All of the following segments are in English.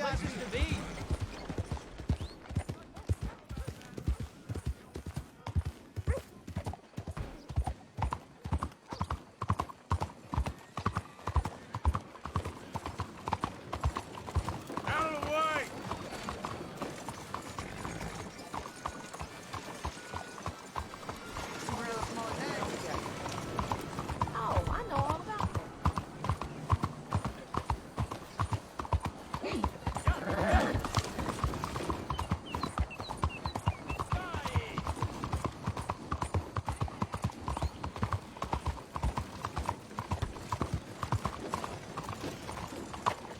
happens to be? Out of the way! Oh, I know all about that.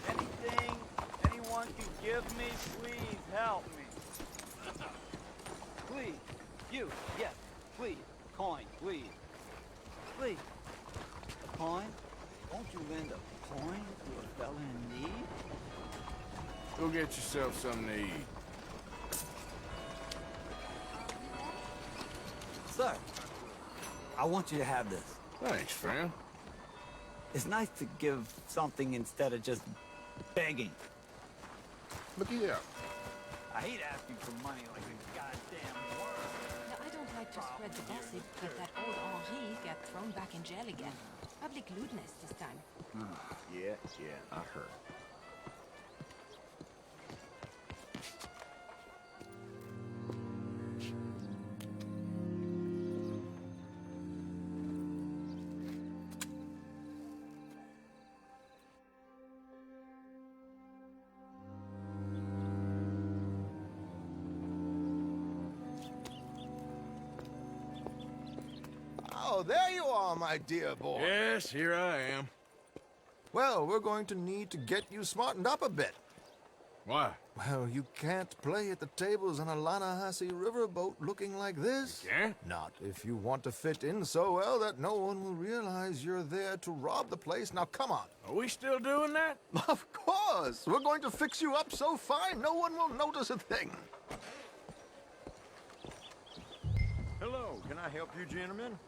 Anything anyone can give me, please help me. Please. You, yes, please. Coin, please. Please. A coin? Won't you lend a coin to a fella in need? Go get yourself something to eat. Sir, I want you to have this. Thanks, friend. It's nice to give something instead of just begging. Look here. I hate asking for money like a goddamn worm. Now, I don't like to spread the gossip, but that old Henri got thrown back in jail again. Public lewdness this time. Yeah, I heard. Oh, there you are, my dear boy. Yes, here I am. Well, we're going to need to get you smartened up a bit. Why? Well, you can't play at the tables on a Lanahasi riverboat looking like this. Can't? Not if you want to fit in so well that no one will realize you're there to rob the place. Now, come on. Are we still doing that? Of course. We're going to fix you up so fine no one will notice a thing. Hello, can I help you, gentlemen?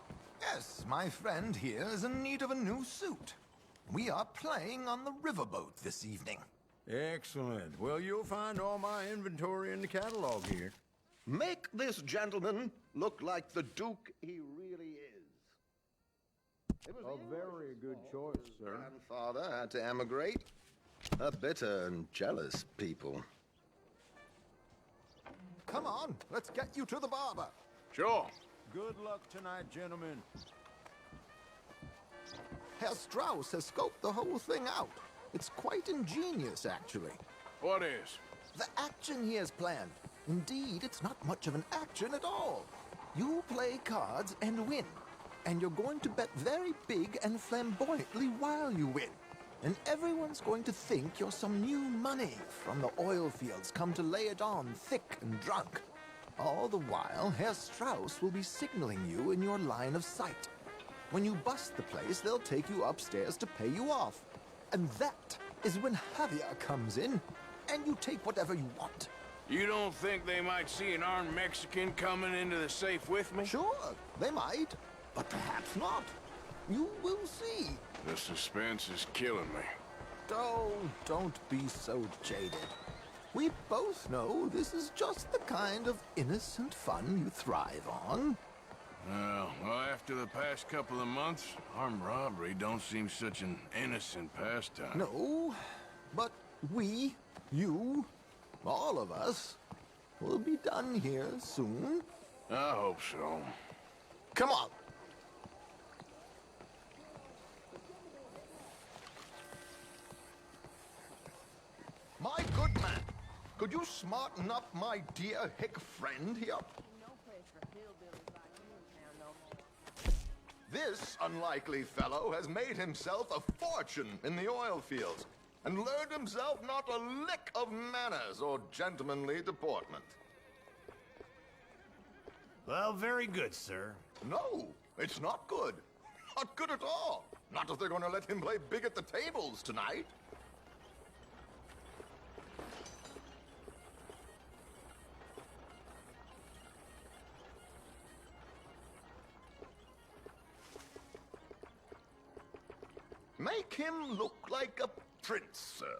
Yes, my friend here is in need of a new suit. We are playing on the riverboat this evening. Excellent. Well, you'll find all my inventory in the catalog here. Make this gentleman look like the Duke he really is. It was A very good choice, sir. grandfather had to emigrate. A bitter and jealous people. Come on, let's get you to the barber. Sure. Good luck tonight, gentlemen. Herr Strauss has scoped the whole thing out. It's quite ingenious, actually. What is? The action he has planned. Indeed, it's not much of an action at all. You play cards and win. And you're going to bet very big and flamboyantly while you win. And everyone's going to think you're some new money from the oil fields come to lay it on thick and drunk. All the while, Herr Strauss will be signaling you in your line of sight. When you bust the place, they'll take you upstairs to pay you off. And that is when Javier comes in, and you take whatever you want. You don't think they might see an armed Mexican coming into the safe with me? Sure, they might, but perhaps not. You will see. The suspense is killing me. Oh, don't be so jaded. We both know this is just the kind of innocent fun you thrive on. Well, after the past couple of months, armed robbery don't seem such an innocent pastime. No, but we, you, all of us, will be done here soon. I hope so. Come on. My good man, could you smarten up my dear hick friend here? This unlikely fellow has made himself a fortune in the oil fields and learned himself not a lick of manners or gentlemanly deportment. Well, very good, sir. No, it's not good. Not good at all. Not if they're going to let him play big at the tables tonight. Make him look like a prince, sir.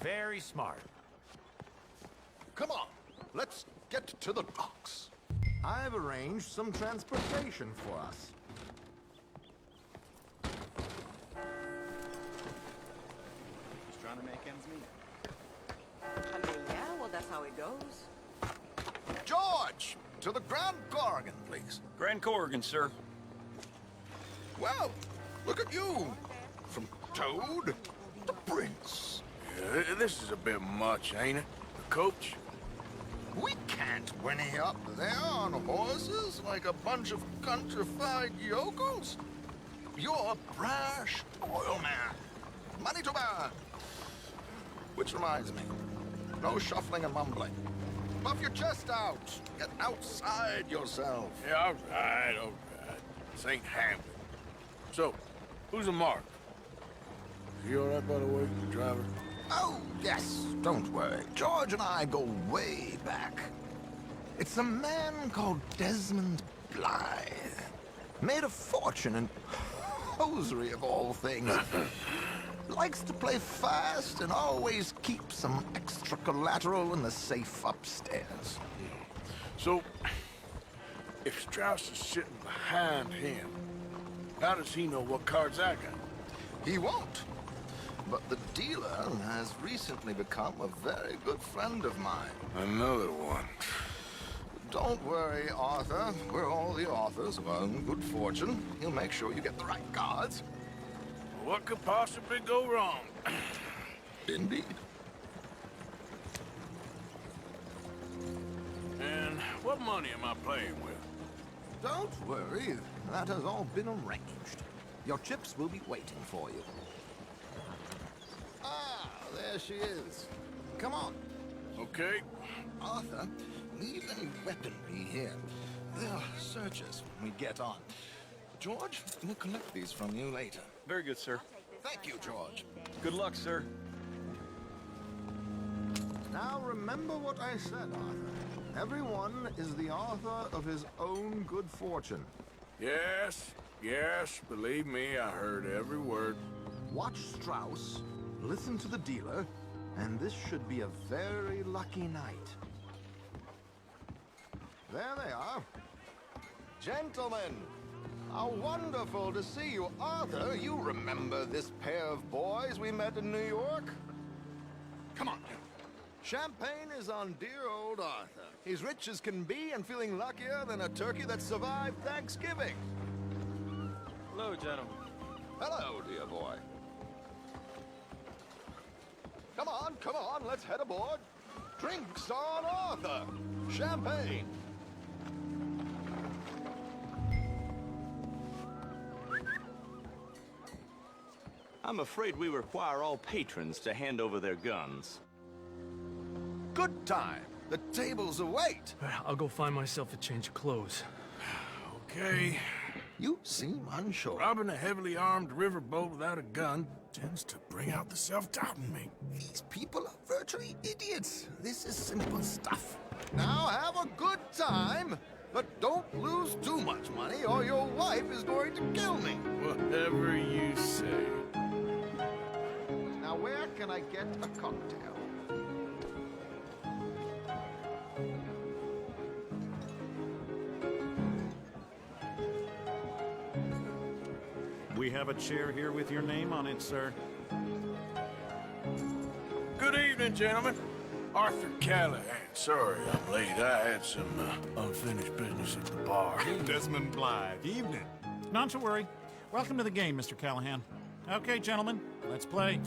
Very smart. Come on, let's get to the docks. I've arranged some transportation for us. Just trying to make ends meet. I mean, yeah, well, that's how it goes. George, to the Grand Corrigan, please. Grand Corrigan, sir. Well, look at you. From Toad to Prince. Yeah, this is a bit much, ain't it? The coach? We can't whinny up there on horses like a bunch of countrified yokels. You're a brash oil man. Money to burn. Which reminds me, no shuffling and mumbling. Puff your chest out. Get outside yourself. Yeah, all right. This ain't Hamlet. So, who's a mark? Is he all right, by the way, the driver? Oh, yes, don't worry. George and I go way back. It's a man called Desmond Blythe. Made a fortune in hosiery of all things. Likes to play fast and always keep some extra collateral in the safe upstairs. So, if Strauss is sitting behind him, how does he know what cards I got? He won't. But the dealer has recently become a very good friend of mine. Another one. Don't worry, Arthur. We're all the authors of our own good fortune. He'll make sure you get the right cards. What could possibly go wrong? Indeed. And what money am I playing with? Don't worry. That has all been arranged. Your chips will be waiting for you. Ah, there she is. Come on. Okay. Arthur, leave any weaponry here. They'll search us when we get on. George, we'll collect these from you later. Very good, sir. Thank you, George. Good luck, sir. Now remember what I said, Arthur. Everyone is the author of his own good fortune. Yes, believe me, I heard every word. Watch Strauss, listen to the dealer, and this should be a very lucky night. There they are. Gentlemen, how wonderful to see you. Arthur, you remember this pair of boys we met in New York? Come on. Champagne is on dear old Arthur. He's rich as can be and feeling luckier than a turkey that survived Thanksgiving. Hello, gentlemen. Hello, dear boy. Come on, let's head aboard. Drinks on Arthur. Champagne. I'm afraid we require all patrons to hand over their guns. Good time. The tables await. I'll go find myself a change of clothes. Okay. You seem unsure. Robbing a heavily armed riverboat without a gun tends to bring out the self-doubt in me. These people are virtually idiots. This is simple stuff. Now have a good time, but don't lose too much money or your wife is going to kill me. Whatever you say. Now where can I get a cocktail? We have a chair here with your name on it, sir. Good evening, gentlemen. Arthur Callahan. Sorry I'm late. I had some unfinished business at the bar. Desmond Blythe. Evening. Not to worry. Welcome to the game, Mr. Callahan. Okay, gentlemen, let's play.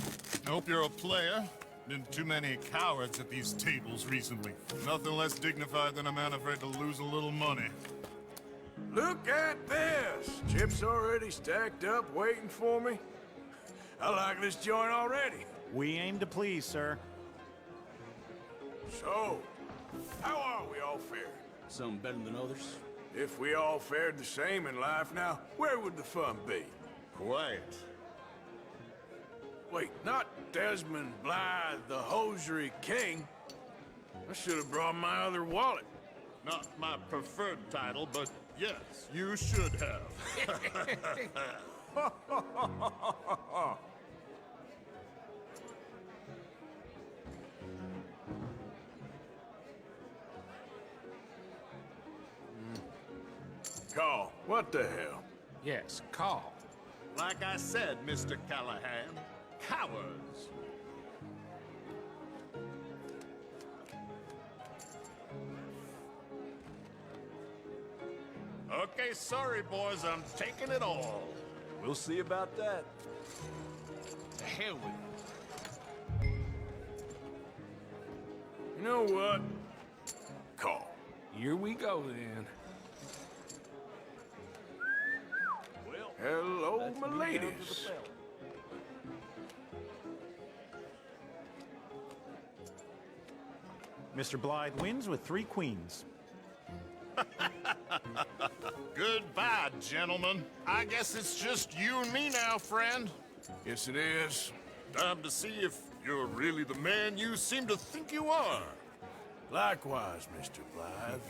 I hope you're a player. Been too many cowards at these tables recently. Nothing less dignified than a man afraid to lose a little money. Look at this! Chips already stacked up, waiting for me. I like this joint already. We aim to please, sir. So, how are we all fared? Some better than others. If we all fared the same in life now, where would the fun be? Quiet. Wait, not Desmond Blythe, the hosiery king. I should have brought my other wallet. Not my preferred title, but yes, you should have. Call. What the hell? Yes, call. Like I said, Mr. Callahan, cowards. Okay, sorry, boys, I'm taking it all. We'll see about that. The hell with it. You know what? Call. Here we go, then. Well, Hello, that's my me down to the ladies. bell. Mr. Blythe wins with 3 queens. Goodbye, gentlemen. I guess it's just you and me now, friend. Yes, it is. Time to see if you're really the man you seem to think you are. Likewise, Mr. Blythe.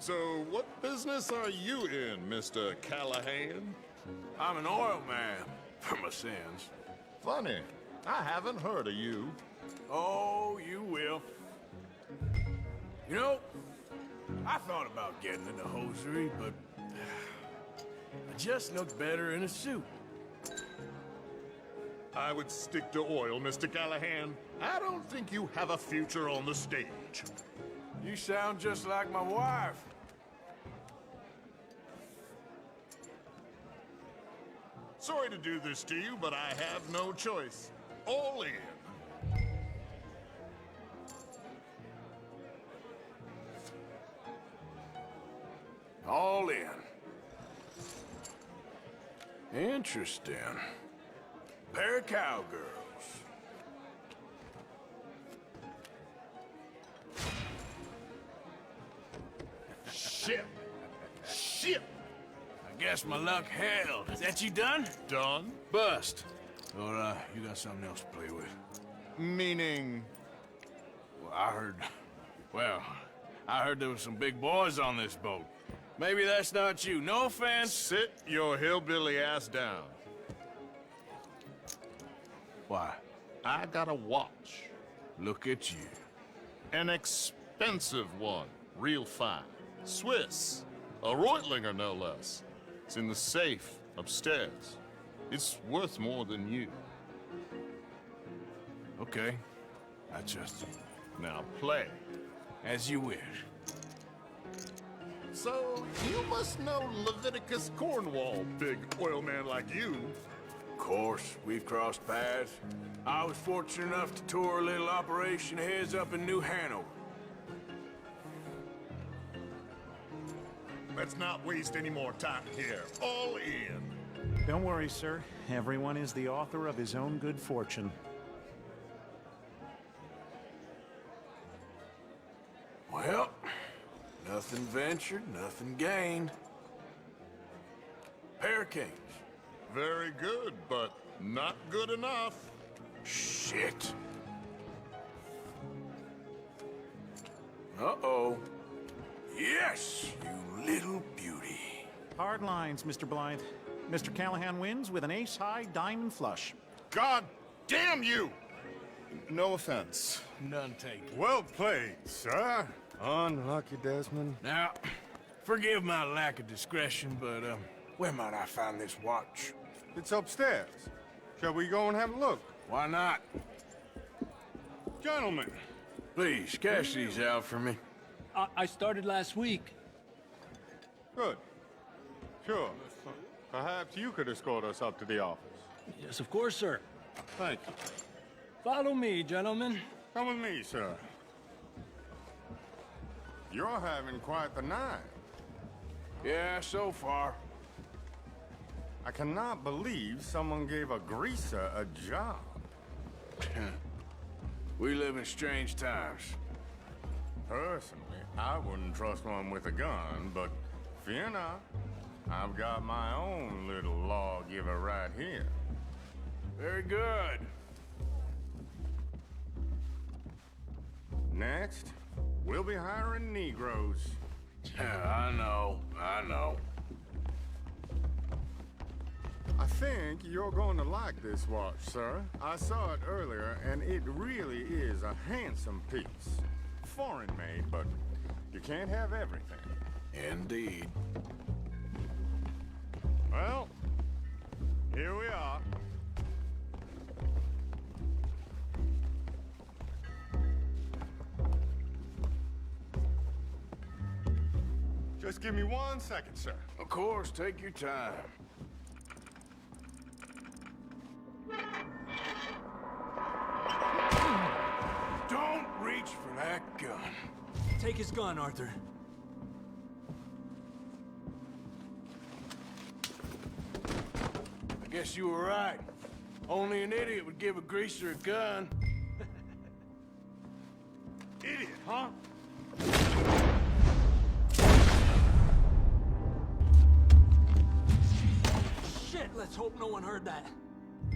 So, what business are you in, Mr. Callahan? I'm an oil man, for my sins. Funny, I haven't heard of you. Oh, you will. You know, I thought about getting into hosiery, but I just look better in a suit. I would stick to oil, Mr. Callahan. I don't think you have a future on the stage. You sound just like my wife. Sorry to do this to you, but I have no choice. All in. All in. Interesting. Pair of cowgirls. Shit! Shit! I guess my luck held. Is that you done? Done? Bust. Or, you got something else to play with? Meaning? Well, I heard there was some big boys on this boat. Maybe that's not you. No offense. Sit your hillbilly ass down. Why? I got a watch. Look at you. An expensive one. Real fine. Swiss. A Reutlinger, no less. It's in the safe upstairs. It's worth more than you. Okay. I trust you. Now play. As you wish. So, you must know Leviticus Cornwall, big oil man like you. Of course, we've crossed paths. I was fortunate enough to tour a little operation of his up in New Hanover. Let's not waste any more time here. All in. Don't worry, sir. Everyone is the author of his own good fortune. Well, nothing ventured, nothing gained. Pair of kings. Very good, but not good enough. Shit. Uh-oh. Yes, you little beauty. Hard lines, Mr. Blythe. Mr. Callahan wins with an ace-high diamond flush. God damn you! No offense. None taken. Well played, sir. Unlucky, Desmond. Now, forgive my lack of discretion, but, where might I find this watch? It's upstairs. Shall we go and have a look? Why not? Gentlemen. Please, cash these out for me. I started last week. Good. Sure. Perhaps you could escort us up to the office. Yes, of course, sir. Thank you. Follow me, gentlemen. Come with me, sir. You're having quite the night. Yeah, so far. I cannot believe someone gave a greaser a job. We live in strange times. Personally, I wouldn't trust one with a gun, but fear not. I've got my own little lawgiver right here. Very good. Next, we'll be hiring Negroes. I know. I think you're going to like this watch, sir. I saw it earlier, and it really is a handsome piece. Foreign made, but you can't have everything. Indeed. Well, here we are. Just give me 1 second, sir. Of course, take your time. Don't reach for that gun. Take his gun, Arthur. I guess you were right. Only an idiot would give a greaser a gun. Idiot, huh? Shit, let's hope no one heard that.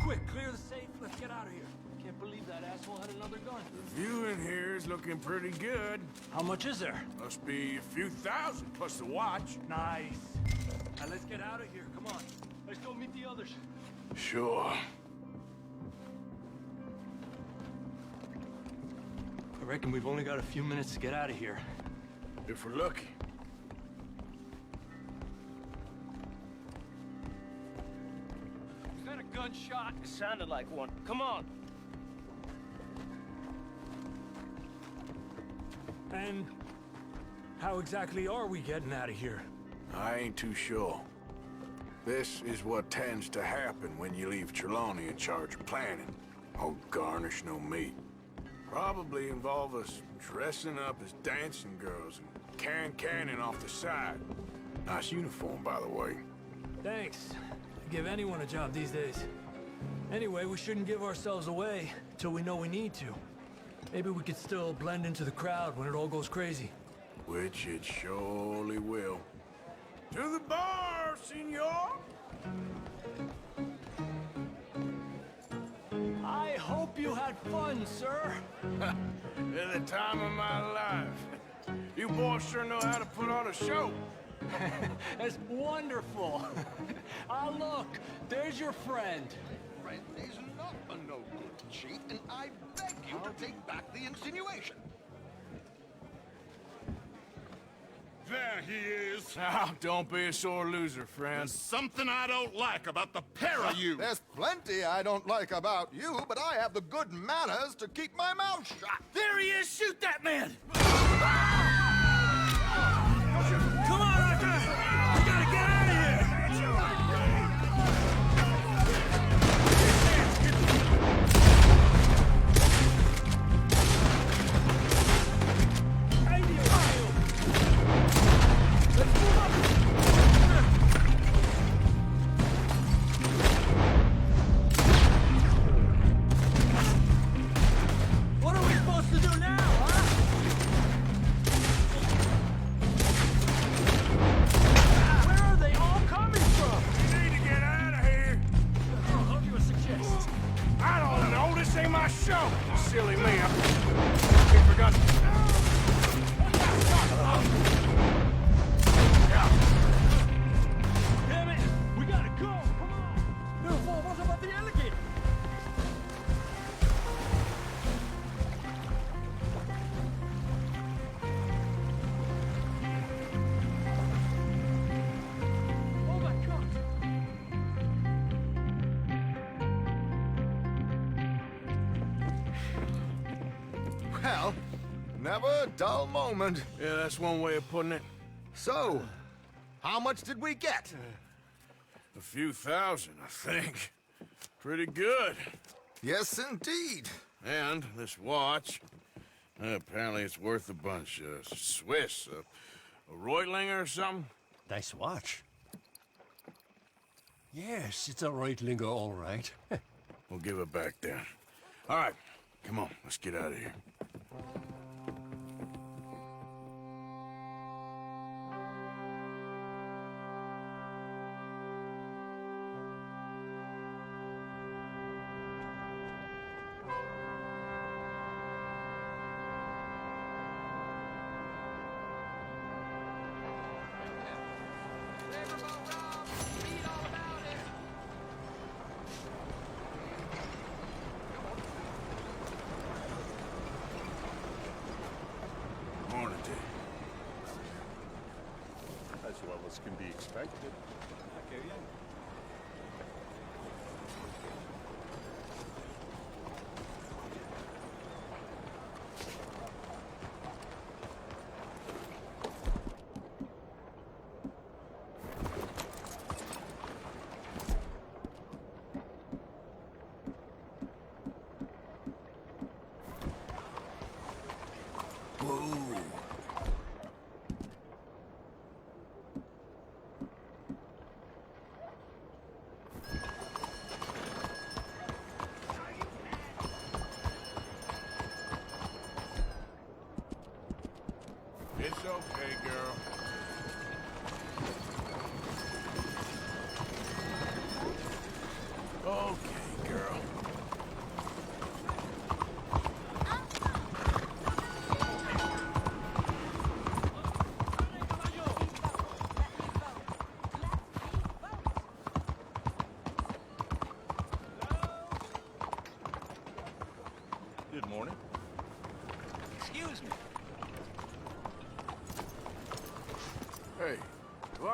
Quick, clear the safe, let's get out of here. Can't believe that asshole had another gun. The view in here is looking pretty good. How much is there? Must be a few thousand plus the watch. Nice. Now let's get out of here, come on. Let's go meet the others. Sure. I reckon we've only got a few minutes to get out of here. If we're lucky. Was that a gunshot? It sounded like one. Come on. And how exactly are we getting out of here? I ain't too sure. This is what tends to happen when you leave Trelawney in charge of planning. Oh, garnish no meat. Probably involve us dressing up as dancing girls and canning off the side. Nice uniform, by the way. Thanks. I'd give anyone a job these days. Anyway, we shouldn't give ourselves away till we know we need to. Maybe we could still blend into the crowd when it all goes crazy. Which it surely will. To the bar, senor! I hope you had fun, sir. At the time of my life. You boys sure know how to put on a show. That's wonderful. Ah, look, there's your friend. Friend is not a no good cheat, and I beg you to take back the insinuation. There he is. Now, don't be a sore loser, friend. There's something I don't like about the pair of you. There's plenty I don't like about you, but I have the good manners to keep my mouth shut. There he is! Shoot that man! Come on, Arthur! We gotta get out of here! What are we supposed to do now, huh? Where are they all coming from? We need to get out of here. I'll give a suggestion. I don't know. This ain't my show. Silly me. I forgot. Damn it! We gotta go! Come on! Beautiful, what about the alligator? Oh my God! Well, never a dull moment. Yeah, that's one way of putting it. So, how much did we get? A few thousand, I think. Pretty good. Yes, indeed. And this watch, apparently it's worth a bunch. Swiss, a Reutlinger or something? Nice watch. Yes, it's a Reutlinger, all right. We'll give it back then. All right, come on, let's get out of here. Morning, Dave.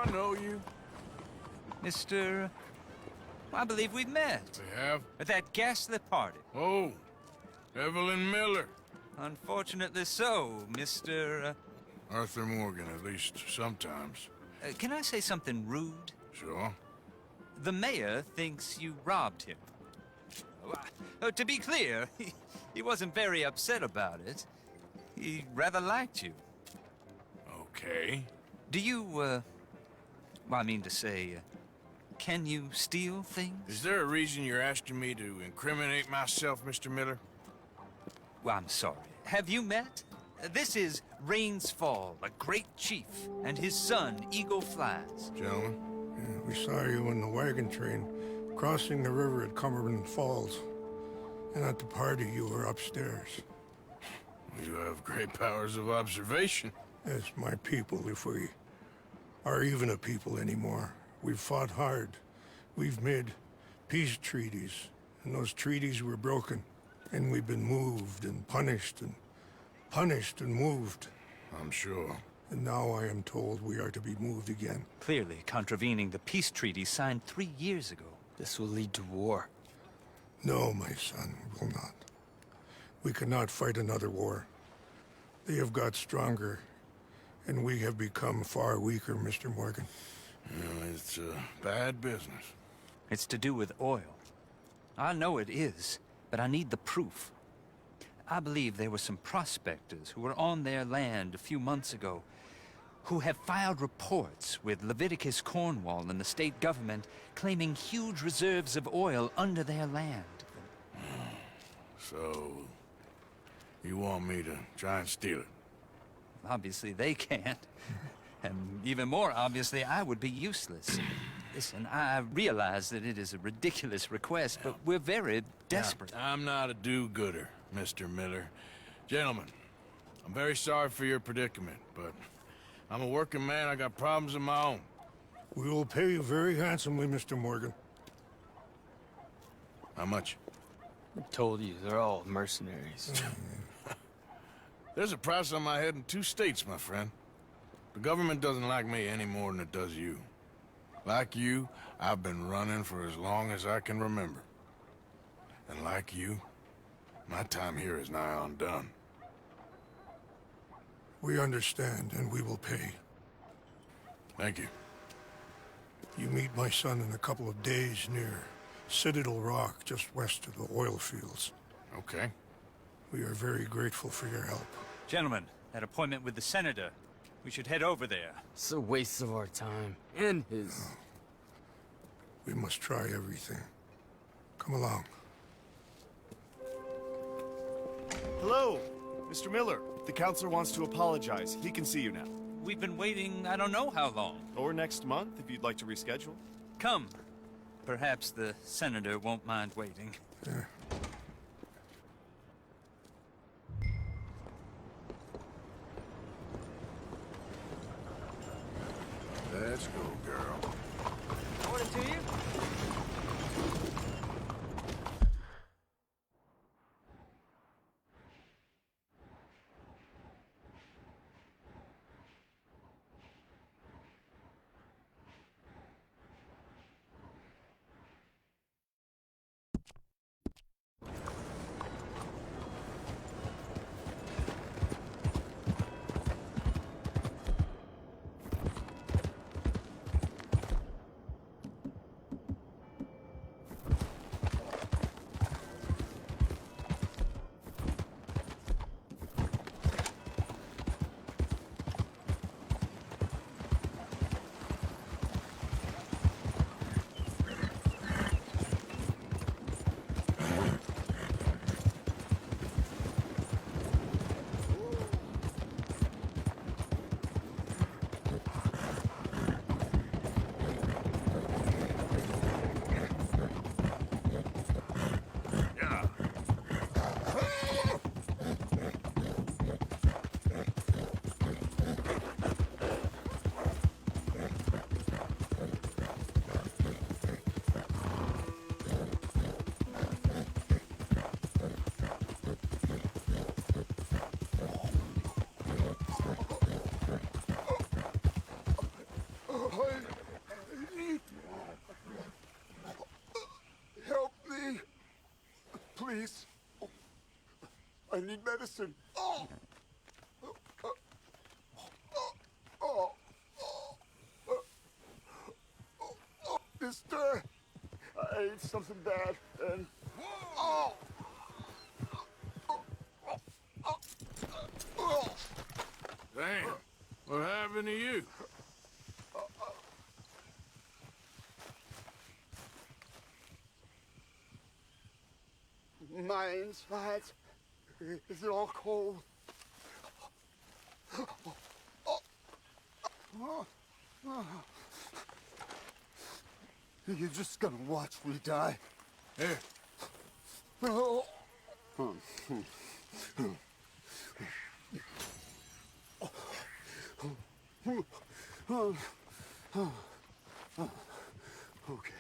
I know you. Mr. I believe we've met. We have? At that ghastly party. Oh, Evelyn Miller. Unfortunately so, Mr. Arthur Morgan, at least sometimes. Can I say something rude? Sure. The mayor thinks you robbed him. To be clear, he wasn't very upset about it. He rather liked you. Okay. Do you, well, I mean to say, can you steal things? Is there a reason you're asking me to incriminate myself, Mr. Miller? Well, I'm sorry. Have you met? This is Rains Fall, a great chief, and his son, Eagle Flies. Gentlemen? Yeah, we saw you in the wagon train, crossing the river at Cumberland Falls. And at the party, you were upstairs. You have great powers of observation. Yes, my people, if we are even a people anymore. We've fought hard. We've made peace treaties, and those treaties were broken. And we've been moved and punished and moved. I'm sure. And now I am told we are to be moved again. Clearly contravening the peace treaty signed 3 years ago. This will lead to war. No, my son, it will not. We cannot fight another war. They have got stronger, and we have become far weaker, Mr. Morgan. Well, it's bad business. It's to do with oil. I know it is, but I need the proof. I believe there were some prospectors who were on their land a few months ago who have filed reports with Leviticus Cornwall and the state government claiming huge reserves of oil under their land. So, you want me to try and steal it? Obviously they can't. And even more obviously, I would be useless. Listen, I realize that it is a ridiculous request, but we're very desperate. Now, I'm not a do-gooder, Mr. Miller. Gentlemen, I'm very sorry for your predicament, but I'm a working man. I got problems of my own. We will pay you very handsomely, Mr. Morgan. How much? I told you, they're all mercenaries. There's a price on my head in 2 states, my friend. The government doesn't like me any more than it does you. Like you, I've been running for as long as I can remember. And like you, my time here is nigh undone. We understand, and we will pay. Thank you. You meet my son in a couple of days near Citadel Rock, just west of the oil fields. Okay. We are very grateful for your help. Gentlemen, that appointment with the senator. We should head over there. It's a waste of our time. And his. No. We must try everything. Come along. Hello, Mr. Miller. The counselor wants to apologize. He can see you now. We've been waiting I don't know how long. Or next month, if you'd like to reschedule. Come. Perhaps the senator won't mind waiting. Yeah. Let's go, girl. Morning to you. please. I need medicine. Oh! Mister, I ate something bad, and... Oh! Damn, what happened to you? My insides, is it all cold? You're just gonna watch me die. Here. Okay.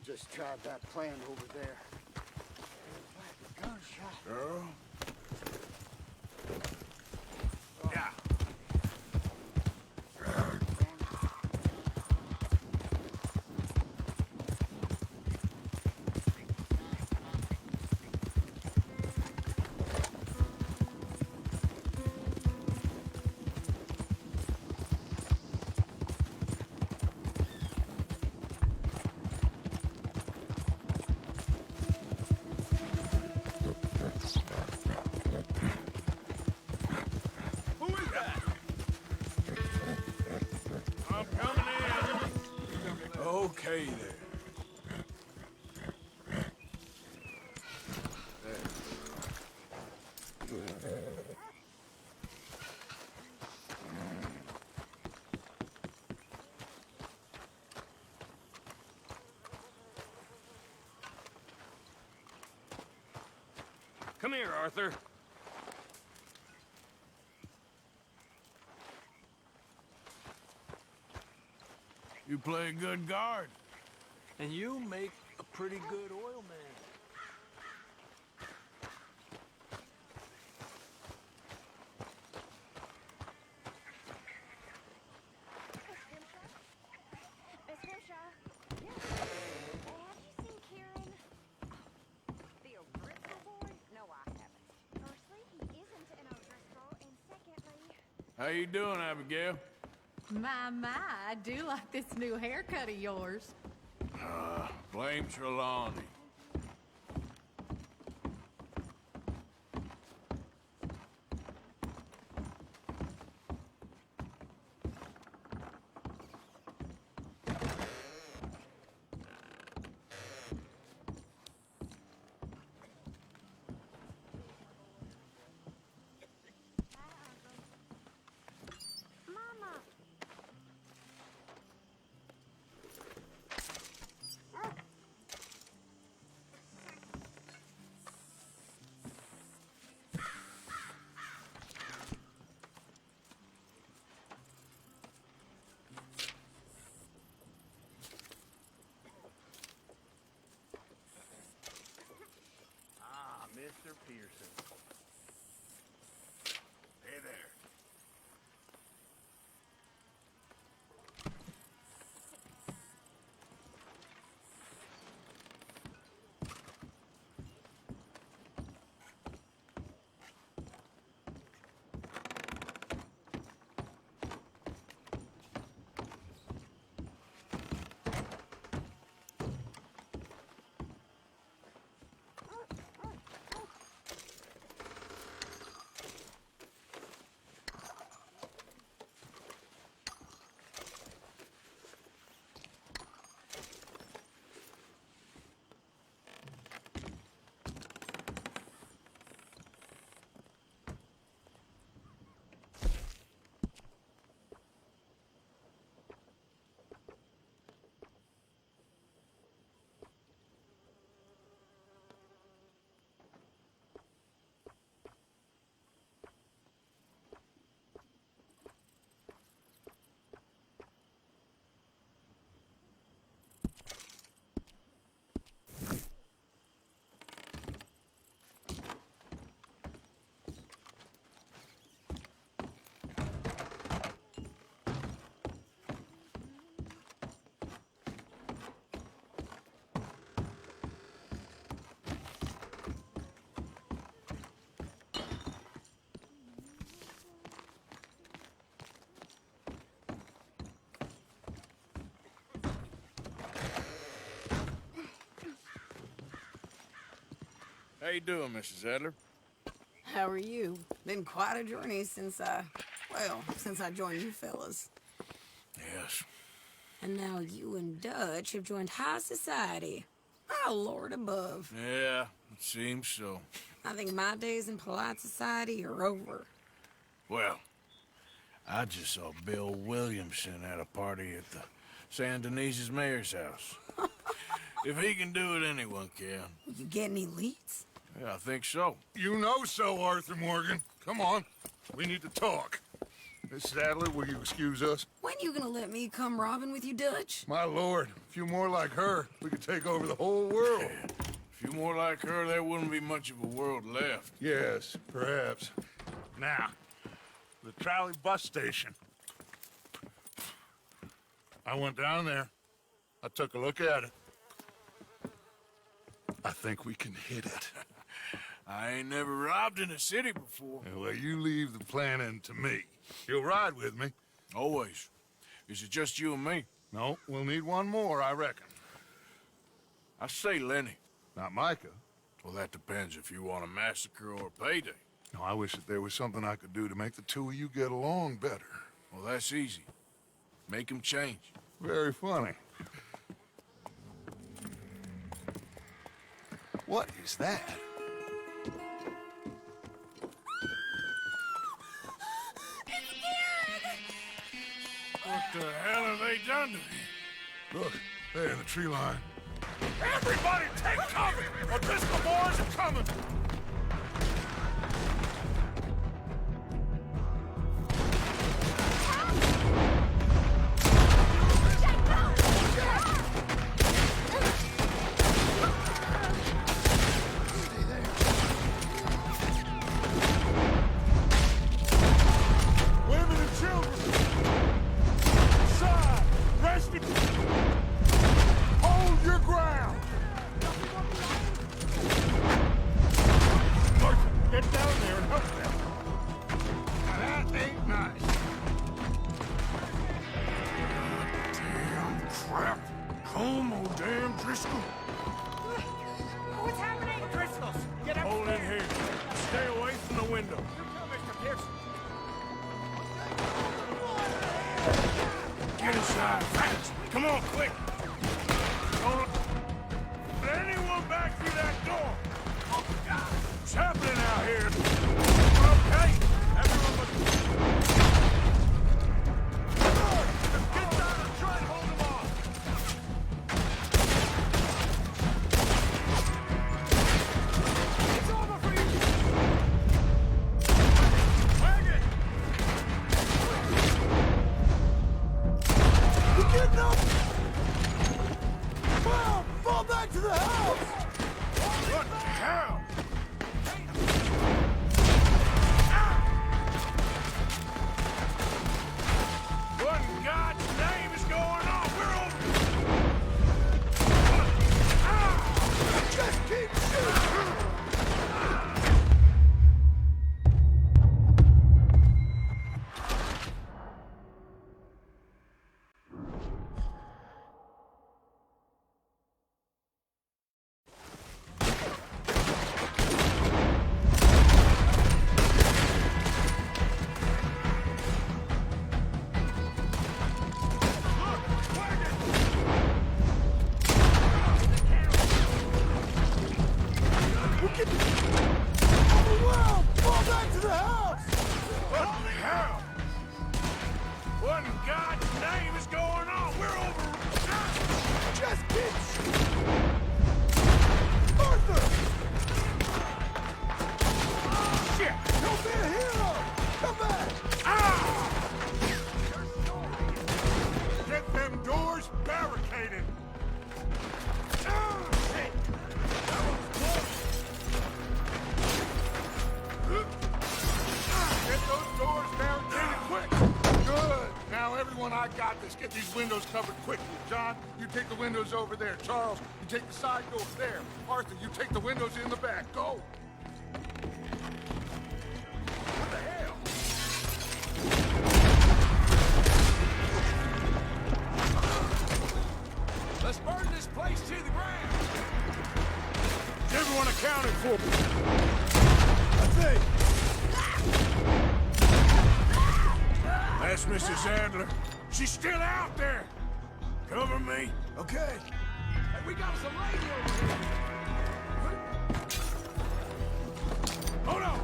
Just tried that plan over there. Gunshot. Girl. Yeah. Okay there. Come here, Arthur. You play good guard. And you make a pretty good oil man. Miss Grimshaw? Yes. Have you seen Kieran? The O'Driscoll boy? No, I haven't. Firstly, he isn't an O'Driscoll, and secondly... How you doing, Abigail? My, I do like this new haircut of yours. Blame Trelawney. Mama! Ah, Mr. Pearson. Hey there. How you doing, Mrs. Adler? How are you? Been quite a journey since I joined you fellas. Yes. And now you and Dutch have joined high society. My lord above. Yeah, it seems so. I think my days in polite society are over. Well, I just saw Bill Williamson at a party at the San Denise's mayor's house. If he can do it, anyone can. You get any leads? Yeah, I think so. You know so, Arthur Morgan. Come on. We need to talk. Mrs. Adler, will you excuse us? When you gonna let me come robbing with you, Dutch? My lord, a few more like her, we could take over the whole world. A few more like her, there wouldn't be much of a world left. Yes, perhaps. Now, the trolley bus station. I went down there. I took a look at it. I think we can hit it. I ain't never robbed in a city before. Well, you leave the planning to me. You'll ride with me? Always. Is it just you and me? No, we'll need one more, I reckon. I say Lenny. Not Micah. Well, that depends if you want a massacre or a payday. No, I wish that there was something I could do to make the two of you get along better. Well, that's easy. Make him change. Very funny. What is that? What the hell have they done to me? Look, there in the tree line. Everybody take cover! O'Driscoll boys are coming! Women and children! Side! Rest it! Hold your ground! Martha, get down there and help them. That ain't nice. Damn crap. Home, oh damn Driscoll. What's happening? Crystals, get up. Hold in here. Stay away from the window. Mr. Pearson. Get inside fast. Come on, quick. Don't let anyone back through that door. What's happening out here? Okay. Everyone but... Get down and try and hold him off. It's over for you. Wagon! You getting up? Well, fall back to the house! What the hell? What in God's name is going on? We're over. Just keep shooting! Overwhelmed! Fall back to the house! What the hell? What in God's name is going on? We're over. Just keep shooting! Arthur! Shit! Don't be a hero! Come back! Get them doors barricaded! Shit! That was close. Get those doors barricaded quick! Good! Now, everyone, I got this. Get these windows covered quickly. John, you take the windows over there. Charles, you take the side doors there. Arthur, you take the windows in the back. Go! What the hell? Let's burn this place to the ground. Is everyone accounted for? That's Mrs. Adler. She's still out there. Cover me. Okay. Hey, we got some lady over here. Hold on.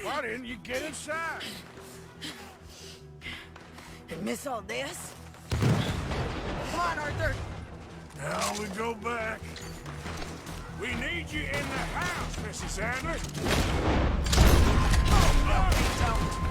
Why didn't you get inside? And miss all this? Come on, Arthur. Now we go back. We need you in the house, Mrs. Adler. Oh, no, we don't.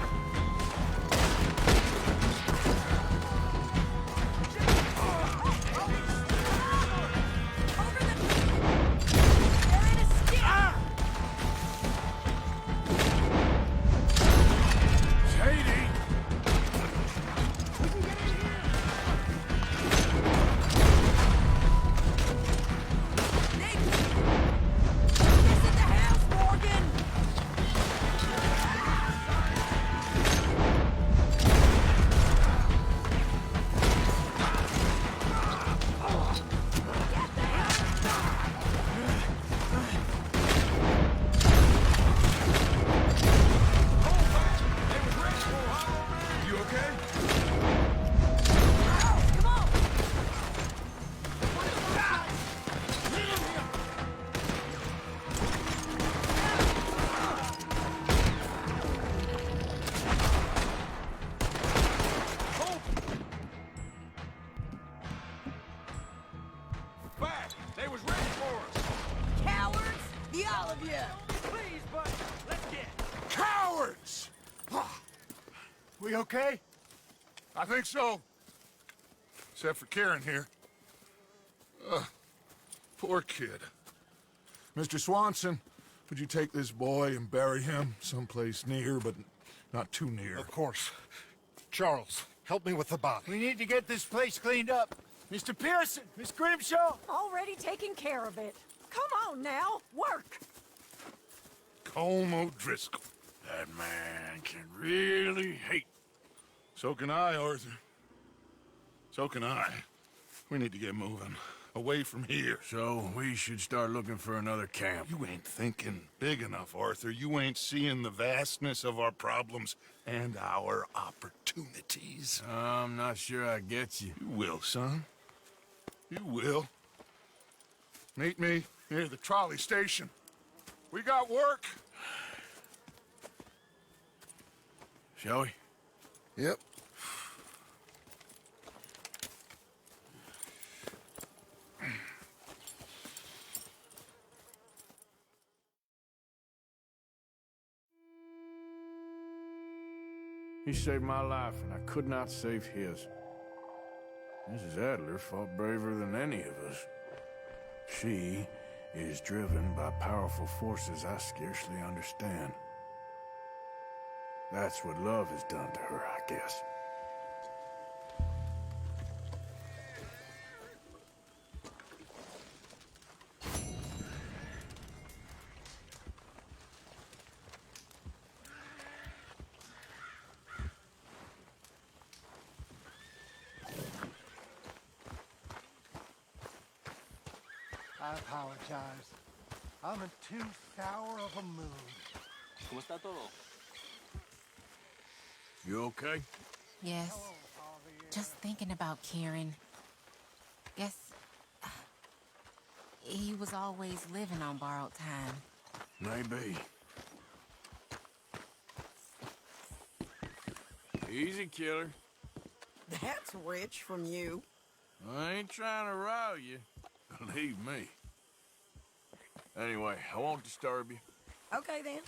They was ready for us. Cowards! The all of you! Please, buddy, let's get. Cowards! We okay? I think so. Except for Karen here. Poor kid. Mr. Swanson, would you take this boy and bury him someplace near, but not too near? Of course. Charles, help me with the body. We need to get this place cleaned up. Mr. Pearson, Miss Grimshaw. Already taking care of it. Come on now, work. Colm O'Driscoll. That man can really hate. So can I, Arthur. So can I. We need to get moving. Away from here. So we should start looking for another camp. You ain't thinking big enough, Arthur. You ain't seeing the vastness of our problems and our opportunities. I'm not sure I get you. You will, son. You will. Meet me near the trolley station. We got work. Shall we? Yep. He saved my life, and I could not save his. Mrs. Adler fought braver than any of us. She is driven by powerful forces I scarcely understand. That's what love has done to her, I guess. I apologize. I'm in too sour of a mood. ¿Cómo está todo? You okay? Yes. Just thinking about Kieran. Guess he was always living on borrowed time. Maybe. Easy, killer. That's rich from you. I ain't trying to rile you. Believe me. Anyway, I won't disturb you. Okay, then.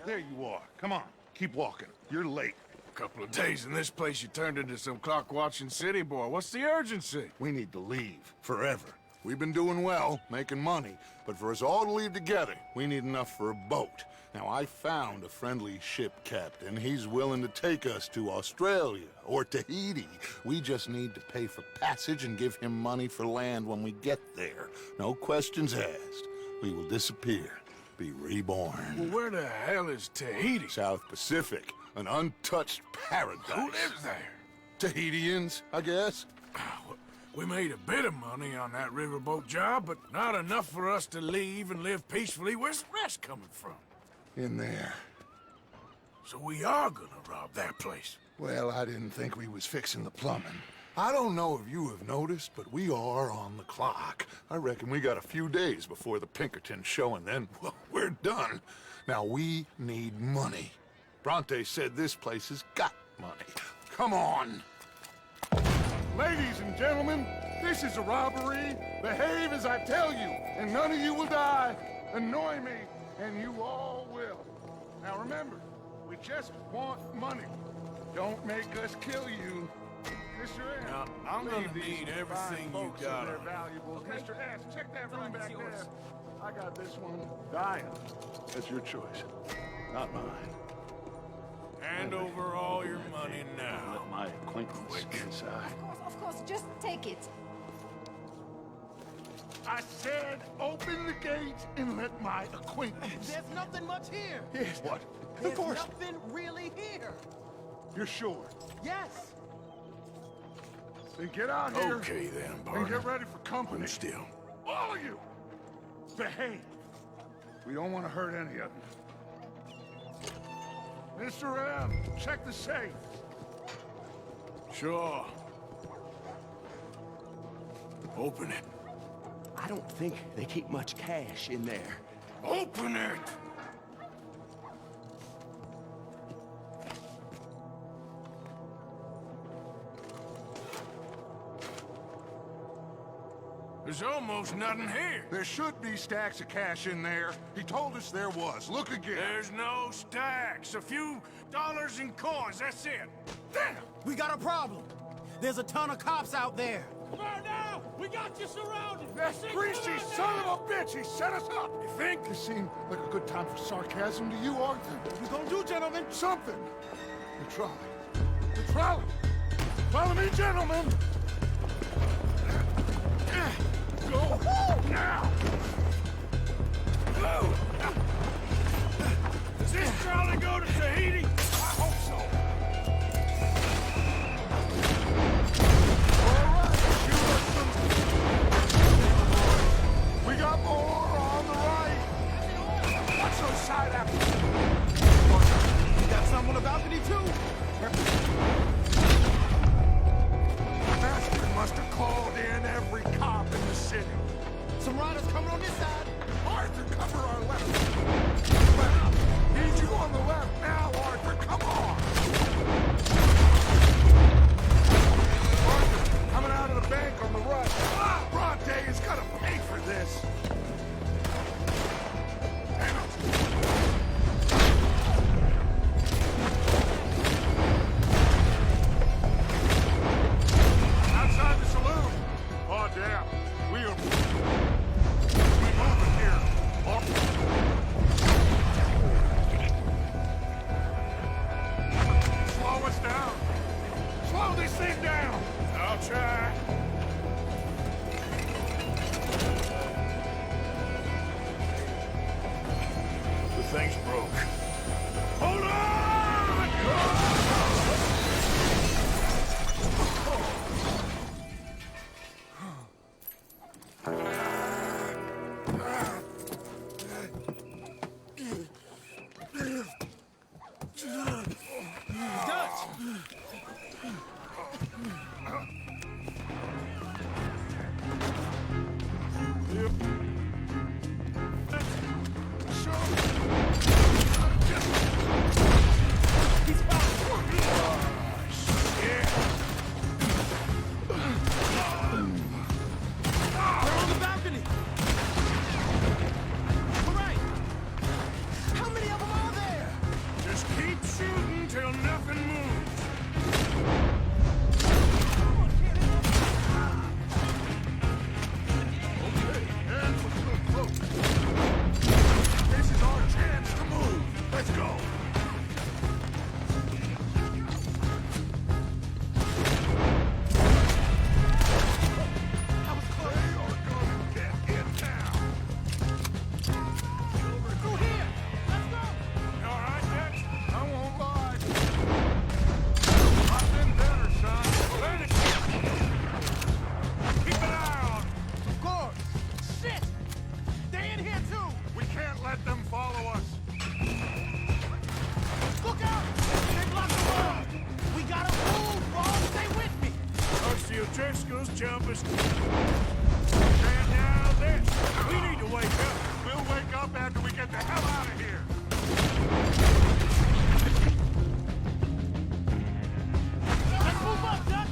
There you are. Come on, keep walking. You're late. Couple of days in this place, you turned into some clock-watching city boy. What's the urgency? We need to leave, forever. We've been doing well, making money, but for us all to leave together, we need enough for a boat. Now, I found a friendly ship captain. He's willing to take us to Australia or Tahiti. We just need to pay for passage and give him money for land when we get there. No questions asked. We will disappear, be reborn. Well, where the hell is Tahiti? South Pacific, an untouched paradise. Who lives there? Tahitians, I guess. We made a bit of money on that riverboat job, but not enough for us to leave and live peacefully. Where's the rest coming from? In there. So we are gonna rob that place. Well, I didn't think we was fixing the plumbing. I don't know if you have noticed, but we are on the clock. I reckon we got a few days before the Pinkertons show, and then, well, we're done. Now, we need money. Bronte said this place has got money. Come on. Ladies and gentlemen, this is a robbery. Behave as I tell you, and none of you will die. Annoy me, and you all will. Now remember, we just want money. Don't make us kill you. Mr. S. Now, I'm gonna leave these need everything fine you folks got and their on. valuables. Okay. Mr. S, check that room back yours. there. I got this one. Diane, that's your choice, not mine. Hand over all your money now. Let my acquaintance inside. Of course, just take it. I said, open the gate and let my acquaintance. There's nothing much here. Yes, what? There's Of course. nothing really here. You're sure? Yes. Then get out here. Okay then, And partner. get ready for company. Hold still. All of you! Behave. We don't want to hurt any of you. Mr. M, check the safe. Sure. Open it. I don't think they keep much cash in there. Open it! There's almost nothing here. There should be stacks of cash in there. He told us there was. Look again. There's no stacks. A few dollars in coins, that's it. Damn! We got a problem. There's a ton of cops out there. Burn now! We got you surrounded! That greasy son of a bitch! He set us up! You think? This seemed like a good time for sarcasm to you, Arthur. What we gonna do, gentlemen? Something. The trolley. The trolley! Follow me, gentlemen! Go now! Go! Does this trolley go to Tahiti? I hope so. We got more on the right. Watch those side apples. We got someone on the balcony too. Bastard must have called in every cop in the city. Some riders coming on this side. Arthur, cover our left. Need you on the left now, Arthur. Come on. Arthur, coming out of the bank on the right. Bronte is gonna pay for this. Outside the saloon. Oh, damn. We moving here. Oh. Driscoll's jumping. And now this. We need to wake up. We'll wake up after we get the hell out of here. Let's move up, Dutch!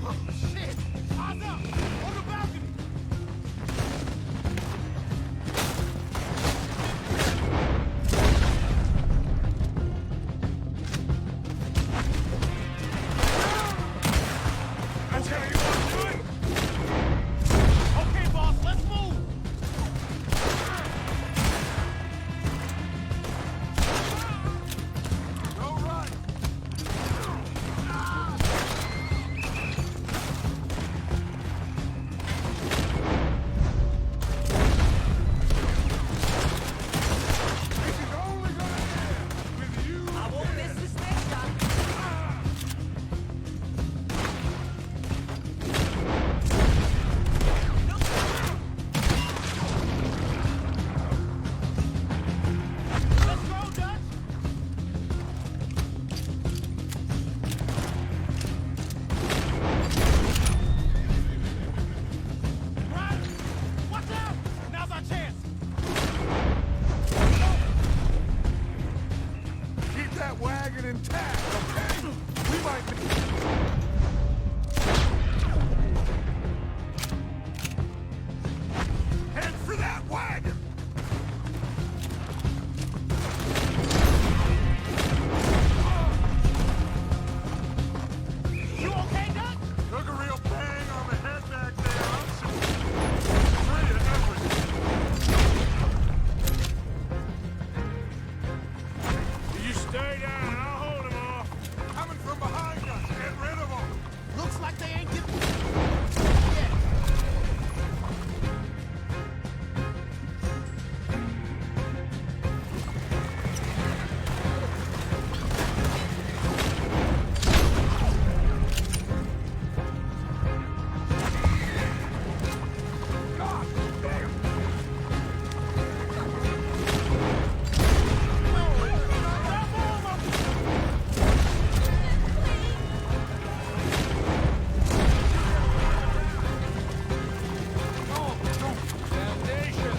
Oh, shit! Eyes up! On the balcony! That's how you want to do it? Okay, boss, let's move! Go right! This is only gonna end with you. I won't miss this next time. Let's go, Dutch! Right! Watch out! Now's our chance! Keep that wagon intact, okay? We might be... Head for that wagon! You okay, Doc? Took a real bang on the head back there. I'm afraid of everything. You stay down. I'll hold him off. Coming from behind us. Get rid of them. Looks like they ain't getting... Yeah. God damn! Foundation!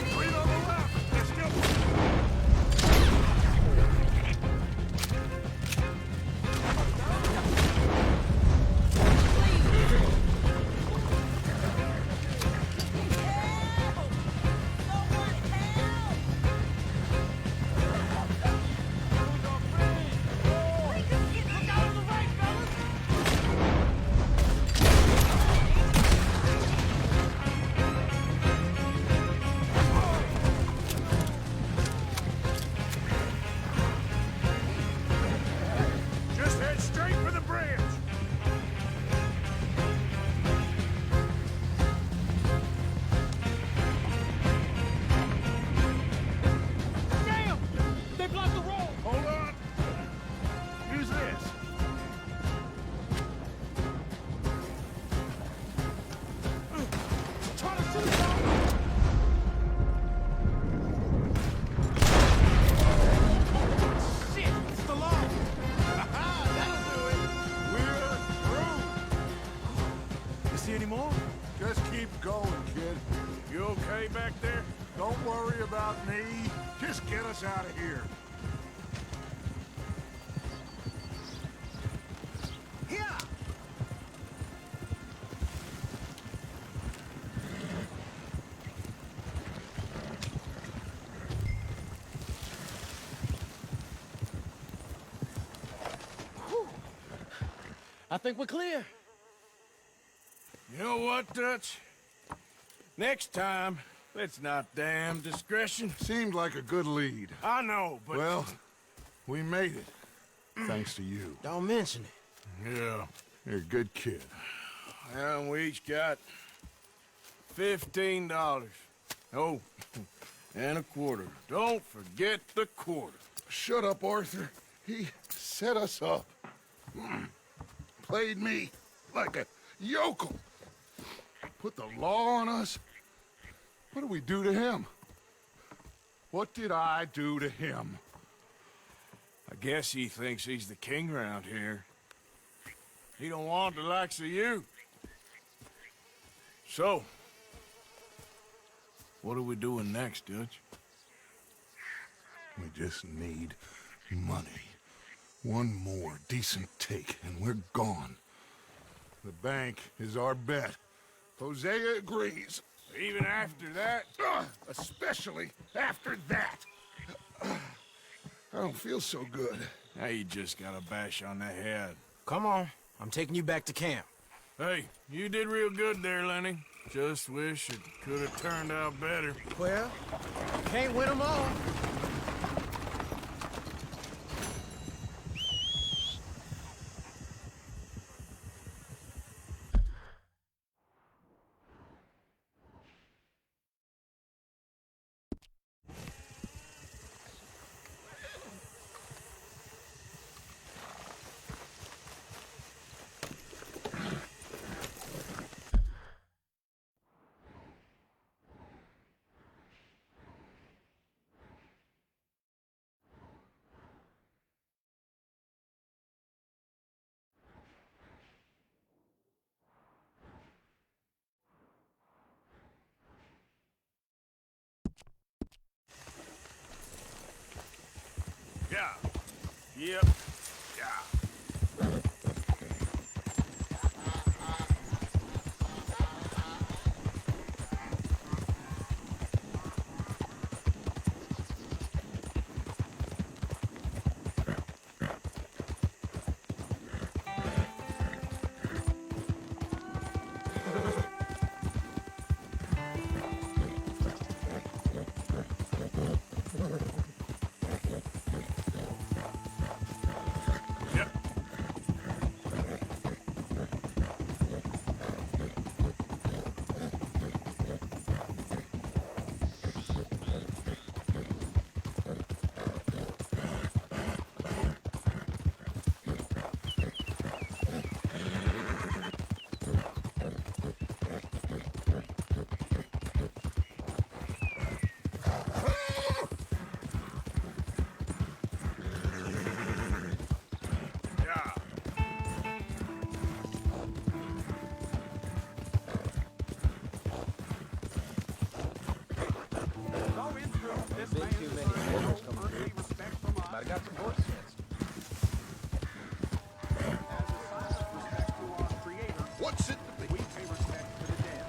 Three on the left! They're still... Just head straight for the bridge! Damn! They blocked the road! Hold on! Use this! Try to shoot something! Shit! It's the law! That'll do it! We're through! You see any more? Just keep going, kid. You okay back there? Don't worry about me. Just get us out of here. Here! I think we're clear. You know what, Dutch? Next time, let's not damn discretion. Seemed like a good lead. I know, but... Well, we made it. Thanks to you. Don't mention it. Yeah, you're a good kid. And we each got $15. Oh, and a quarter. Don't forget the quarter. Shut up, Arthur. He set us up. Played me like a yokel. Put the law on us. What did we do to him? What did I do to him? Guess he thinks he's the king around here. He don't want the likes of you. So, what are we doing next, Dutch? We just need money. One more decent take, and we're gone. The bank is our bet. Hosea agrees. Even after that? Especially after that. I don't feel so good. Now you just got a bash on the head. Come on. I'm taking you back to camp. Hey, you did real good there, Lenny. Just wish it could have turned out better. Well, can't win them all. Yeah. Yep. Yeah. What's it to be? We pay respect to the dead.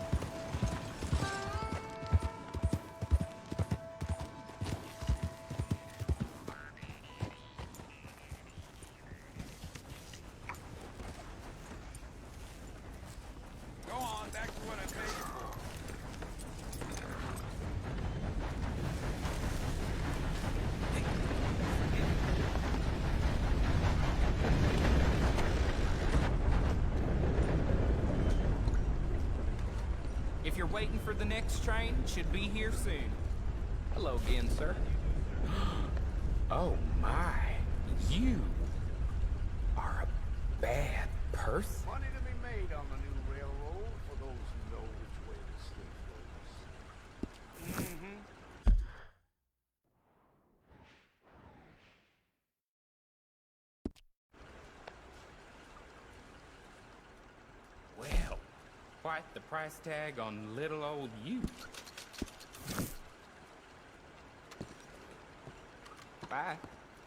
Go on, back to what I paid you for. If you're waiting for the next train, it should be here soon. Hello again, sir. Oh my, you are a bad person. Money to be made on the new railroad for those who know which way the slip goes. Mm-hmm. Well, quite the price tag on little old you. Bye.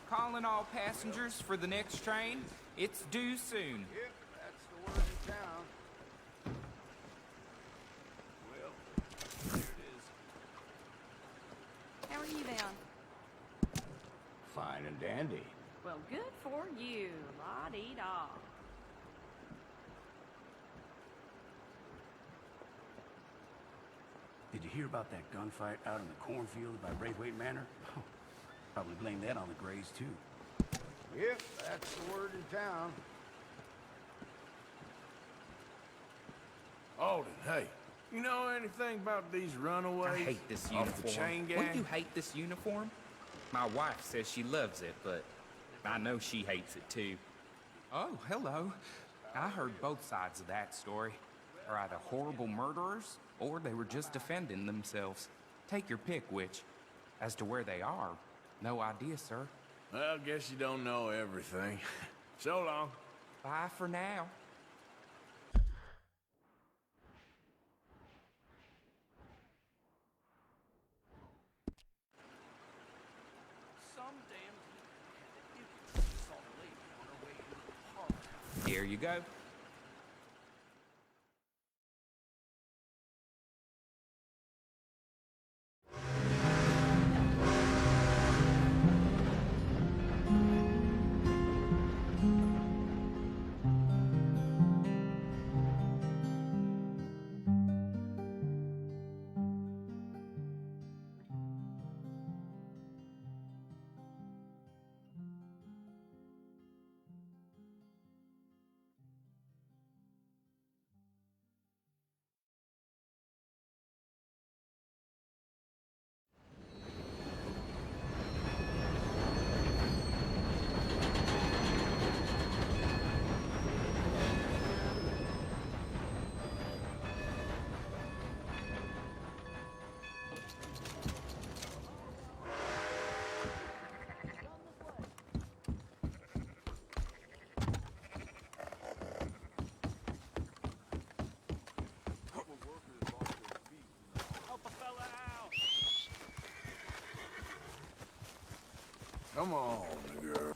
Calling all passengers for the next train. It's due soon. Yep, that's the word in town. Well, there it is. How are you then? Fine and dandy. Well, good for you. La-dee-da. Did you hear about that gunfight out in the cornfield by Braithwaite Manor? Probably blame that on the Greys, too. Yep, that's the word in town. Alden, hey, you know anything about these runaways? I hate this off uniform. the chain gang? Wouldn't you hate this uniform? My wife says she loves it, but I know she hates it too. Oh, hello. I heard both sides of that story. They're either horrible murderers, or they were just defending themselves. Take your pick, which. As to where they are, no idea, sir. Well, guess you don't know everything. So long. Bye for now. Here you go. Come on, girl.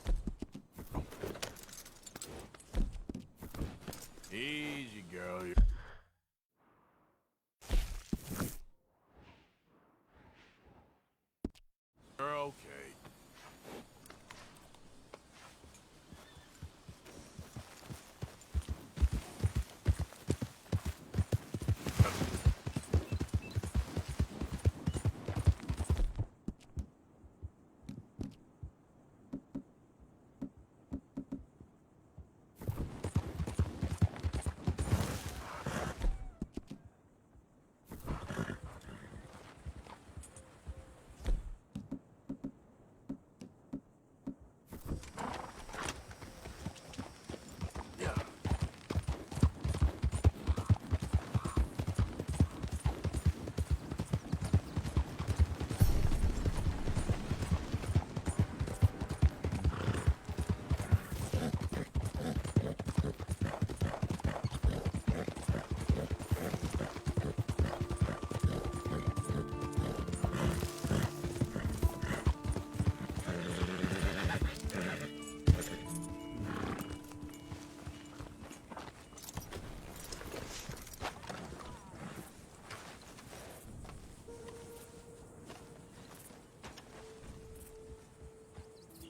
Easy, girl. You're okay.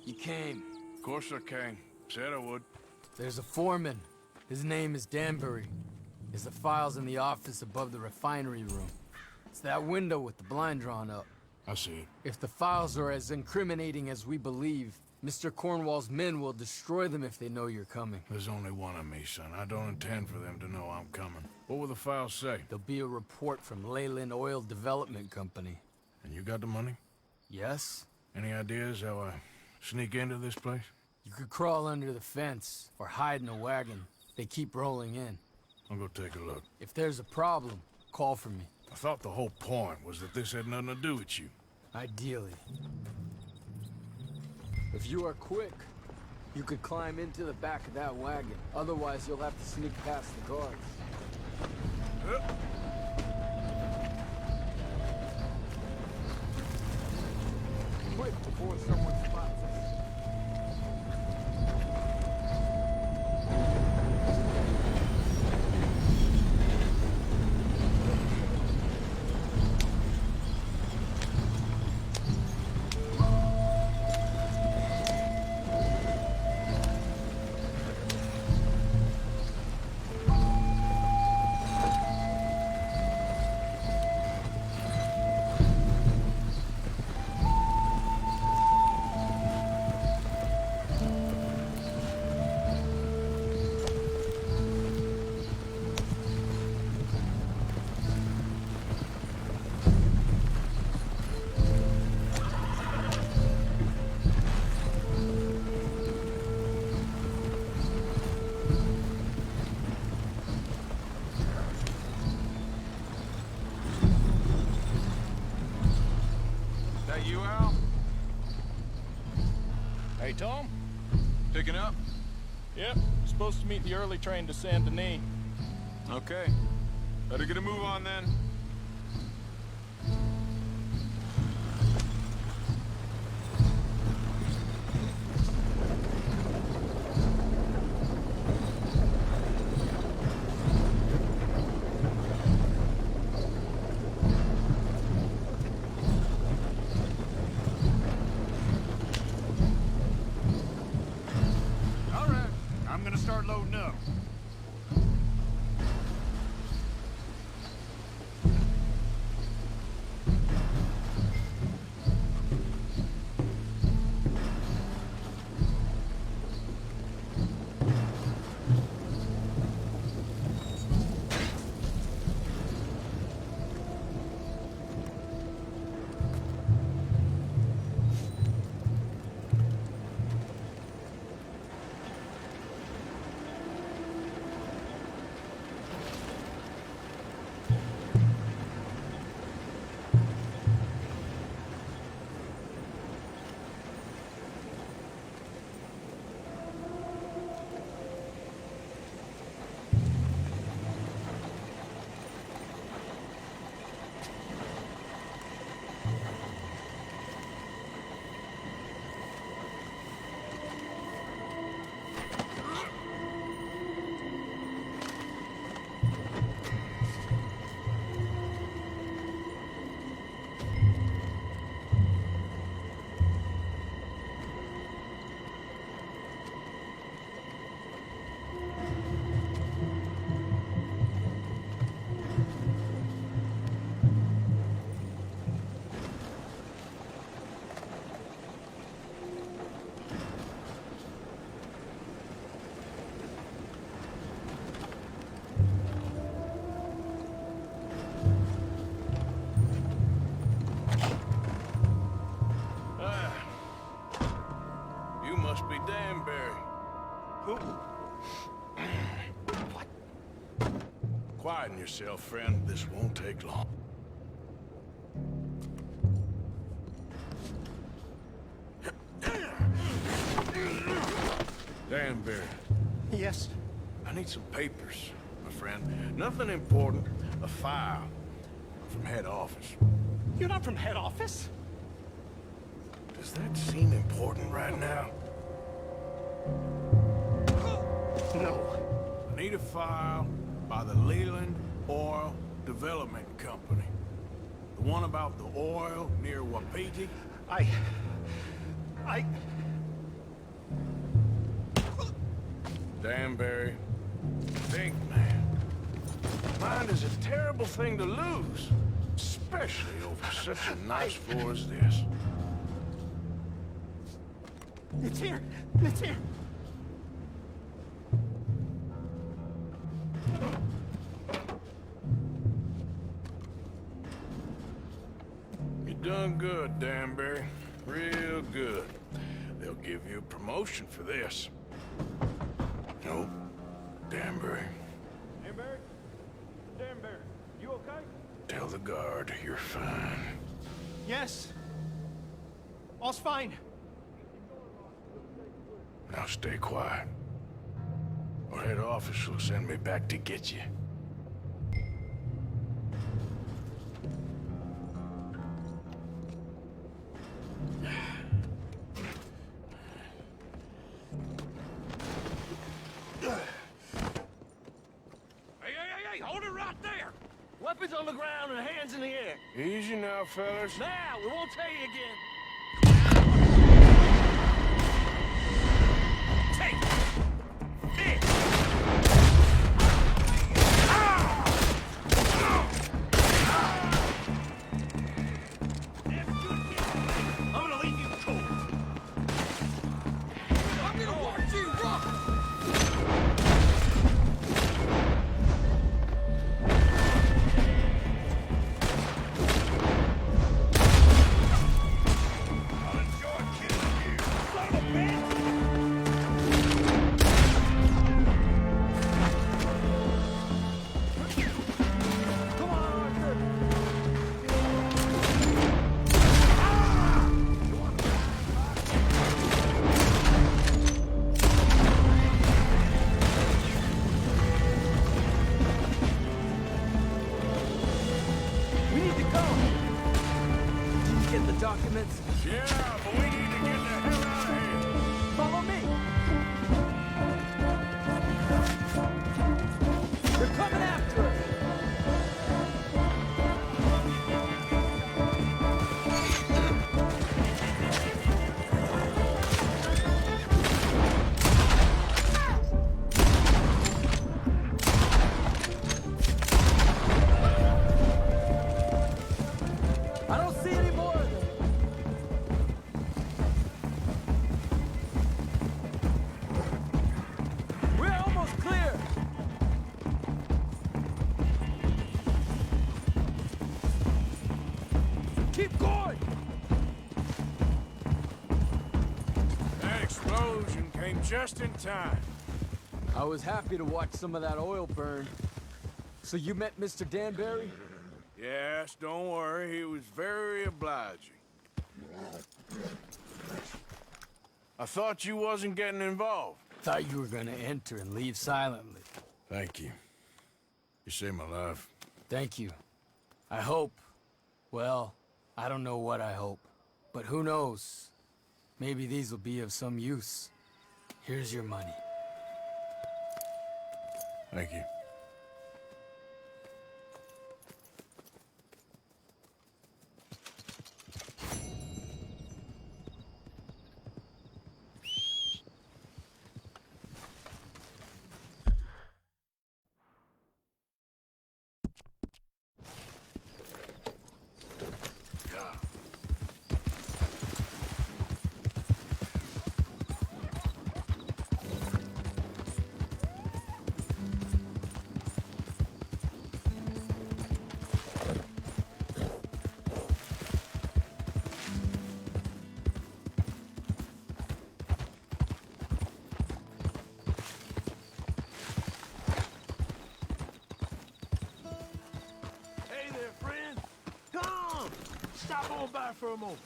You came. Of course I came. Said I would. There's a foreman. His name is Danbury. There's the files in the office above the refinery room. It's that window with the blind drawn up. I see it. If the files are as incriminating as we believe, Mr. Cornwall's men will destroy them if they know you're coming. There's only one of me, son. I don't intend for them to know I'm coming. What will the files say? There'll be a report from Leyland Oil Development Company. And you got the money? Yes? Any ideas how I sneak into this place? You could crawl under the fence or hide in a wagon. They keep rolling in. I'll go take a look. If there's a problem, call for me. I thought the whole point was that this had nothing to do with you. Ideally. If you are quick, you could climb into the back of that wagon. Otherwise, you'll have to sneak past the guards. Quick, before someone spots us. Tom? Picking up? Yep. Supposed to meet the early train to Saint Denis. Okay. Better get a move on then. All right, I'm gonna start loading up. You must be Danbury. Who? Quieten yourself, friend. This won't take long. Danbury. Yes? I need some papers, my friend. Nothing important. A file. I'm from head office. You're not from head office? Does that seem important right now? No. I need a file by the Leland Oil Development Company. The one about the oil near Wapiti? Danbury, think, man. Mind is a terrible thing to lose, especially over such a nice floor as this. It's here. It's here. You done good, Danbury. Real good. They'll give you a promotion for this. Nope. Danbury. Danbury? Danbury, you okay? Tell the guard you're fine. Yes. All's fine. Now stay quiet. Or head office will send me back to get you. Hey, hold it right there! Weapons on the ground and hands in the air. Easy now, fellas. Now, we won't tell you again. Take this! I'm gonna leave you cold. I'm gonna watch you rock! conclusion came just in time. I was happy to watch some of that oil burn. So you met Mr. Danbury? Yes, don't worry, he was very obliging. I thought you wasn't getting involved. Thought you were gonna enter and leave silently. Thank you. You saved my life. Thank you. I hope. Well, I don't know what I hope. But who knows? Maybe these will be of some use. Here's your money. Thank you. Hey there, friend. Come! Stop on by for a moment.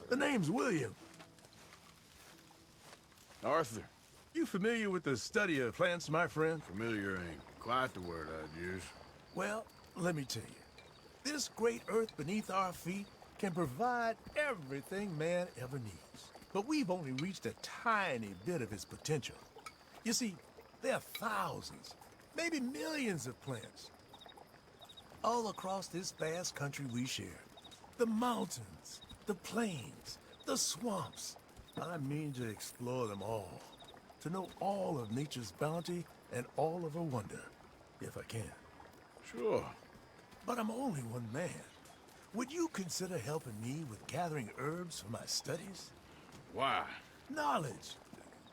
The name's William. Arthur. You familiar with the study of plants, my friend? Familiar ain't quite the word I'd use. Well, let me tell you. This great earth beneath our feet can provide everything man ever needs. But we've only reached a tiny bit of its potential. You see, there are thousands, maybe millions of plants all across this vast country we share. The mountains, the plains, the swamps. I mean to explore them all, to know all of nature's bounty and all of her wonder, if I can. Sure. But I'm only one man. Would you consider helping me with gathering herbs for my studies? Why? Knowledge,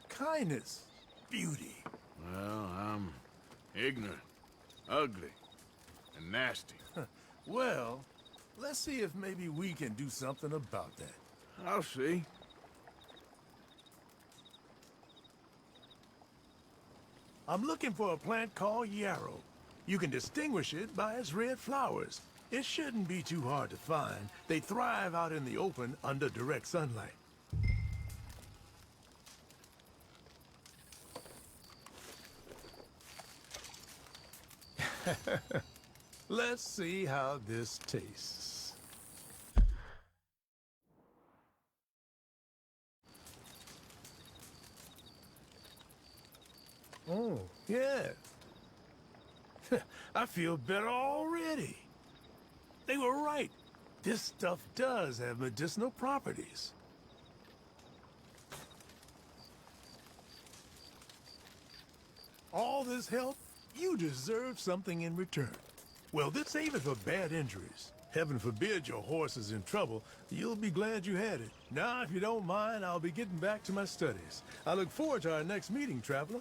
kindness, beauty. Well, I'm ignorant, ugly, and nasty. Well, let's see if maybe we can do something about that. I'll see. I'm looking for a plant called yarrow. You can distinguish it by its red flowers. It shouldn't be too hard to find. They thrive out in the open under direct sunlight. Let's see how this tastes. Oh, yeah. I feel better already. They were right. This stuff does have medicinal properties. All this help, you deserve something in return. Well, this save it for bad injuries. Heaven forbid your horse is in trouble. You'll be glad you had it. Now, if you don't mind, I'll be getting back to my studies. I look forward to our next meeting, traveler.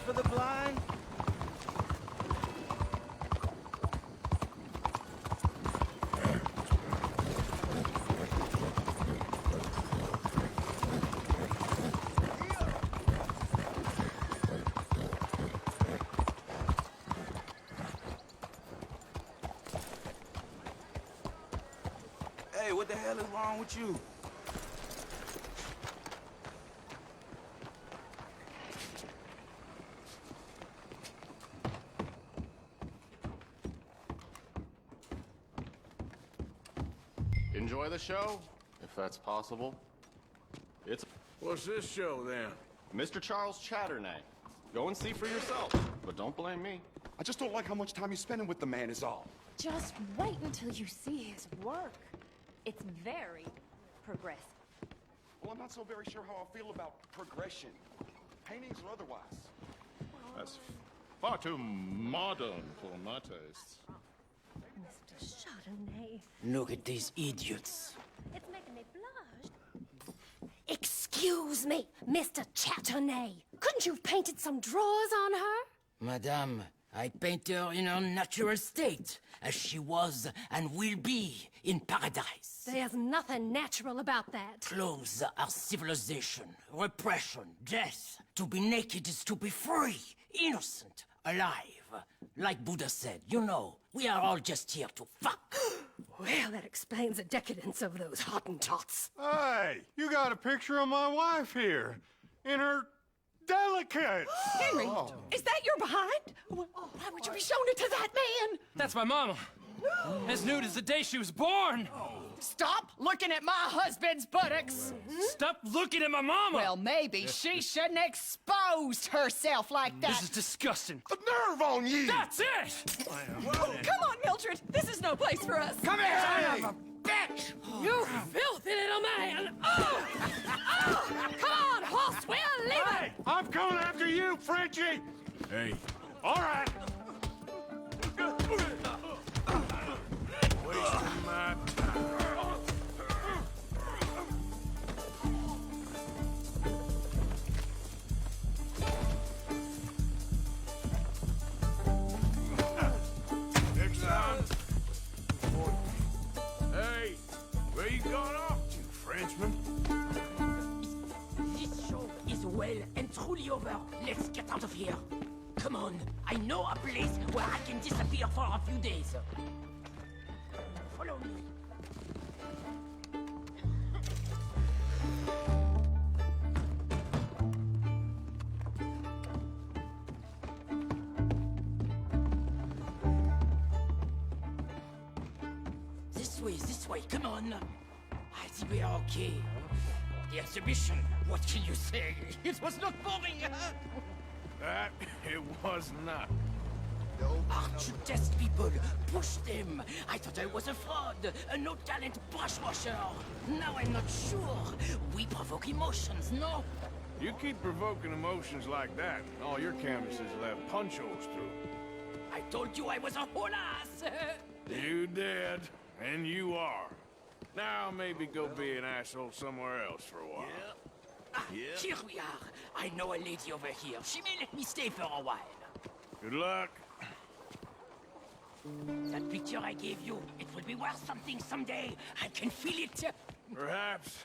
For the blind? Hey, what the hell is wrong with you? Enjoy the show, if that's possible. It's... What's this show, then? Mr. Charles Chatternay. Go and see for yourself, but don't blame me. I just don't like how much time you're spending with the man is all. Just wait until you see his work. It's very progressive. Well, I'm not so very sure how I feel about progression. Paintings or otherwise. That's far too modern for my tastes. Mr. Chardonnay. Look at these idiots. It's making me blush. Excuse me, Mr. Chatternay. Couldn't you have painted some drawers on her? Madame, I paint her in her natural state, as she was and will be in paradise. There's nothing natural about that. Clothes are civilization, repression, death. To be naked is to be free, innocent, alive. Like Buddha said, you know, we are all just here to fuck. Well, that explains the decadence of those Hottentots. Hey, you got a picture of my wife here. In her delicates. Henry, is that your behind? Why would you be showing it to that man? That's my mama. As nude as the day she was born. Stop looking at my husband's buttocks. Stop looking at my mama. Well, maybe she shouldn't have exposed herself like that. This is disgusting. The nerve on you! That's it! Come on, Mildred. This is no place for us. Come here, son of a bitch! You filthy little man! Oh! Oh! Come on, horse, we'll leave it! Hey, I'm coming after you, Frenchie! Hey. All right. Wasting my time. Next time. Hey, where you going off to, Frenchman? This show is well and truly over. Let's get out of here. Come on, I know a place where I can disappear for a few days. Follow me. This way, come on. I think we are okay. The exhibition, what can you say? It was not boring, huh? That, it was not. Aren't you test people? Push them. I thought I was a fraud, a no-talent brushwasher. Now I'm not sure. We provoke emotions, no? You keep provoking emotions like that, and all your canvases will have punch holes through. I told you I was a whole ass. You did, and you are. Now maybe go be an asshole somewhere else for a while. Here we are. I know a lady over here. She may let me stay for a while. Good luck. That picture I gave you, it will be worth something someday. I can feel it. Perhaps.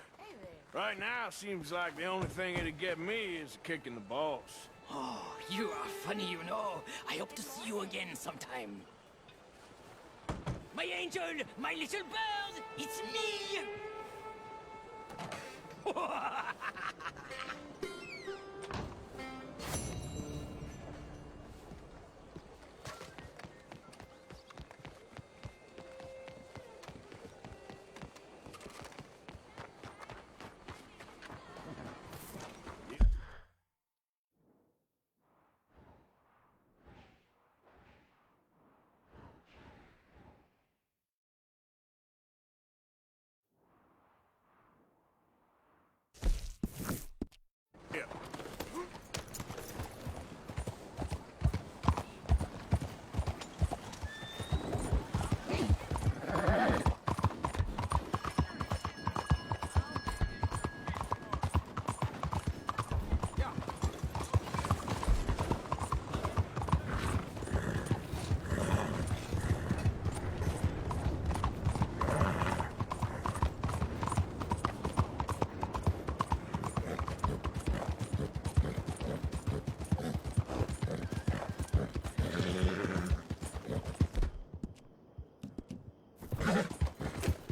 Right now, seems like the only thing it'd get me is a kick in the balls. Oh, you are funny, you know. I hope to see you again sometime. My angel, my little bird, it's me!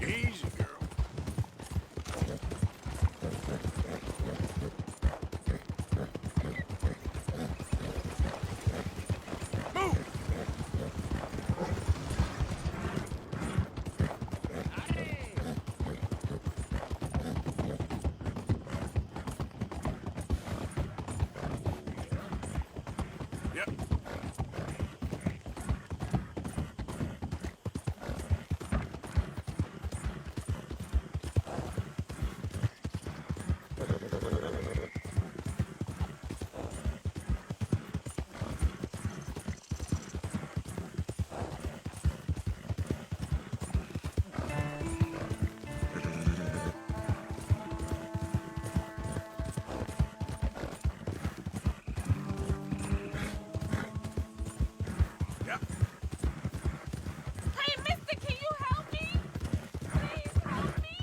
Easy, girl. Move! Yep. Hey, mister, can you help me? Please help me.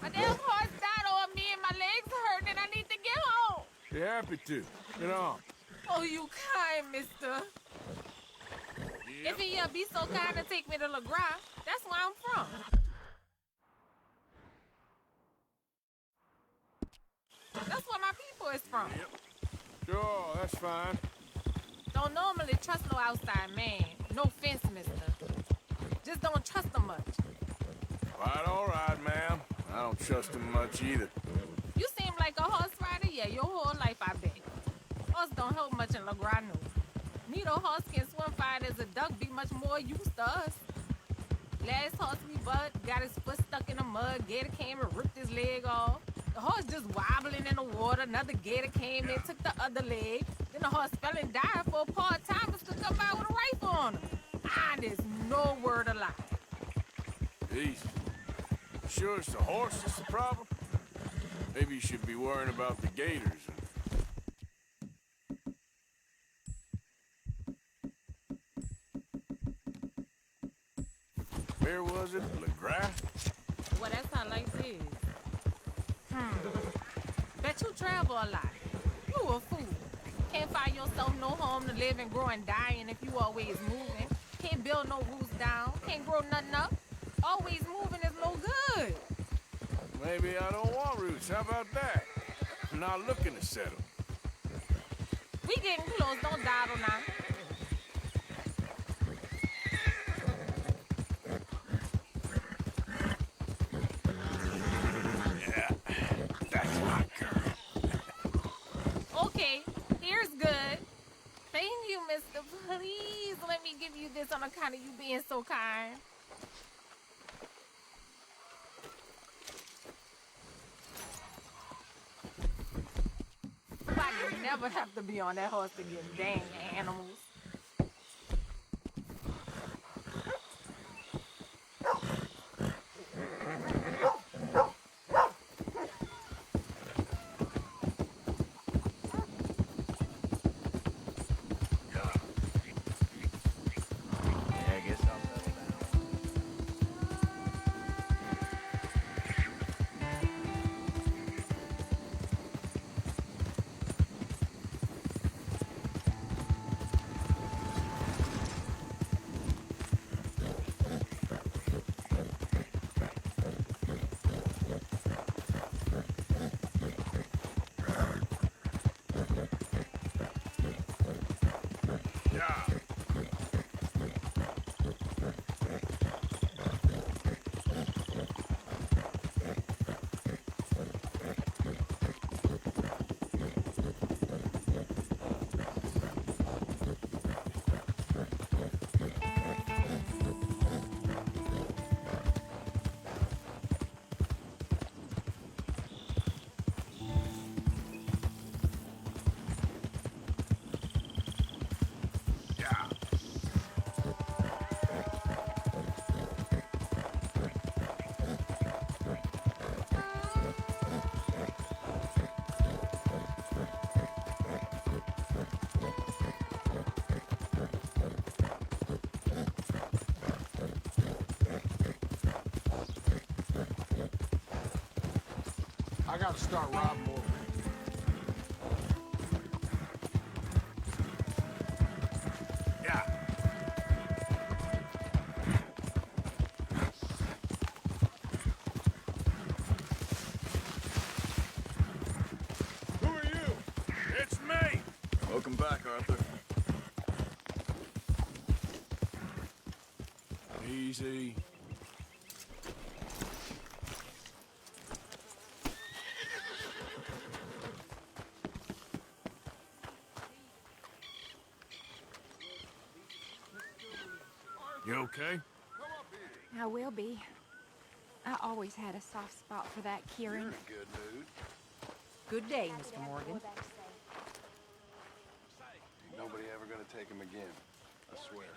My damn horse died on me and my legs hurt and I need to get home. Be happy to. Get on. Oh, you kind, mister. If he'll be so kind to take me to LeGras, that's where I'm from. That's where my people is from. Sure, that's fine. Don't normally trust no outside man. No offense, mister. Just don't trust him much. All right, ma'am. I don't trust him much either. You seem like a horse rider, yeah, your whole life, I bet. Horse don't help much in LeGras, no. Neither horse can swim fine as a duck, be much more used to us. Last horse we butt got his foot stuck in the mud, gator came and ripped his leg off. The horse just wobbling in the water, another gator came in, took the other leg. Then the horse fell and died for a part-timers to come by with a rifle on him. There's no word of lie. Easy. Sure it's the horse that's the problem? Maybe you should be worrying about the gators. Where was it? LeGras? Well, that's how life is. Bet you travel a lot. You a fool. Can't find yourself no home to live and grow and die in if you always moving. Can't build no roots down. Can't grow nothing up. Always moving is no good. Maybe I don't want roots. How about that? I'm not looking to settle. We getting close. Don't dawdle now. Yeah, that's my girl. Okay, here's good. Thank you, mister. Please let me give you this on account of you being so kind. I could never have to be on that horse to get dang animals. Yeah, I guess I'll settle down. Yeah. I gotta start robbing more. Yeah. Who are you? It's me! Welcome back, Arthur. Easy. You okay? I will be. I always had a soft spot for that Kieran. You're in a good mood. Good day, Mr. Morgan. Ain't nobody ever gonna take him again. I swear.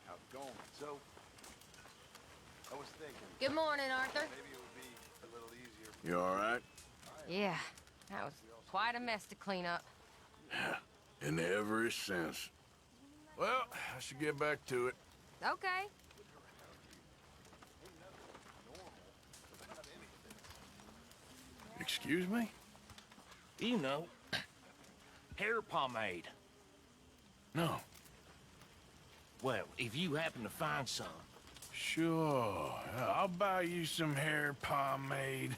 Outgoing. So, I was thinking. Good morning, Arthur. Maybe it would be a little easier. You all right? Yeah, that was quite a mess to clean up. And ever since. Well, I should get back to it. Okay. Excuse me? You know, hair pomade. No. Well, if you happen to find some. Sure. I'll buy you some hair pomade.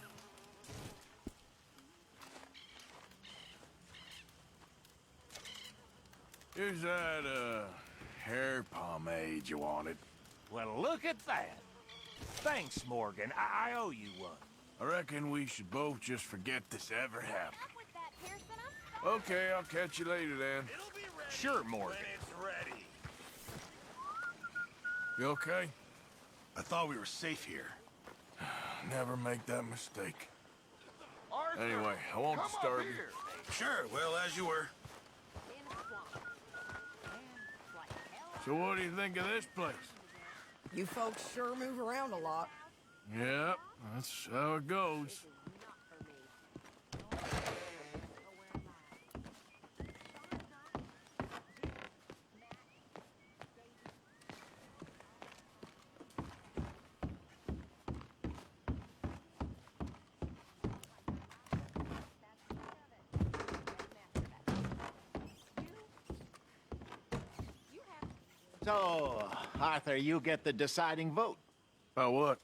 Here's that, hair pomade you wanted. Well, look at that. Thanks, Morgan. I owe you one. I reckon we should both just forget this ever happened. Okay, I'll catch you later then. Sure, Morgan. You okay? I thought we were safe here. Never make that mistake. Arthur, Anyway, I won't come disturb up you. here. Sure, well, as you were. So what do you think of this place? You folks sure move around a lot. Yep, that's how it goes. So, Arthur, you get the deciding vote. About what?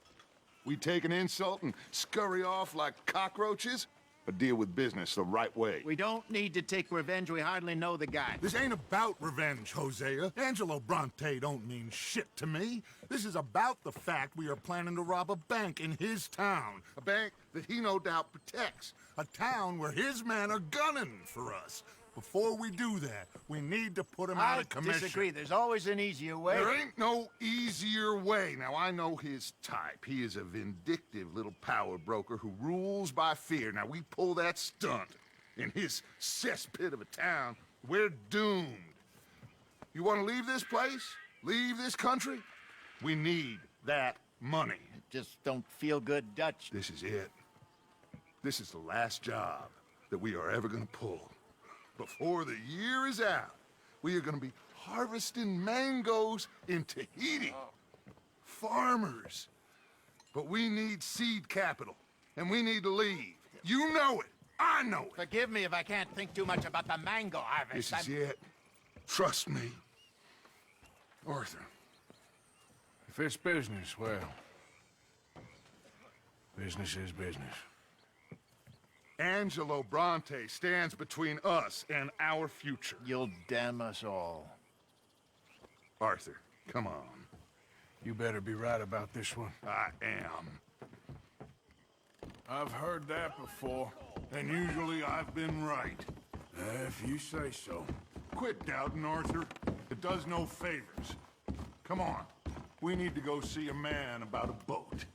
We take an insult and scurry off like cockroaches? but deal with business the right way. We don't need to take revenge. We hardly know the guy. This ain't about revenge, Hosea. Angelo Bronte don't mean shit to me. This is about the fact we are planning to rob a bank in his town. A bank that he no doubt protects. A town where his men are gunning for us. Before we do that, we need to put him out of commission. I disagree. There's always an easier way. There ain't no easier way. Now, I know his type. He is a vindictive little power broker who rules by fear. Now, we pull that stunt in his cesspit of a town, we're doomed. You want to leave this place? Leave this country? We need that money. Just don't feel good, Dutch. This is it. This is the last job that we are ever going to pull. Before the year is out, we are going to be harvesting mangoes in Tahiti. Farmers. But we need seed capital, and we need to leave. You know it. I know it. Forgive me if I can't think too much about the mango harvest. This is it. Trust me. Arthur. If it's business, well, business is business. Angelo Bronte stands between us and our future. You'll damn us all. Arthur, come on. You better be right about this one. I am. I've heard that before, and usually I've been right. If you say so. Quit doubting, Arthur. It does no favors. Come on. We need to go see a man about a boat.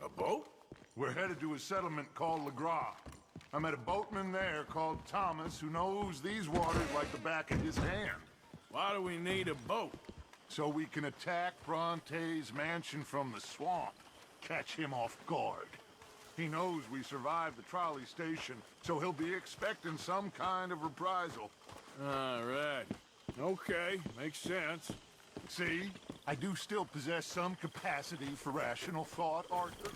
A boat? We're headed to a settlement called LeGras. I met a boatman there called Thomas who knows these waters like the back of his hand. Why do we need a boat? So we can attack Bronte's mansion from the swamp. Catch him off guard. He knows we survived the trolley station, so he'll be expecting some kind of reprisal. All right. Okay, makes sense. See? I do still possess some capacity for rational thought, Arthur.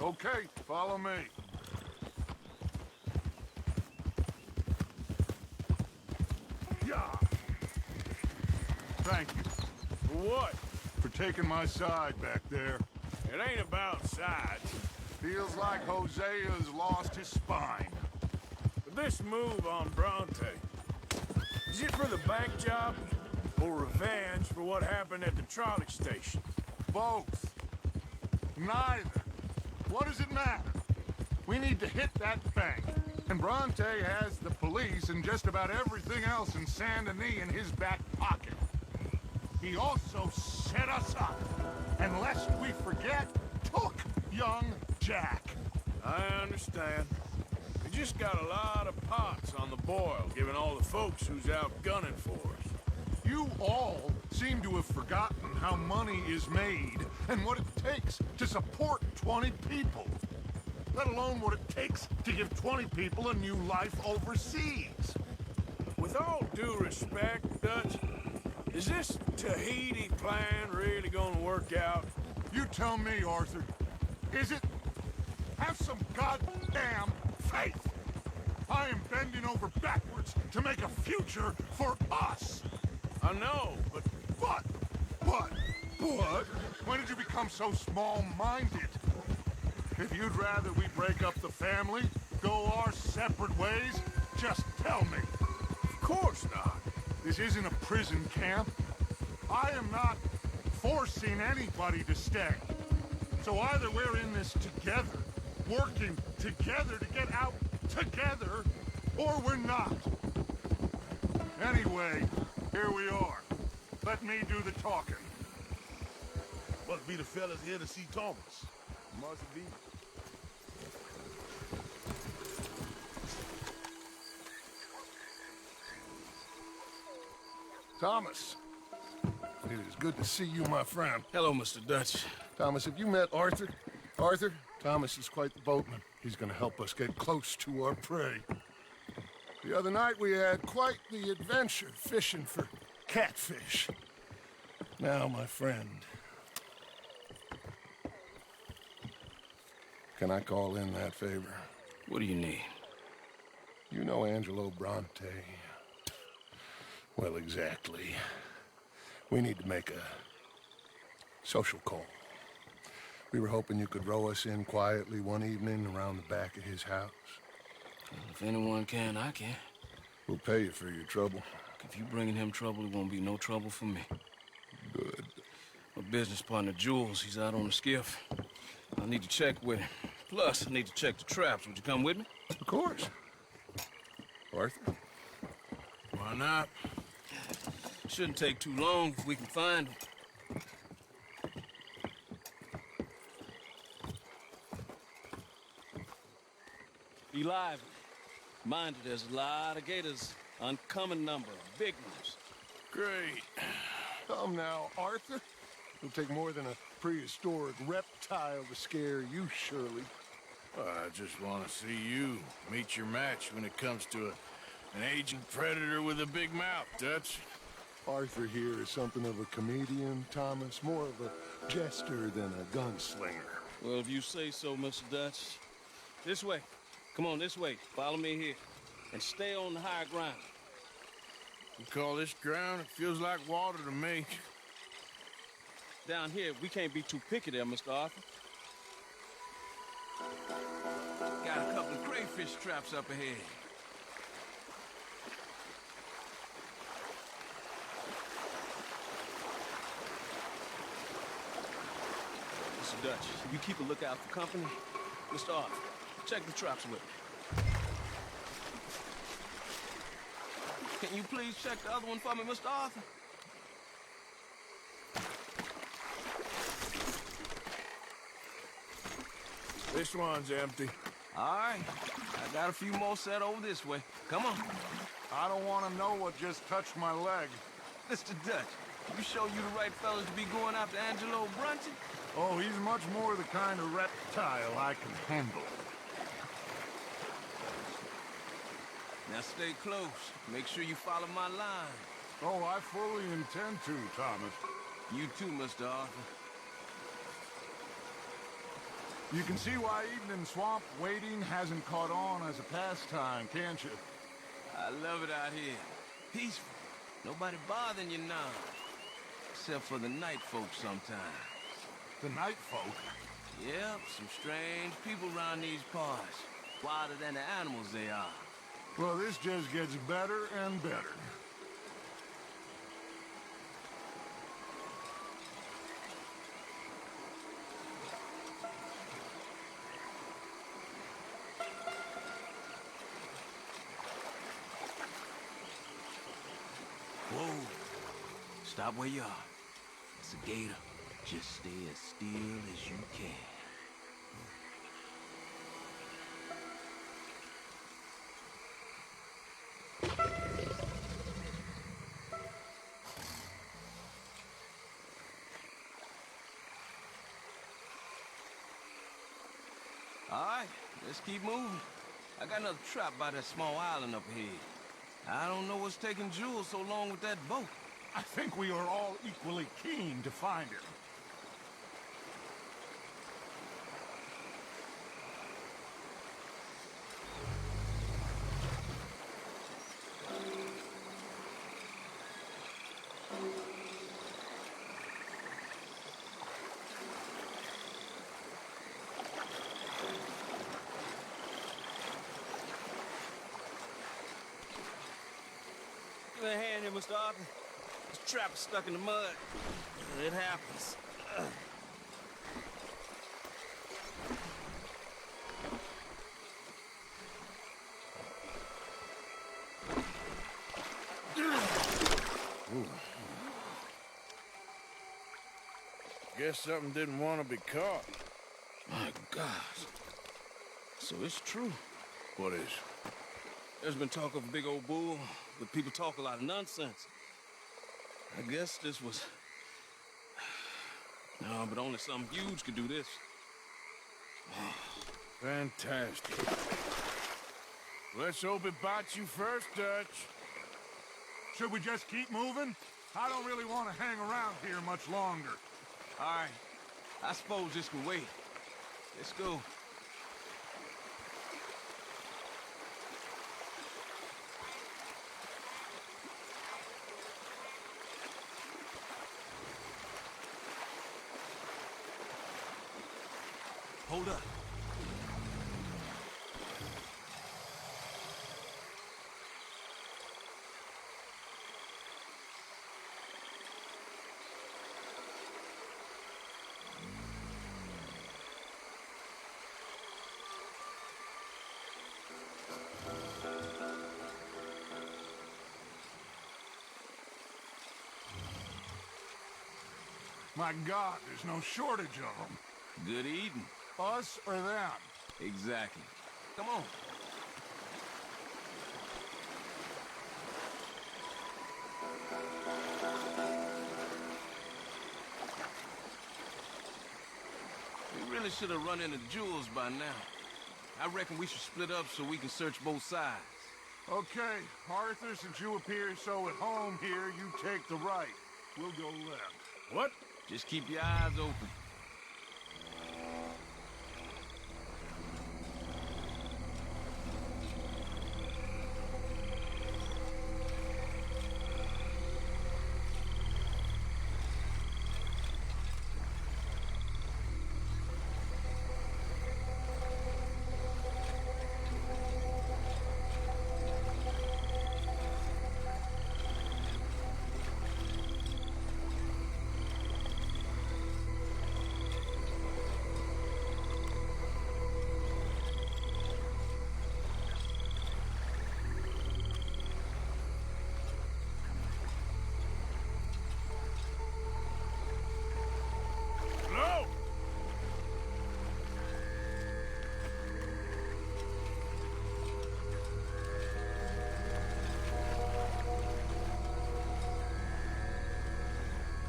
Okay, follow me. Yeah. Thank you. For what? For taking my side back there. It ain't about sides. Feels like Hosea's lost his spine. This move on Bronte, is it for the bank job or revenge for what happened at the trolley station? Both. Neither. What does it matter? We need to hit that bank. And Bronte has the police and just about everything else in Saint Denis in his back pocket. He also set us up. And lest we forget, took young Jack. I understand. We just got a lot of pots on the boil, given all the folks who's out gunning for us. You all seem to have forgotten how money is made and what it takes to support 20 people. Let alone what it takes to give 20 people a new life overseas. With all due respect, Dutch, is this Tahiti plan really gonna work out? You tell me, Arthur. Is it? Have some goddamn faith. I am bending over backwards to make a future for us. I know, but... What? When did you become so small-minded? If you'd rather we break up the family, go our separate ways, just tell me. Of course not. This isn't a prison camp. I am not forcing anybody to stay. So either we're in this together, working together to get out together, or we're not. Anyway, here we are. Let me do the talking. Must be the fellas here to see Thomas. Must be. Thomas. It is good to see you, my friend. Hello, Mr. Dutch. Thomas, have you met Arthur? Arthur, Thomas is quite the boatman. He's gonna help us get close to our prey. The other night we had quite the adventure fishing for catfish. Now, my friend, can I call in that favor? What do you need? You know Angelo Bronte. Well, exactly. We need to make a social call. We were hoping you could row us in quietly one evening around the back of his house. If anyone can, I can. We'll pay you for your trouble. If you bringing him trouble, it won't be no trouble for me. Good. My business partner, Jules, he's out on the skiff. I need to check with him. Plus, I need to check the traps. Would you come with me? Of course. Arthur? Why not? Shouldn't take too long if we can find him. Be lively. Mind you, there's a lot of gators. Uncommon number. Big ones. Great. Come now, Arthur. It'll take more than a prehistoric reptile to scare you, Shirley. I just want to see you meet your match when it comes to an aging predator with a big mouth, Dutch. Arthur here is something of a comedian, Thomas. More of a jester than a gunslinger. Well, if you say so, Mr. Dutch. This way. Come on, this way. Follow me here. And stay on the higher ground. You call this ground? It feels like water to me. Down here, we can't be too picky there, Mr. Arthur. Got a couple of crayfish traps up ahead. Mr. Dutch, you keep a lookout for company. Mr. Arthur, check the traps with me. Can you please check the other one for me, Mr. Arthur? This one's empty. All right. I got a few more set over this way. Come on. I don't want to know what just touched my leg. Mr. Dutch, you sure you the right fellas to be going after Angelo Bronte? Oh, he's much more the kind of reptile I can handle. Now stay close. Make sure you follow my line. Oh, I fully intend to, Thomas. You too, Mr. Arthur. You can see why evening swamp wading hasn't caught on as a pastime, can't you? I love it out here. Peaceful. Nobody bothering you now. Except for the night folk sometimes. The night folk? Yep, some strange people around these parts. Wilder than the animals they are. Well, this just gets better and better. Whoa. Stop where you are. It's a gator. Just stay as still as you can. All right, let's keep moving. I got another trap by that small island up ahead. I don't know what's taking Jules so long with that boat. I think we are all equally keen to find him. Give me a hand here, Mr. Arthur. This trap is stuck in the mud. It happens. Guess something didn't want to be caught. My gosh. So it's true. What is? There's been talk of a big old bull, but people talk a lot of nonsense. I guess this was... No, but only something huge could do this. Fantastic. Let's hope it bites you first, Dutch. Should we just keep moving? I don't really want to hang around here much longer. All right. I suppose this can wait. Let's go. Hold up. My God, there's no shortage of them. Good eating. Us or them? Exactly. Come on. We really should have run into Jules by now. I reckon we should split up so we can search both sides. Okay, Arthur, since you appear so at home here, you take the right. We'll go left. What? Just keep your eyes open.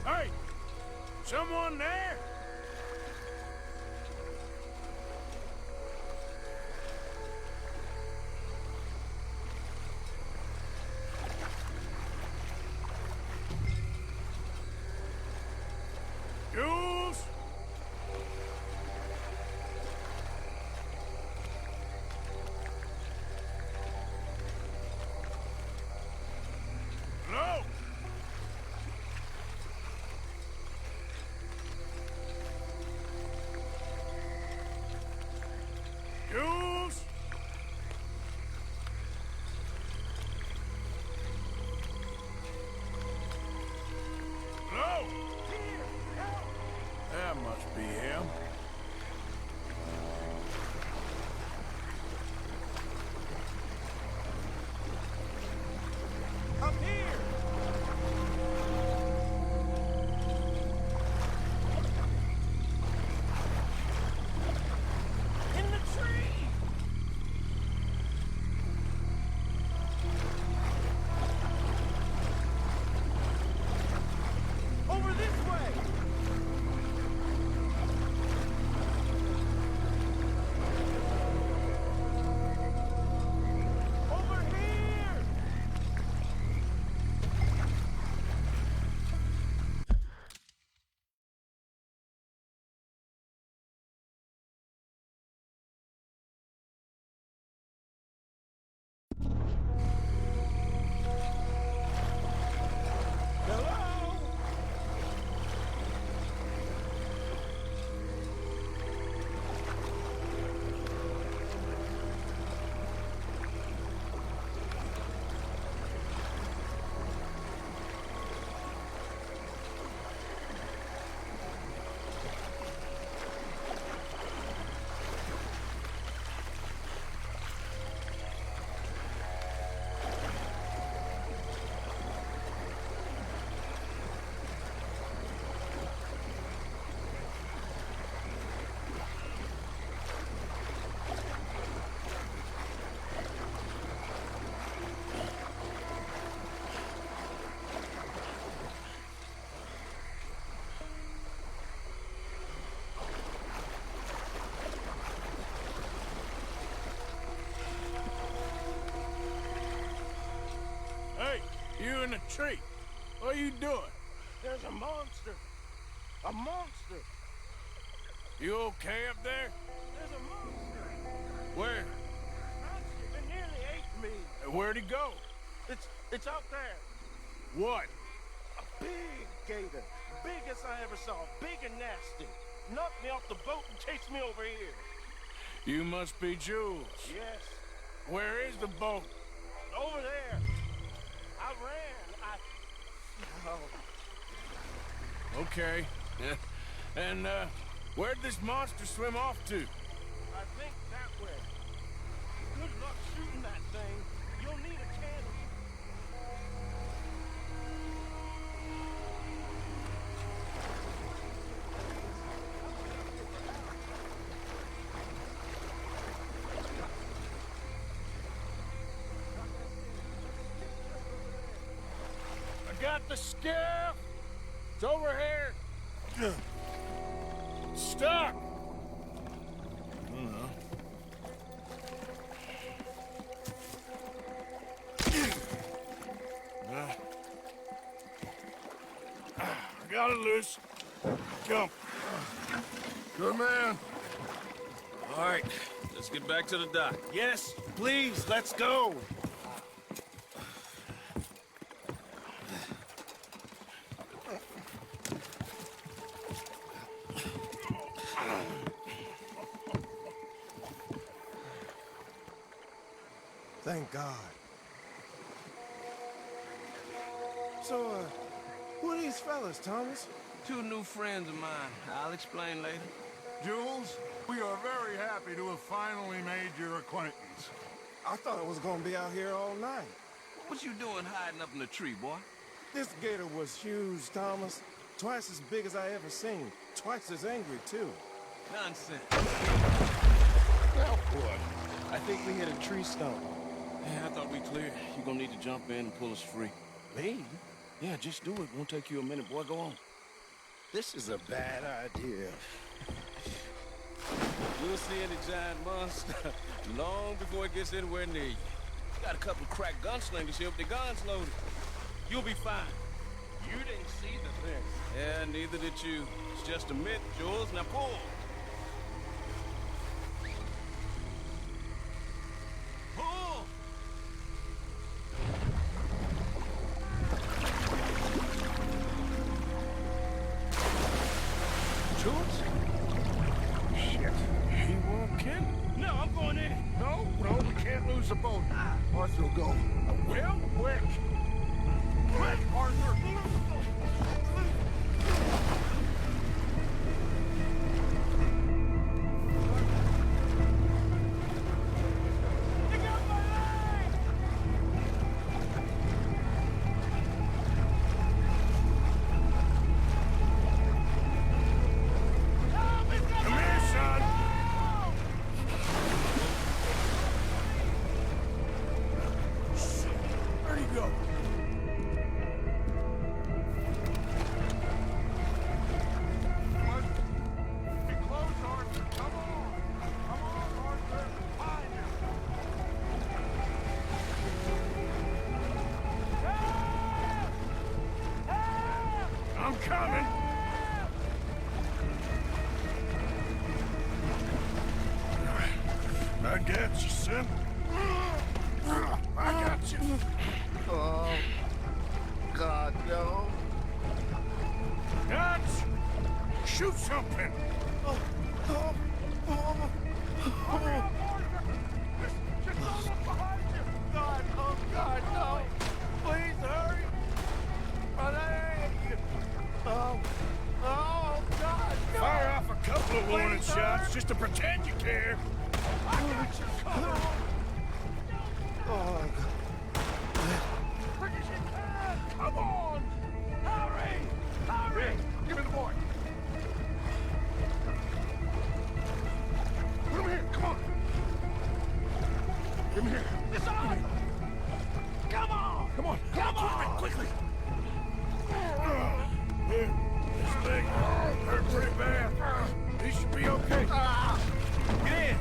Hey! Someone there? Jules? Hello? You in the tree. What are you doing? There's a monster. A monster. You okay up there? There's a monster. Where? It nearly ate me. Where'd he go? It's out there. What? A big gator. Biggest I ever saw. Big and nasty. Knocked me off the boat and chased me over here. You must be Jules. Yes. Where is the boat? Over there. I ran. Oh. Okay. And, where'd this monster swim off to? I think that way. Good luck shooting that thing. You'll need a cannon. I got the skiff. It's over here. Stuck. Got it loose. Jump. Good man. All right, let's get back to the dock. Yes, please, let's go. Thank God. So, who are these fellas, Thomas? Two new friends of mine. I'll explain later. Jules, we are very happy to have finally made your acquaintance. I thought I was gonna be out here all night. What you doing hiding up in the tree, boy? This gator was huge, Thomas. Twice as big as I ever seen. Twice as angry, too. Nonsense. Now what? I think we hit a tree stump. Yeah, I thought we cleared. You're gonna need to jump in and pull us free. Me? Yeah, just do it. Won't take you a minute, boy. Go on. This is a bad idea. You'll see any giant monster long before it gets anywhere near you. Got a couple crack gunslingers here with their guns loaded. You'll be fine. You didn't see the thing. Yeah, neither did you. It's just a myth, Jules. Now pull. Pull! Jules? Shit. He won't kill. No, I'm going in. No, we can't lose the boat. Arthur will go. Well, quick. Quick, Arthur. I'm coming! I got you, son. I got you. Oh, God, no. Dutch! Shoot something! Just don't look behind you! God, oh, God, no. Please hurry. My leg. Oh, God, no. Fire off a couple of warning shots just to pretend you care. I got you covered. Oh, Quick as you can! Come on! Hurry! Hurry! Give me the boy! Put him here! Come on! Give him here! It's on! Come on! Come on! Come on! Quickly! Here, this leg hurt pretty bad. He should be okay. Get in!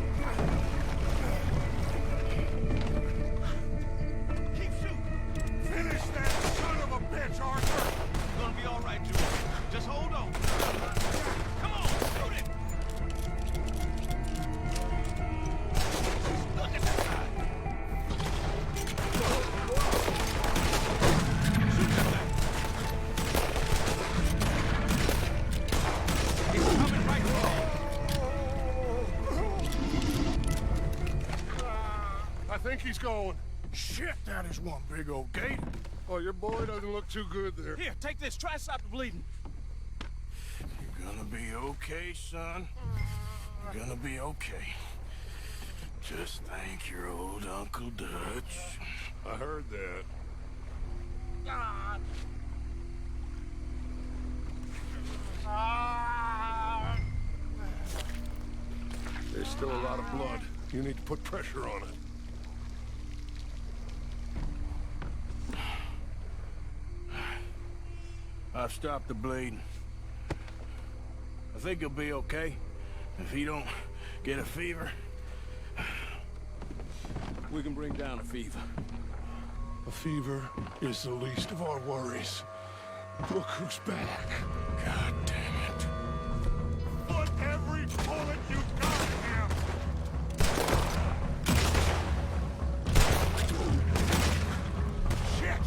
Keep shooting! Finish that think he's going. Shit, that is one big old gate. Oh, your boy doesn't look too good there. Here, take this. Try to stop the bleeding. You're gonna be okay, son. You're gonna be okay. Just thank your old Uncle Dutch. I heard that. There's still a lot of blood. You need to put pressure on it. I've stopped the bleeding. I think he'll be okay if he don't get a fever. We can bring down a fever. A fever is the least of our worries. Look who's back. God damn it. Put every bullet you got in him! Shit!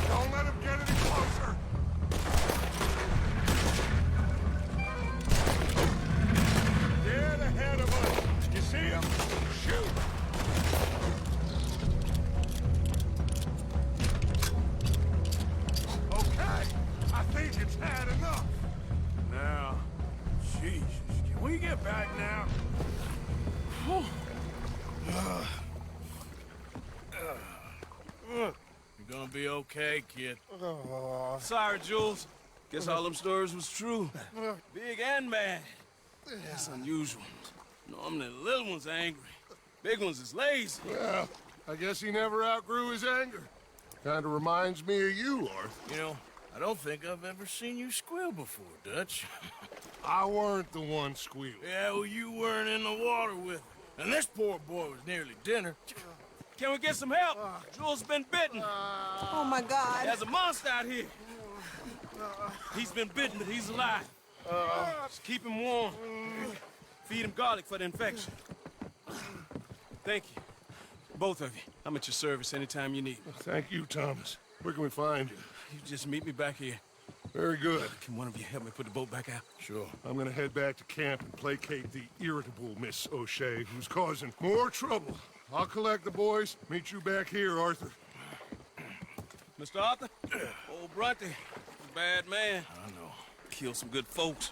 Don't let him get any closer! Dead ahead of us! You see him? Shoot! Okay, I think it's had enough. Now, Jesus, can we get back now? You're gonna be okay, kid. Sorry, Jules. Guess all them stories was true. Big and bad. That's unusual. Normally the little ones are angry. Big ones is lazy. Well, I guess he never outgrew his anger. Kinda reminds me of you, Arthur. You know, I don't think I've ever seen you squeal before, Dutch. I weren't the one squealing. Yeah, well, you weren't in the water with her. And this poor boy was nearly dinner. Can we get some help? Jules been bitten. Oh, my God. There's a monster out here. He's been bitten, but he's alive. Just keep him warm. Feed him garlic for the infection. Thank you. Both of you. I'm at your service anytime you need me. Thank you, Thomas. Where can we find you? You just meet me back here. Very good. Can one of you help me put the boat back out? Sure. I'm gonna head back to camp and placate the irritable Miss O'Shea, who's causing more trouble. I'll collect the boys. Meet you back here, Arthur. Mr. Arthur? Old Brunty. Bad man. I know. Killed some good folks.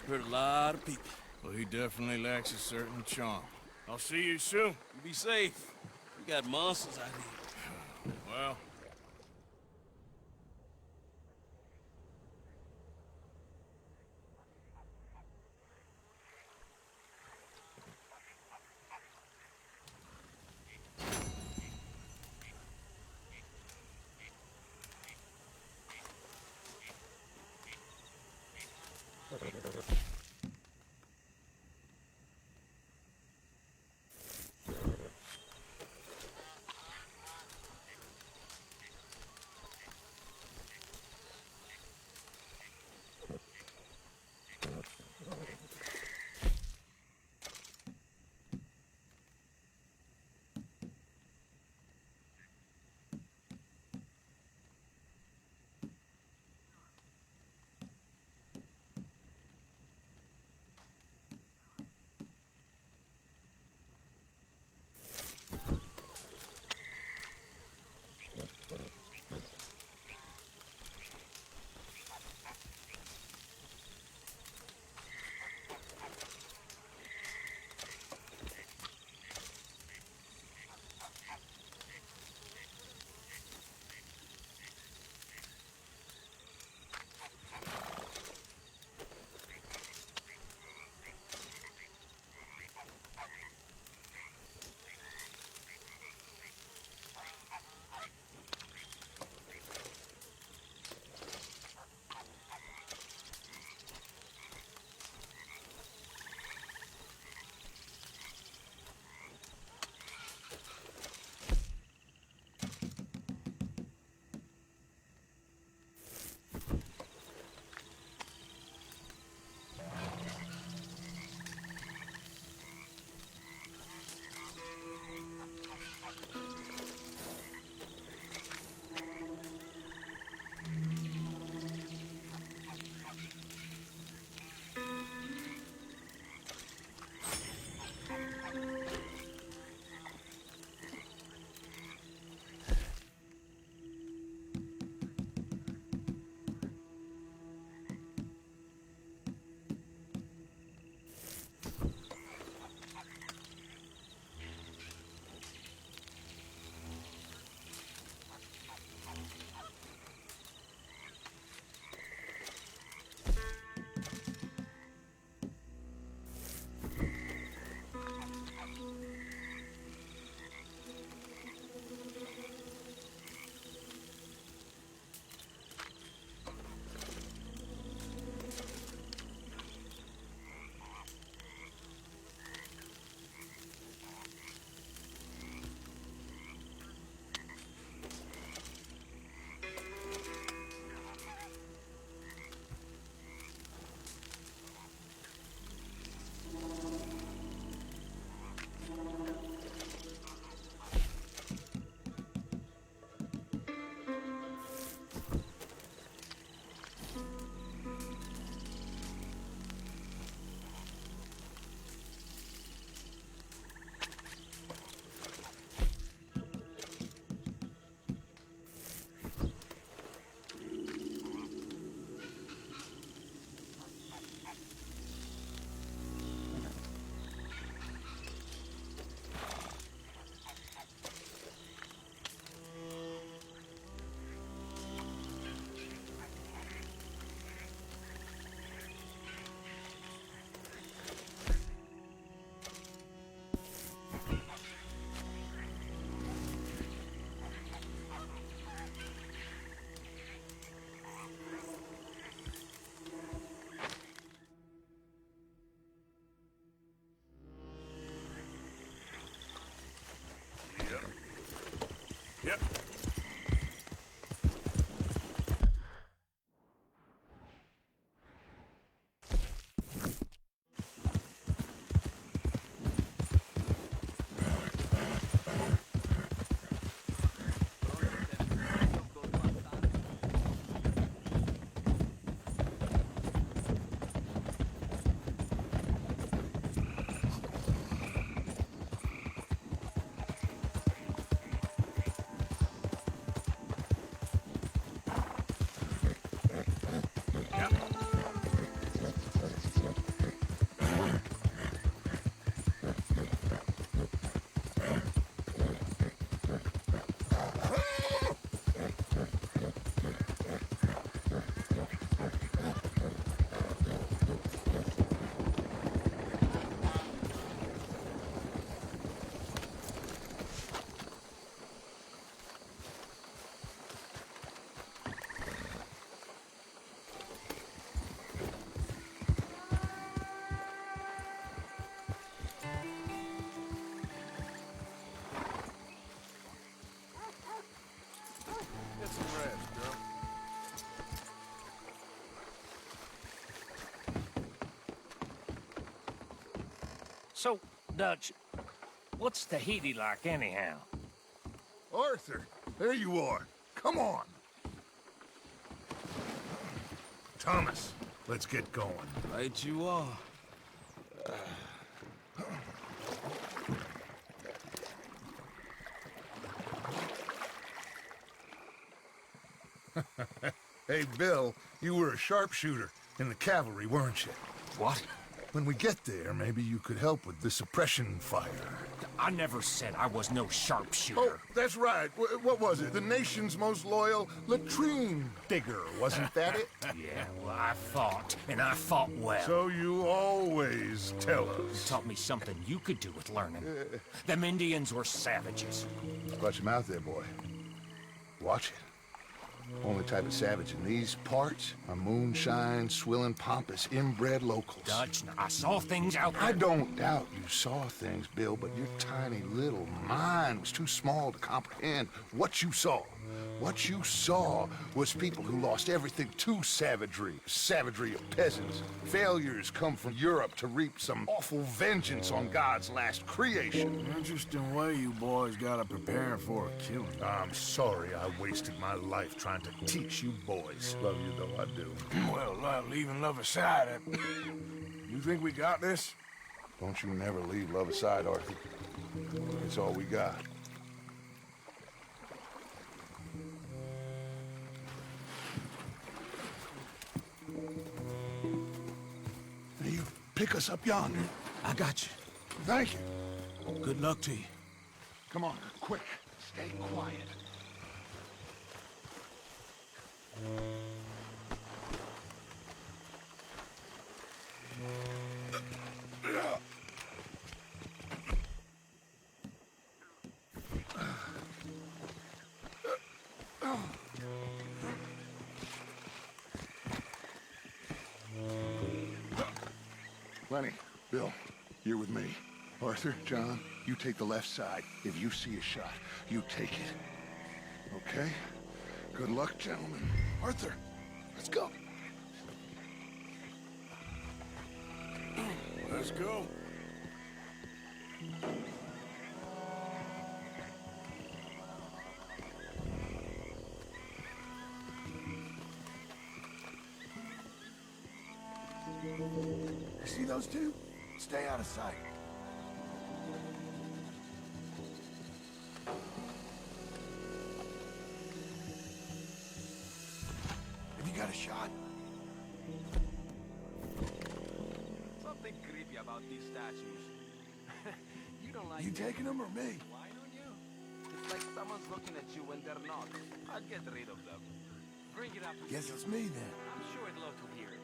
Hurt a lot of people. Well, he definitely lacks a certain charm. I'll see you soon. You be safe. We got monsters out here. Well... Yep. Get some rest, girl. So, Dutch, what's Tahiti like anyhow? Arthur, there you are. Come on. Thomas, let's get going. Right you are. Hey, Bill, you were a sharpshooter in the cavalry, weren't you? What? When we get there, maybe you could help with the suppression fire. I never said I was no sharpshooter. Oh, that's right. What was it? The nation's most loyal latrine digger, wasn't that it? Yeah, well, I fought, and I fought well. So you always tell You us. taught me something you could do with learning. Them Indians were savages. Watch your mouth there, boy. Watch it. Only type of savage in these parts are moonshine, swilling, pompous, inbred locals. Dutch, I saw things out there. I don't doubt you saw things, Bill, but your tiny little mind was too small to comprehend what you saw. What you saw was people who lost everything to savagery. Savagery of peasants. Failures come from Europe to reap some awful vengeance on God's last creation. Interesting way you boys gotta prepare for a killing. I'm sorry I wasted my life trying to teach you boys. Love you though I do. Well, leaving love aside, you think we got this? Don't you never leave love aside, Arthur. It's all we got. Now you pick us up yonder. I got you. Thank you. Good luck to you. Come on, quick. Stay quiet. Lenny, Bill, you're with me. Arthur, John, you take the left side. If you see a shot, you take it. Okay? Good luck, gentlemen. Arthur, let's go. Let's go. See those two? Stay out of sight. Have you got a shot? Something creepy about these statues. You don't like You taking them or me? Why don't you? It's like someone's looking at you when they're not. I'd get rid of them. Bring it up. Guess it's me then. I'm sure it looked weird.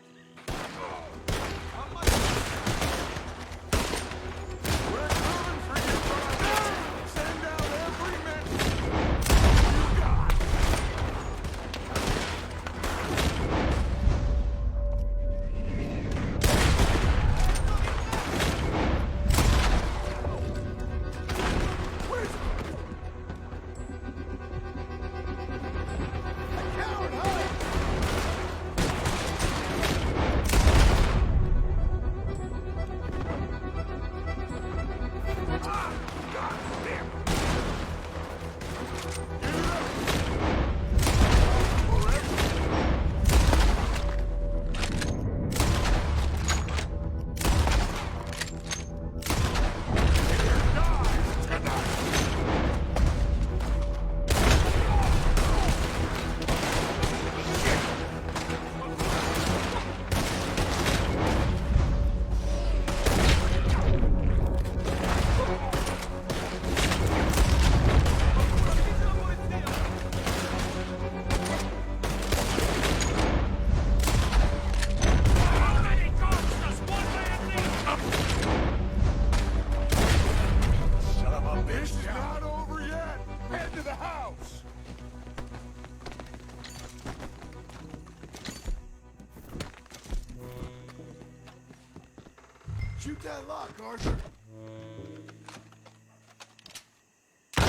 We're coming for you, brother! Send out every man you got! Where's Shoot that lock, Arthur. Good.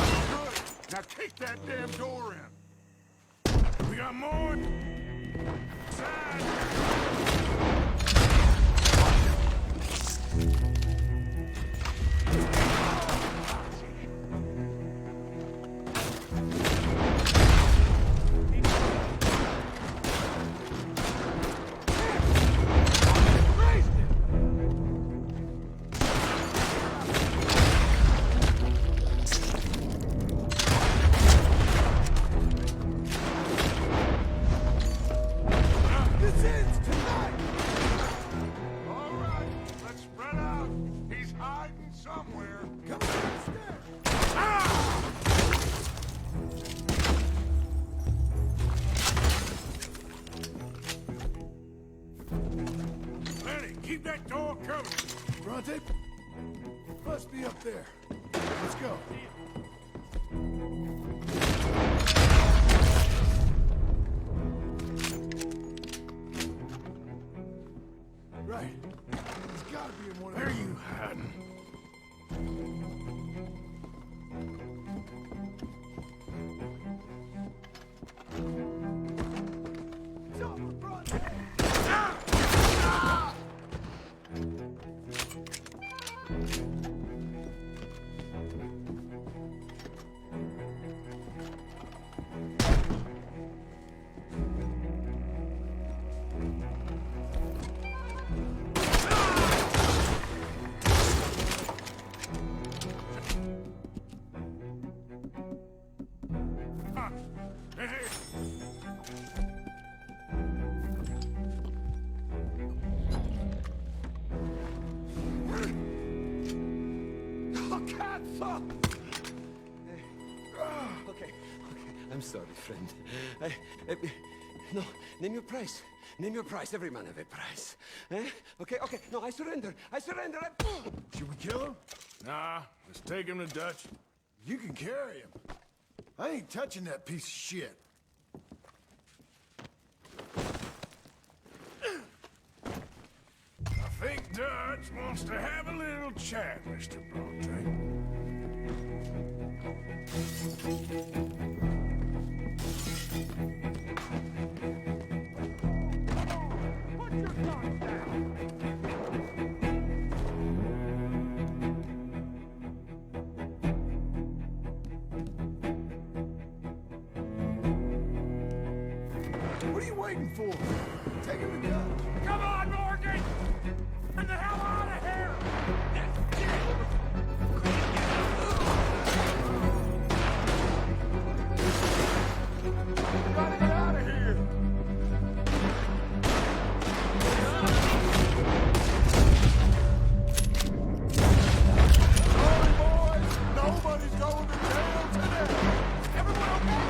Now kick that damn door in. We got more. Keep that door covered. Bronte, must be up there. Let's go. Right. It's gotta be in one of Where are you hiding? Okay, I'm sorry, friend. No, name your price. Name your price. Every man have a price. Eh? Okay. No, I surrender. Should we kill him? Nah, let's take him to Dutch. You can carry him. I ain't touching that piece of shit. I think Dutch wants to have a little chat, Mr. Bronte. Put your guns down! What are you waiting for? Take him to Dutch. Come on, Morgan! Get the hell out of here! We gotta get out of here! Sorry, boys! Nobody's going to jail today! Everyone okay?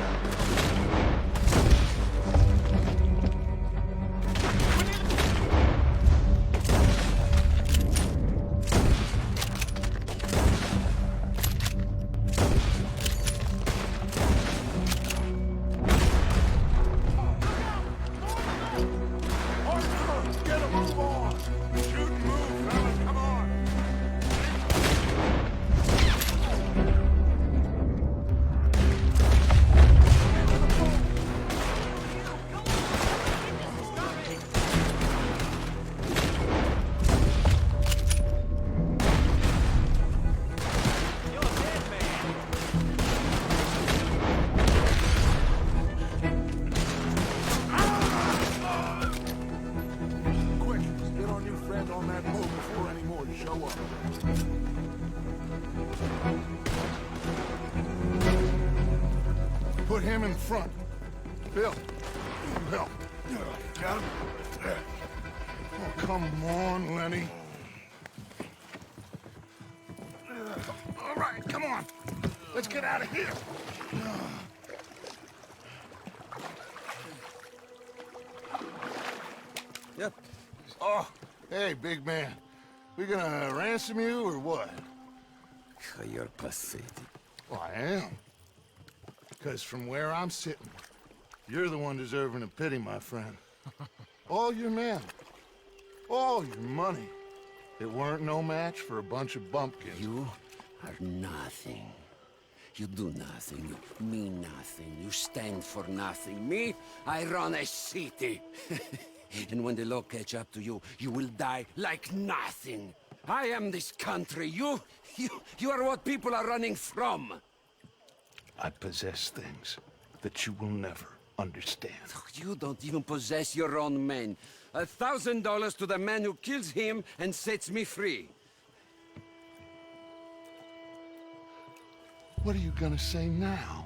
Put him in front. Bill. Bill. Got him? Oh, come on, Lenny. All right, come on. Let's get out of here. Yep. Oh, hey, big man. We gonna ransom you or what? You're pathetic. Well, I am. Because from where I'm sitting, you're the one deserving of pity, my friend. All your men, all your money, It weren't no match for a bunch of bumpkins. You are nothing. You do nothing. You mean nothing. You stand for nothing. Me, I run a city. And when the law catch up to you, you will die like nothing. I am this country. You are what people are running from. I possess things that you will never understand. You don't even possess your own men. $1,000 to the man who kills him and sets me free. What are you gonna say now?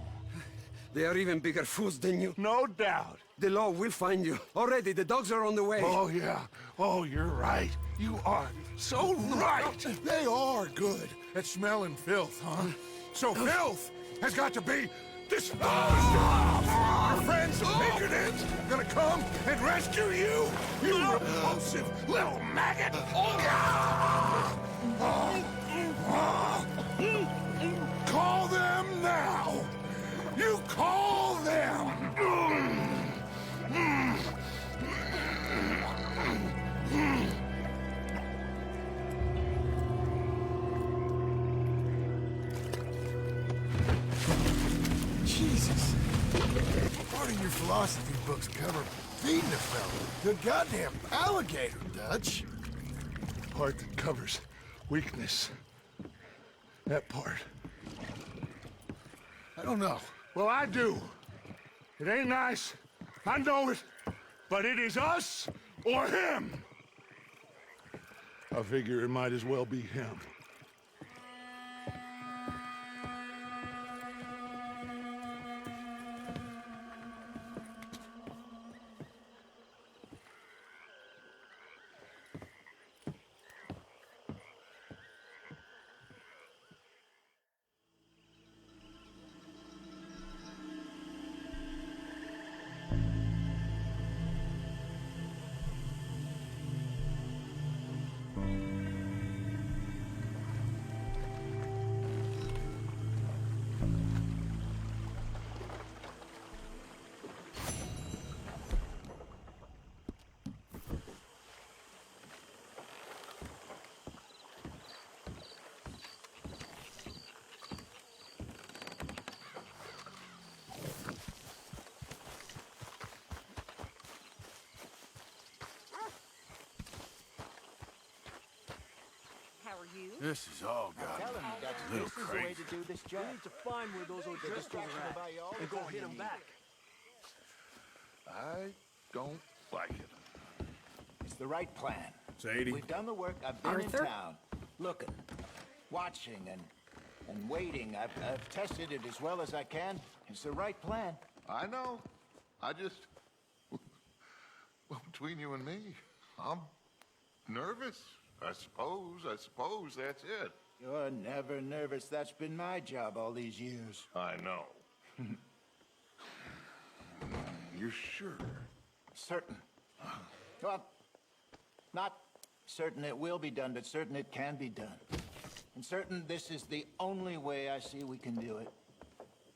They are even bigger fools than you. No doubt. The law will find you. Already, the dogs are on the way. Oh, yeah. Oh, you're right. You are so right. They are good at smelling filth, huh? So filth has got to be disposed of. Our friends of Patronage are gonna come and rescue you, you repulsive little maggot. Call them now. You call them. Jesus. Part of your philosophy books cover feeding a fella. The goddamn alligator, Dutch. Part that covers weakness. That part. I don't know. Well, I do. It ain't nice. I know it. But it is us or him. I figure it might as well be him. How are you? This is all gotten a little crazy. to do this job. We need to find where those old dentistries are at and go hit them back. I don't like it. It's the right plan. Sadie? We've done the work. I've been Arthur? in town, looking, watching, and waiting. I've tested it as well as I can. It's the right plan. I know. I just... Well, between you and me, I'm nervous. I suppose that's it. You're never nervous. That's been my job all these years. I know. You're sure? Certain. Well, not certain it will be done, but certain it can be done. And certain this is the only way I see we can do it.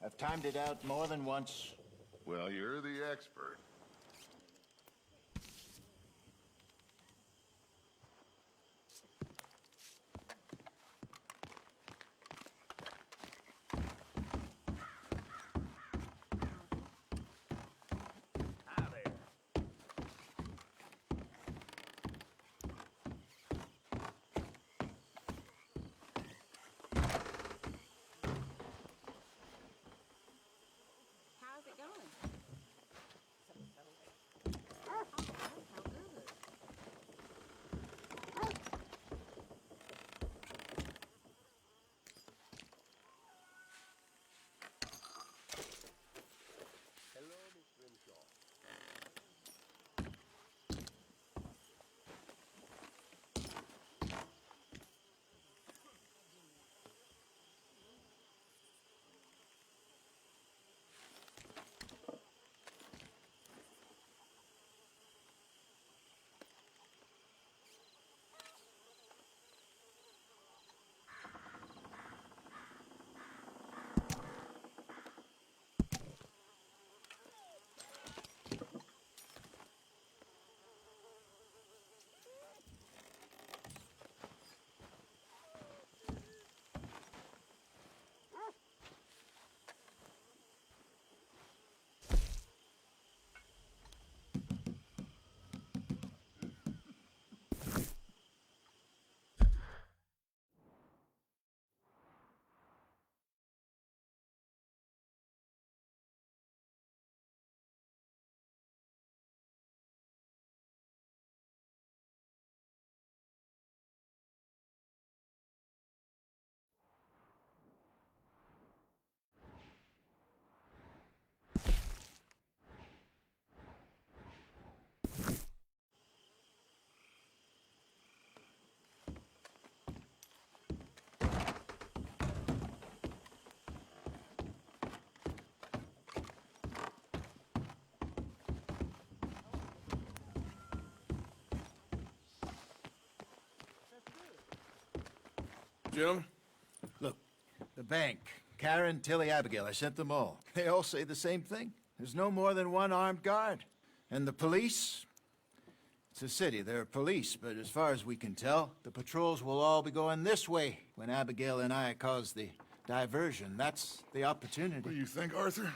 I've timed it out more than once. Well, you're the expert. How's it going? Gentlemen? Look, the bank, Karen, Tilly, Abigail, I sent them all. They all say the same thing. There's no more than one armed guard. And the police? It's a city, there are police, but as far as we can tell, the patrols will all be going this way when Abigail and I cause the diversion. That's the opportunity. What do you think, Arthur?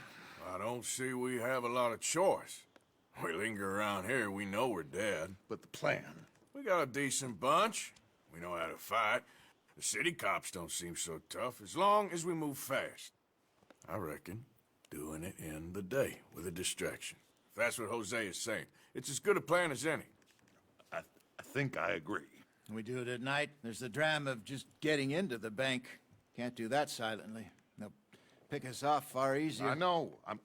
I don't see we have a lot of choice. We linger around here, we know we're dead. But the plan? We got a decent bunch. We know how to fight. The city cops don't seem so tough as long as we move fast. I reckon doing it in the day with a distraction. If that's what Jose is saying, it's as good a plan as any. I think I agree. We do it at night. There's the drama of just getting into the bank. Can't do that silently. They'll pick us off far easier. I know. I'm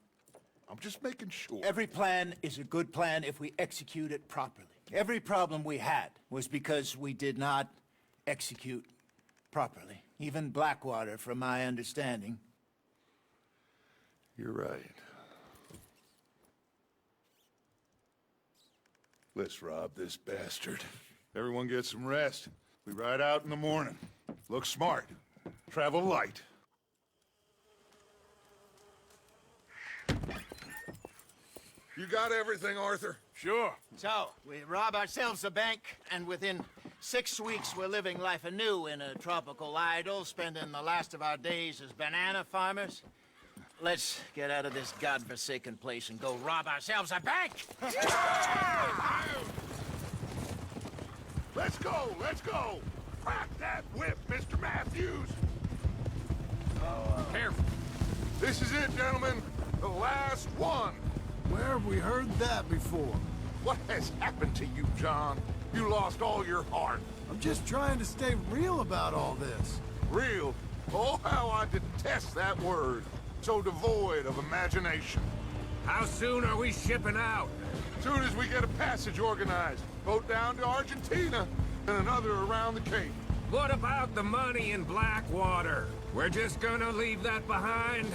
just making sure. Every plan is a good plan if we execute it properly. Every problem we had was because we did not execute properly. Even Blackwater, from my understanding. You're right. Let's rob this bastard. Everyone get some rest. We ride out in the morning. Look smart. Travel light. You got everything, Arthur? Sure. So, we rob ourselves a bank, and within 6 weeks we're living life anew in a tropical idyll, spending the last of our days as banana farmers. Let's get out of this godforsaken place and go rob ourselves a bank! Let's go! Let's go! Crack that whip, Mr. Matthews! Careful. This is it, gentlemen. The last one. Where have we heard that before? What has happened to you, John? You lost all your heart. I'm just trying to stay real about all this. Real? Oh, how I detest that word. So devoid of imagination. How soon are we shipping out? Soon as we get a passage organized. Boat down to Argentina, and another around the Cape. What about the money in Blackwater? We're just gonna leave that behind?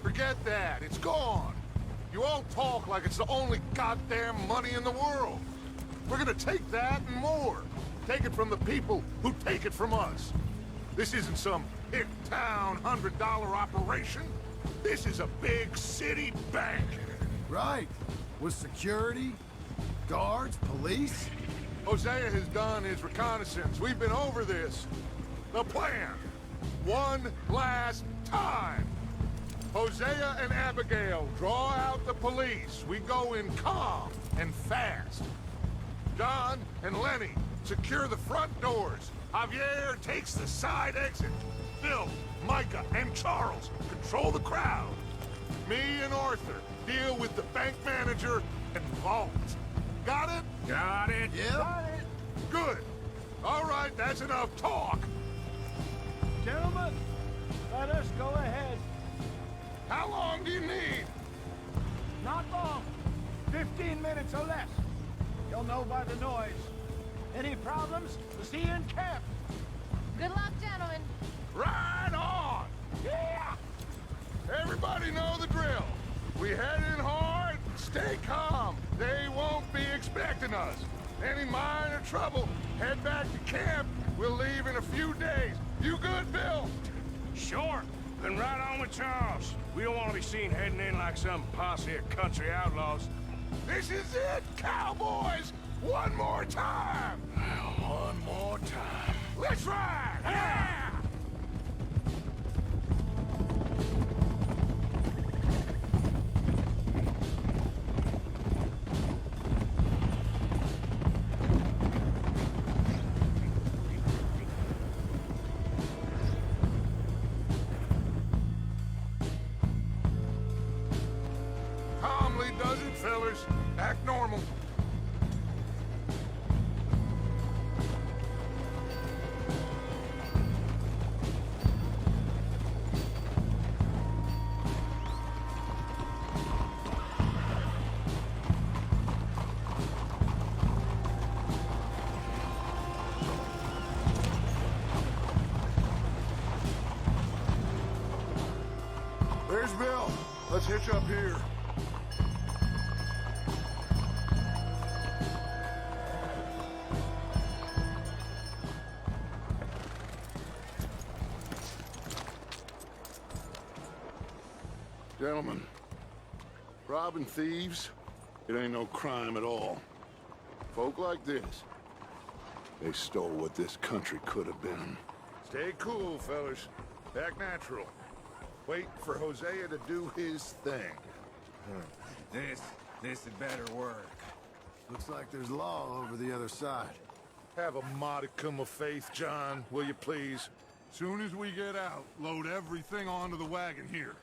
Forget that. It's gone. You all talk like it's the only goddamn money in the world. We're gonna take that and more. Take it from the people who take it from us. This isn't some hick-town $100 operation. This is a big city bank. Right. With security, guards, police. Hosea has done his reconnaissance. We've been over this. The plan. One last time. Hosea and Abigail draw out the police. We go in calm and fast. John and Lenny secure the front doors. Javier takes the side exit. Phil, Micah, and Charles control the crowd. Me and Arthur deal with the bank manager and vault. Got it? Got it. Yep. Got it. Good. All right, that's enough talk. Gentlemen, let us go ahead. How long do you need? Not long. 15 minutes or less. You'll know by the noise. Any problems? See you in camp. Good luck, gentlemen. Right on! Yeah! Everybody know the drill. We head in hard, stay calm. They won't be expecting us. Any minor trouble, head back to camp. We'll leave in a few days. You good, Bill? Sure. Then right on with Charles. We don't want to be seen heading in like some posse of country outlaws. This is it, cowboys! One more time! One more time. Let's ride! Yeah! Calmly does it, fellers. Act normal. Bill. Let's hitch up here. Gentlemen, robbing thieves, it ain't no crime at all. Folk like this, they stole what this country could have been. Stay cool, fellas. Act natural. Wait for Hosea to do his thing. This had better work. Looks like there's law over the other side. Have a modicum of faith, John, will you please? Soon as we get out, load everything onto the wagon here.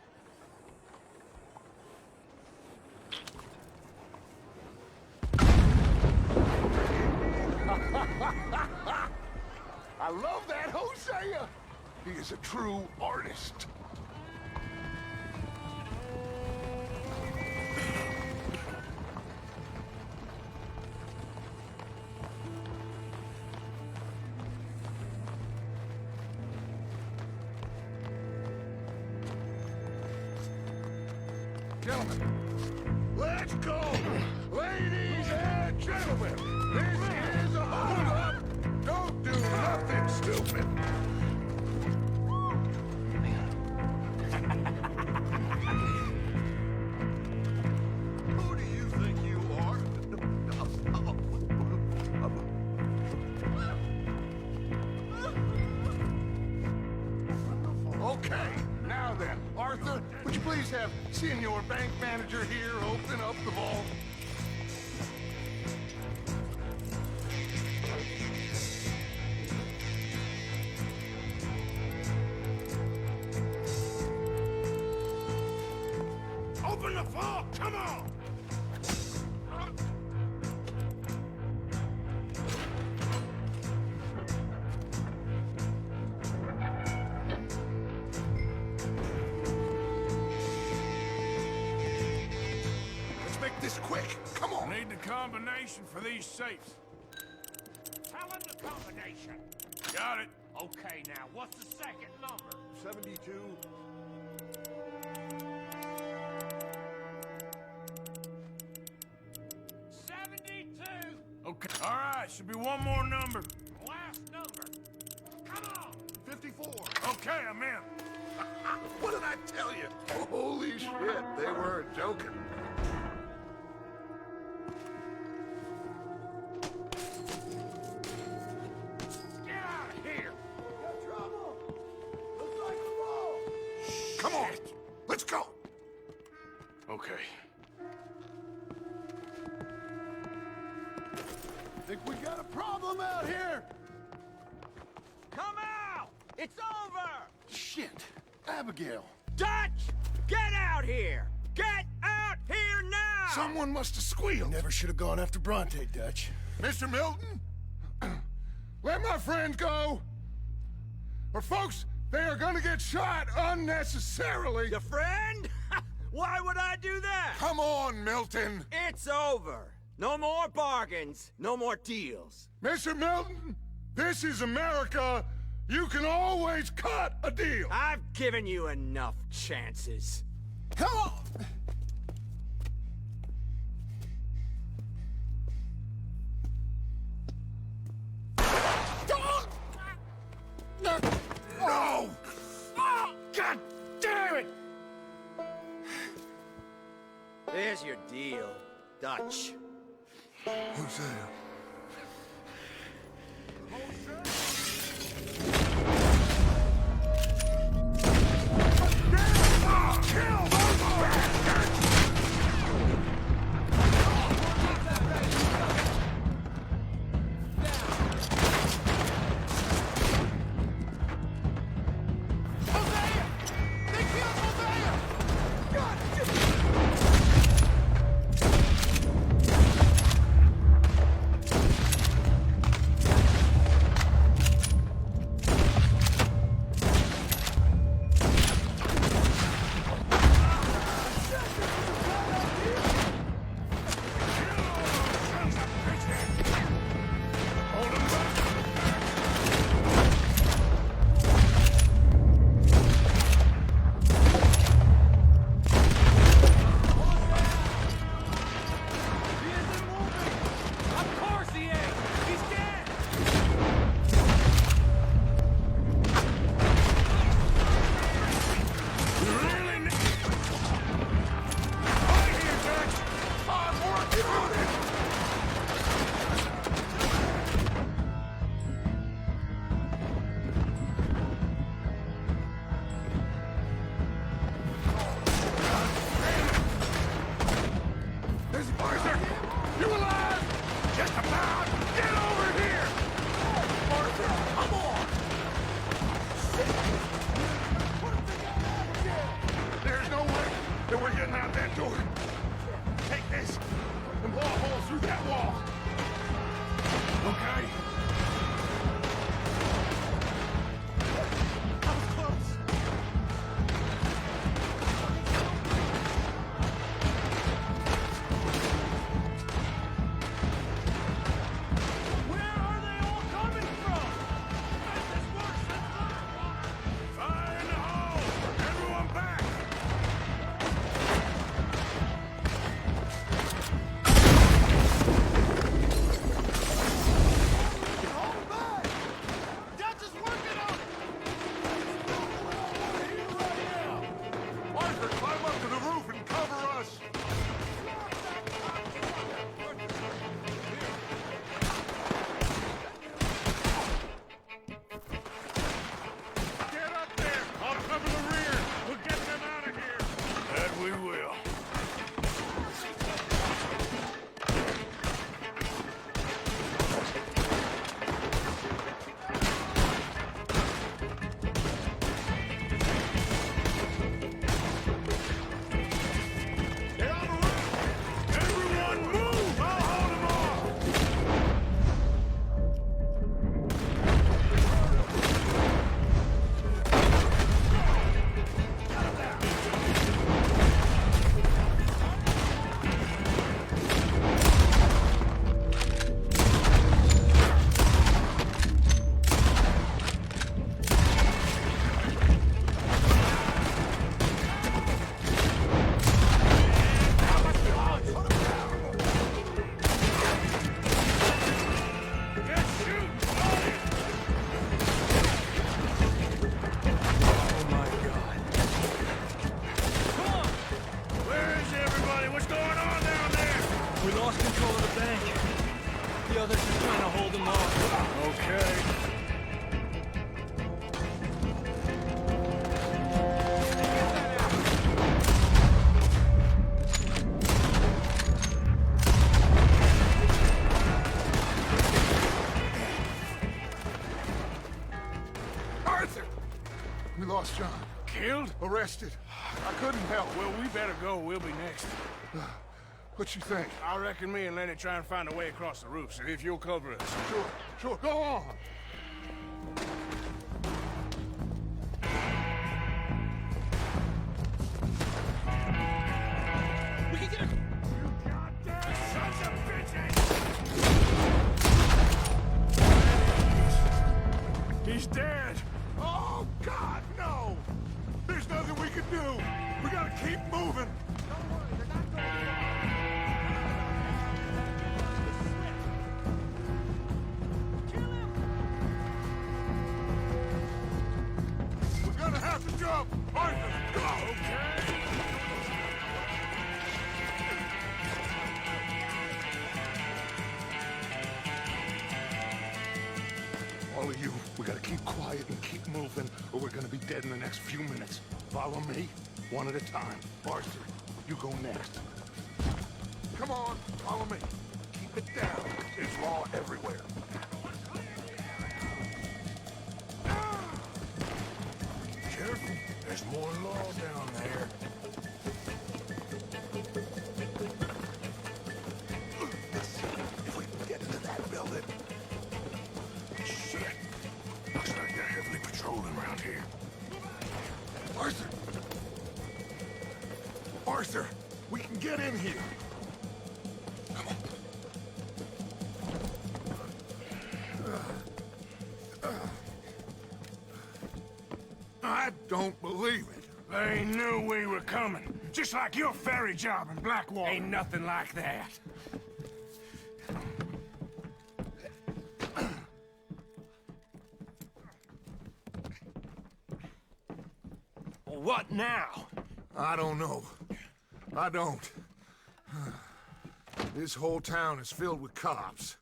I love that Hosea! He is a true artist. Gentlemen, let's go! Ladies and gentlemen, this is a hold-up! Don't do nothing stupid! Who do you think you are? Okay, now then, Arthur, would you please have Senior Bank Manager here open up the vault? Open the vault! Come on! Let's make this quick. Come on. Need the combination for these safes. Tell him the combination. Got it. Okay, now, what's the second number? 72. Okay. All right, should be one more number. Last number. Come on. 54. Okay, I'm in. What did I tell you? Holy shit, they weren't joking. Get out of here. Got trouble. Looks like a ball. Come on, let's go. Okay. Think we got a problem out here. Come out. It's over. Shit, Abigail. Dutch, get out here. Get out here now. Someone must have squealed. Never should have gone after Bronte, Dutch. Mr. Milton, let my friends go. Or folks, they are gonna get shot unnecessarily. Your friend? Why would I do that? Come on, Milton. It's over. No more bargains, no more deals. Mr. Milton, this is America. You can always cut a deal. I've given you enough chances. Come on! No! God damn it! There's your deal, Dutch. Hosea. Kill those bastards! Hosea! They killed Hosea! God! and we're getting out that door. Take this and blow a hole through that wall. Okay? That was close. Where are they all coming from? This worse than firewater. Fire in the hole! Everyone back! Hold back! Dutch is working on it! Right now! Arthur, climb up to the roof and cover us! Get up there! I'll cover the rear! We'll get them out of here! That we will. Get on the roof! Everyone move! I'll hold them off! Get shooting! Oh my god. Where is everybody? What's going on down there? We lost control of the bank. The others are trying to hold them off. Okay. Arthur! We lost John. Killed? Arrested. I couldn't help. Well, we better go. We'll be next. What you think? I reckon me and Lenny try and find a way across the roof, so if you'll cover us. Sure. Go on. We can get a... Sons of bitches! He's dead. Oh, God, no! There's nothing we can do. We gotta keep moving. Don't worry, they're not going to... Kill him! We're gonna have to jump. Arthur, go! Okay. All of you, we gotta keep quiet and keep moving, or we're gonna be dead in the next few minutes. Follow me, one at a time. Arthur, you go next. Come on, follow me. Keep it down. There's law everywhere. Careful. There's more law down there. Let's see if we can get into that building. Shit. Looks like they're heavily patrolling around here. Arthur! Arthur, we can get in here. Come on. I don't believe it. They knew we were coming. Just like your ferry job in Blackwater. Ain't nothing like that. What now? I don't know. I don't. This whole town is filled with cops.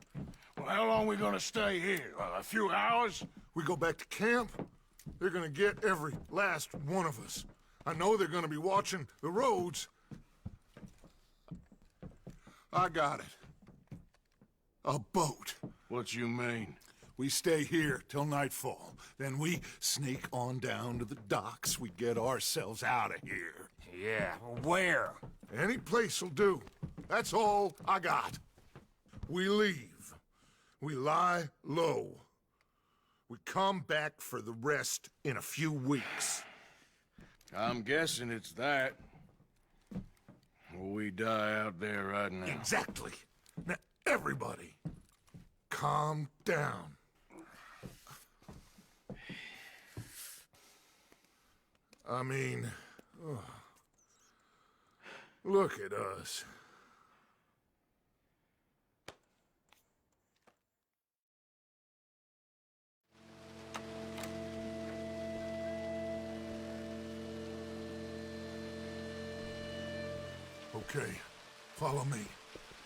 Well, how long we gonna stay here? A few hours? We go back to camp, they're gonna get every last one of us. I know they're gonna be watching the roads. I got it. A boat. What you mean? We stay here till nightfall. Then we sneak on down to the docks. We get ourselves out of here. Yeah, where? Any place will do. That's all I got. We leave. We lie low. We come back for the rest in a few weeks. I'm guessing it's that. Or we die out there right now. Exactly. Now, everybody, calm down. I mean, look at us. Okay, follow me,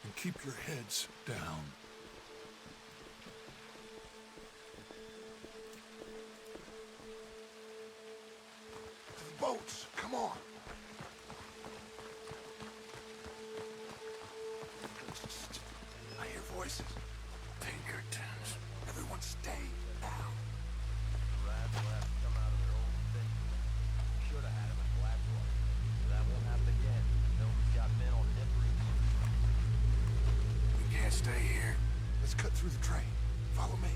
and keep your heads down. The boats, come on. I hear voices. Pinkertons. Everyone stay down. We can't stay here. Let's cut through the train. Follow me.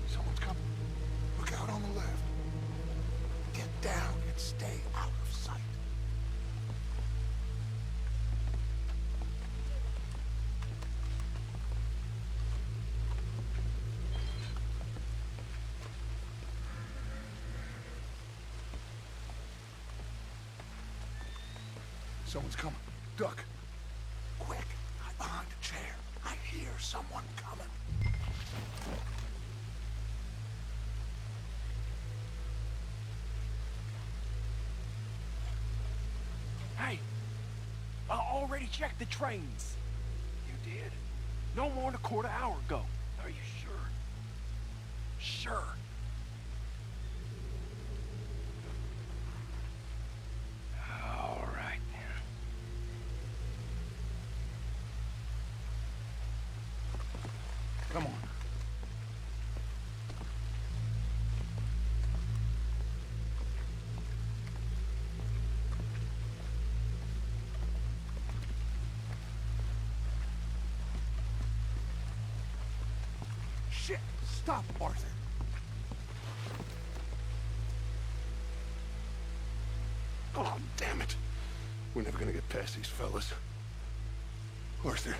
Someone's coming. Look out on the left. Get down and stay out of sight. Someone's coming. Duck. Quick. Hide behind a chair. I hear someone coming. Hey, I already checked the trains. You did? No more than a quarter hour ago. Are you sure? Sure. All right, then. Come on. Shit! Stop, Arthur! Oh, damn it! We're never gonna get past these fellas. Arthur,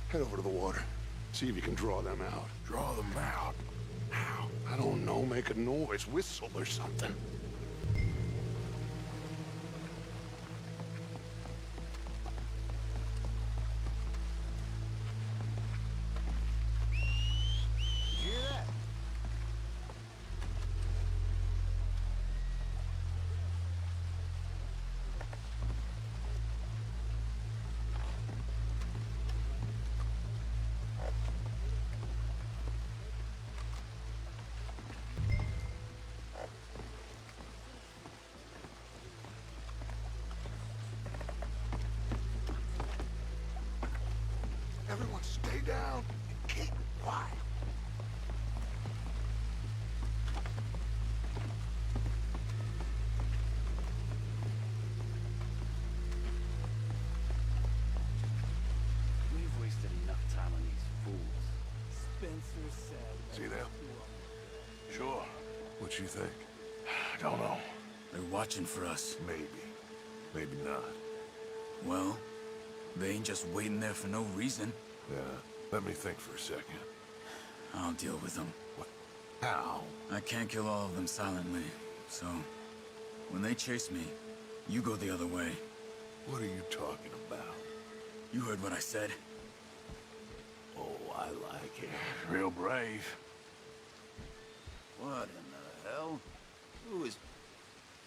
head over to the water. See if you can draw them out. Draw them out? How? I don't know. Make a noise. Whistle or something. Did you hear that? Everyone stay down and keep quiet. We've wasted enough time on these fools. Spencer said... See them? Sure. What you think? I don't know. They're watching for us. Maybe. Maybe not. Well, they ain't just waiting there for no reason. Yeah. Let me think for a second. I'll deal with them. What? How? I can't kill all of them silently, so... when they chase me, you go the other way. What are you talking about? You heard what I said. Oh, I like it. Real brave. What in the hell? Who is...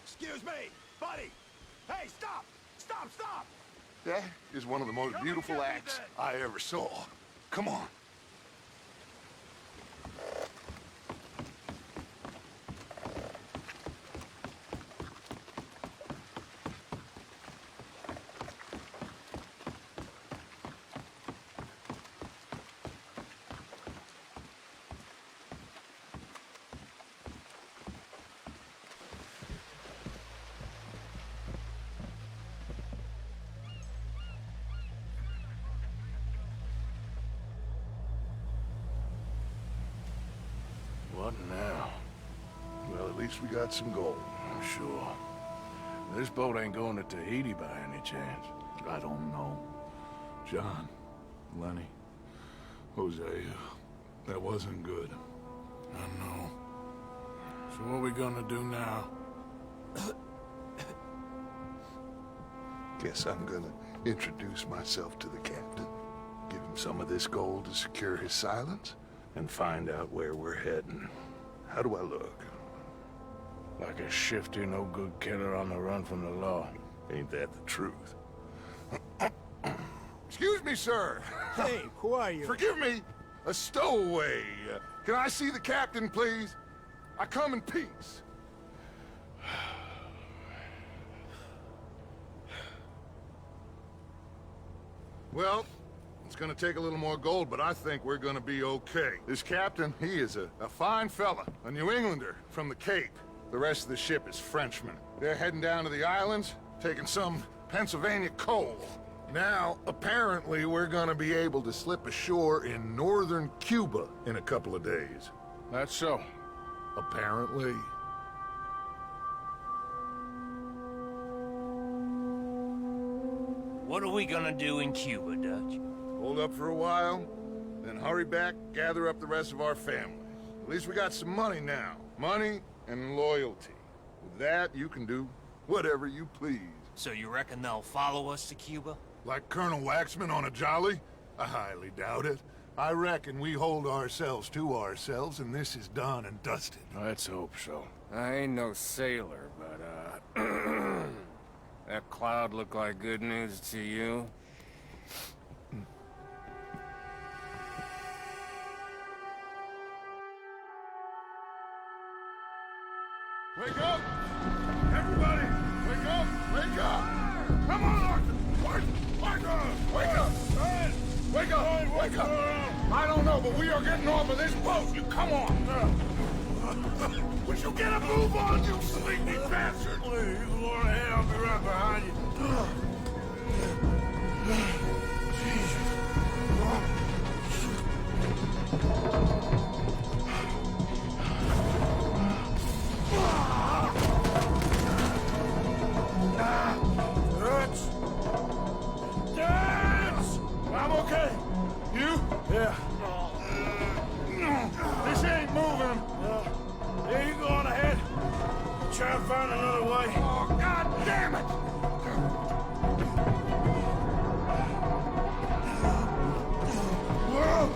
Excuse me, buddy! Hey, stop! Stop, stop! That is one of the most beautiful acts I ever saw. Come on. What now? Well, at least we got some gold. Sure. This boat ain't going to Tahiti by any chance. I don't know. John, Lenny, Hosea, that wasn't good. I know. So what are we gonna do now? Guess I'm gonna introduce myself to the captain. Give him some of this gold to secure his silence, and find out where we're heading. How do I look? Like a shifty, no-good killer on the run from the law. Ain't that the truth? Excuse me, sir. Hey, who are you? Forgive me. A stowaway. Can I see the captain, please? I come in peace. Well, it's gonna take a little more gold, but I think we're gonna be okay. This captain, he is a fine fella, a New Englander from the Cape. The rest of the ship is Frenchmen. They're heading down to the islands, taking some Pennsylvania coal. Now, apparently, we're gonna be able to slip ashore in northern Cuba in a couple of days. That's so. Apparently. What are we gonna do in Cuba, Dutch? Hold up for a while, then hurry back, gather up the rest of our family. At least we got some money now. Money and loyalty. With that, you can do whatever you please. So you reckon they'll follow us to Cuba? Like Colonel Waxman on a jolly? I highly doubt it. I reckon we hold ourselves to ourselves, and this is done and dusted. Let's hope so. I ain't no sailor, but, that cloud look like good news to you? Wake up! Everybody! Wake up! Wake up! Come on, Arthur! Arthur! Wake up! Wake up! Wake up! I don't know, but we are getting off of this boat! You come on! Would you get a move on, you sleepy bastard? You go on ahead, I'll be right behind you. I'm okay. You? Yeah. This ain't moving. Yeah, you go on ahead. Try and find another way. Oh, God damn it! Whoa!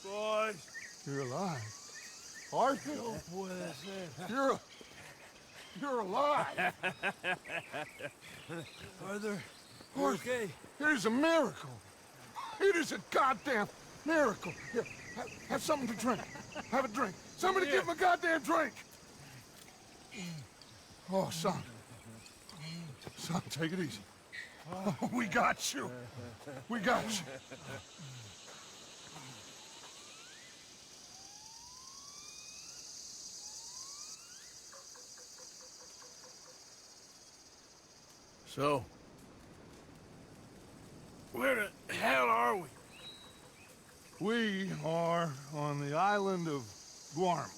Boys. You're alive. Arthur. You're alive. Arthur, Okay. It is a miracle. It is a goddamn miracle. Here, have something to drink. Have a drink. Somebody give him a goddamn drink. Oh, son. Son, take it easy. Oh, we got you. We got you. So, where the hell are we? We are on the island of Guarma.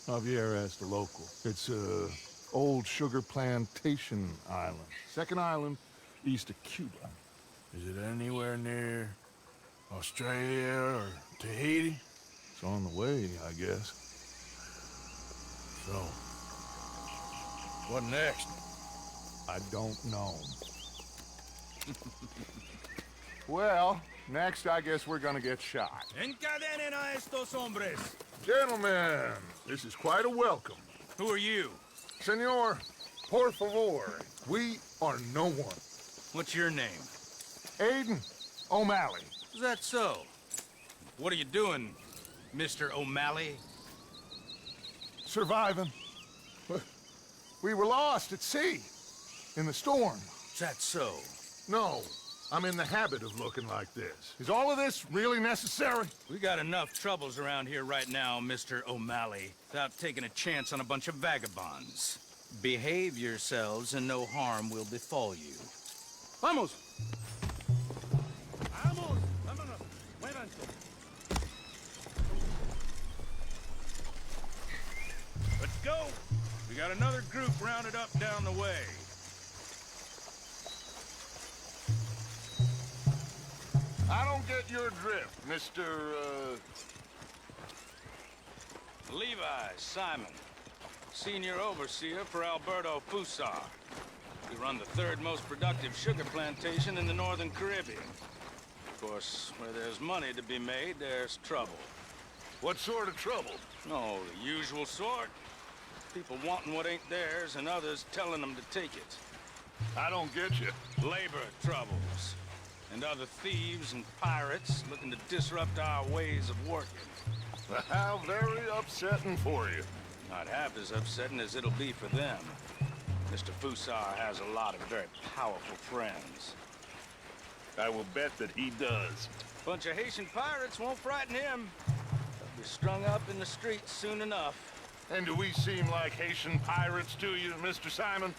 Javier asked the local. It's a old sugar plantation island. Second island east of Cuba. Is it anywhere near Australia or Tahiti? It's on the way, I guess. So, what next? I don't know. Well, next I guess we're gonna get shot. Encadenen a estos hombres. Gentlemen, this is quite a welcome. Who are you? Senor, por favor, we are no one. What's your name? Aiden O'Malley. Is that so? What are you doing, Mr. O'Malley? Surviving. We were lost at sea. In the storm. Is that so? No. I'm in the habit of looking like this. Is all of this really necessary? We got enough troubles around here right now, Mr. O'Malley, without taking a chance on a bunch of vagabonds. Behave yourselves and no harm will befall you. Vamos! Vamos! Vámonos! Muévanse! Let's go! We got another group rounded up down the way. I don't get your drift, Mr. Levi Simon, senior overseer for Alberto Fusar. We run the third most productive sugar plantation in the Northern Caribbean. Of course, where there's money to be made, there's trouble. What sort of trouble? Oh, the usual sort. People wanting what ain't theirs and others telling them to take it. I don't get you. Labor troubles. And other thieves and pirates looking to disrupt our ways of working. How very upsetting for you. Not half as upsetting as it'll be for them. Mr. Fusar has a lot of very powerful friends. I will bet that he does. Bunch of Haitian pirates won't frighten him. They'll be strung up in the streets soon enough. And do we seem like Haitian pirates to you, Mr. Simon?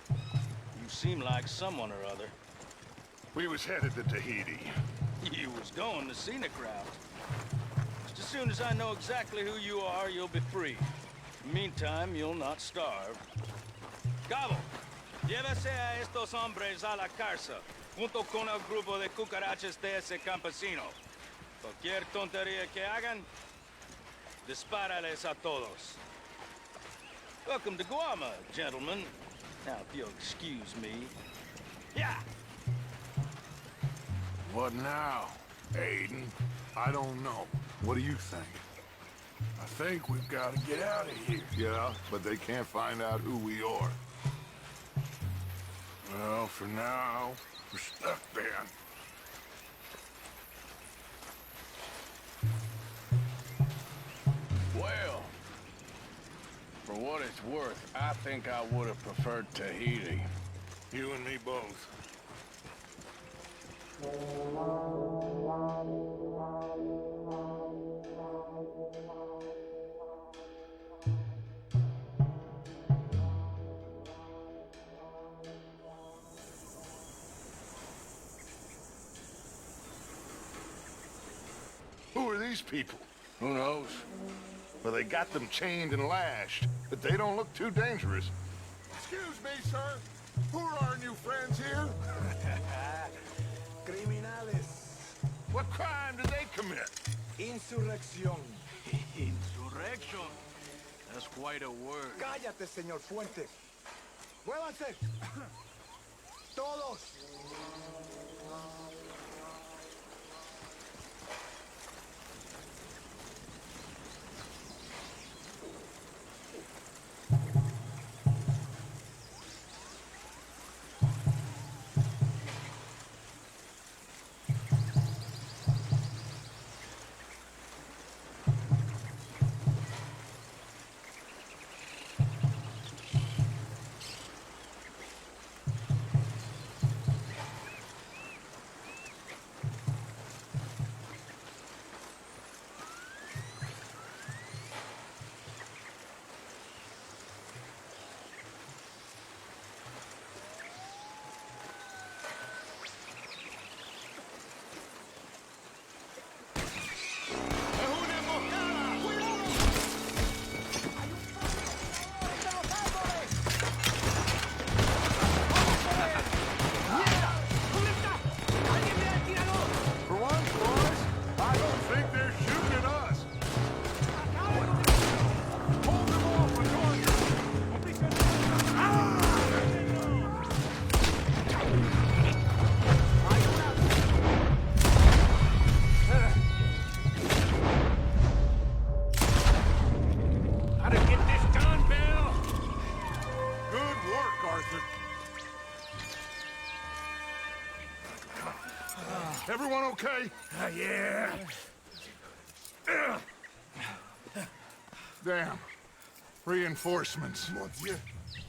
You seem like someone or other. We was headed to Tahiti. You was going the scenic route. Just as soon as I know exactly who you are, you'll be free. In the meantime, you'll not starve. Cabo, llévese a estos hombres a la cárcel, junto con el grupo de cucarachas de ese campesino. Cualquier tontería que hagan, dispárales a todos. Welcome to Guarma, gentlemen. Now, if you'll excuse me. Yeah! What now, Aiden? I don't know. What do you think? I think we've got to get out of here. Yeah, but they can't find out who we are. Well, for now, we're stuck then. Well, for what it's worth, I think I would have preferred Tahiti. You and me both. Who are these people? Who knows? Well, they got them chained and lashed, but they don't look too dangerous. Excuse me, sir. Who are our new friends here? Criminales. What crime did they commit? Insurrección. Insurrection? That's quite a word. Cállate, señor Fuentes. Muévanse. Todos. Everyone okay? Yeah. Damn. Reinforcements. Mon Dieu.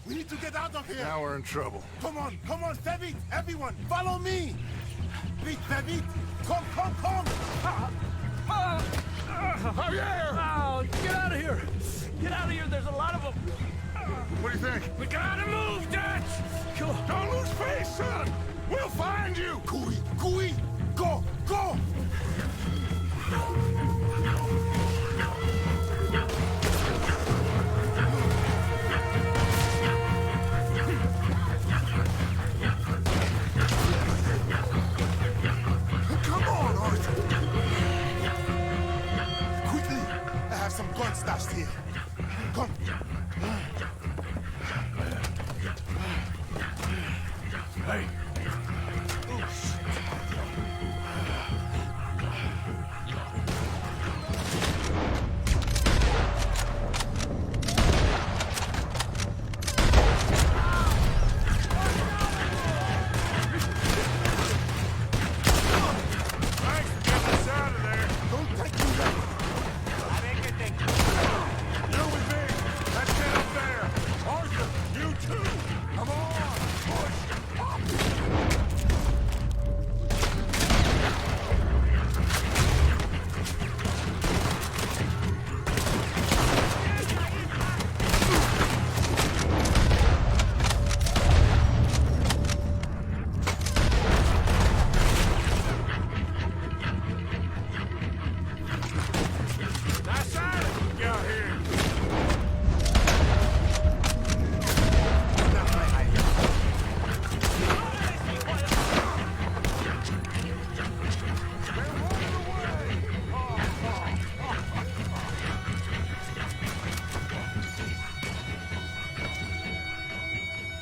We need to get out of here. Now we're in trouble. Come on, fais vite, everyone, follow me. Vite, fais vite. Come. Javier! Oh, get out of here! Get out of here, there's a lot of them! What do you think? We gotta move, Dutch! Come on. Don't lose face, son! We'll find you! Cooey, go! Come on, Arthur! Quickly, I have some guns stashed here. Come. Hey.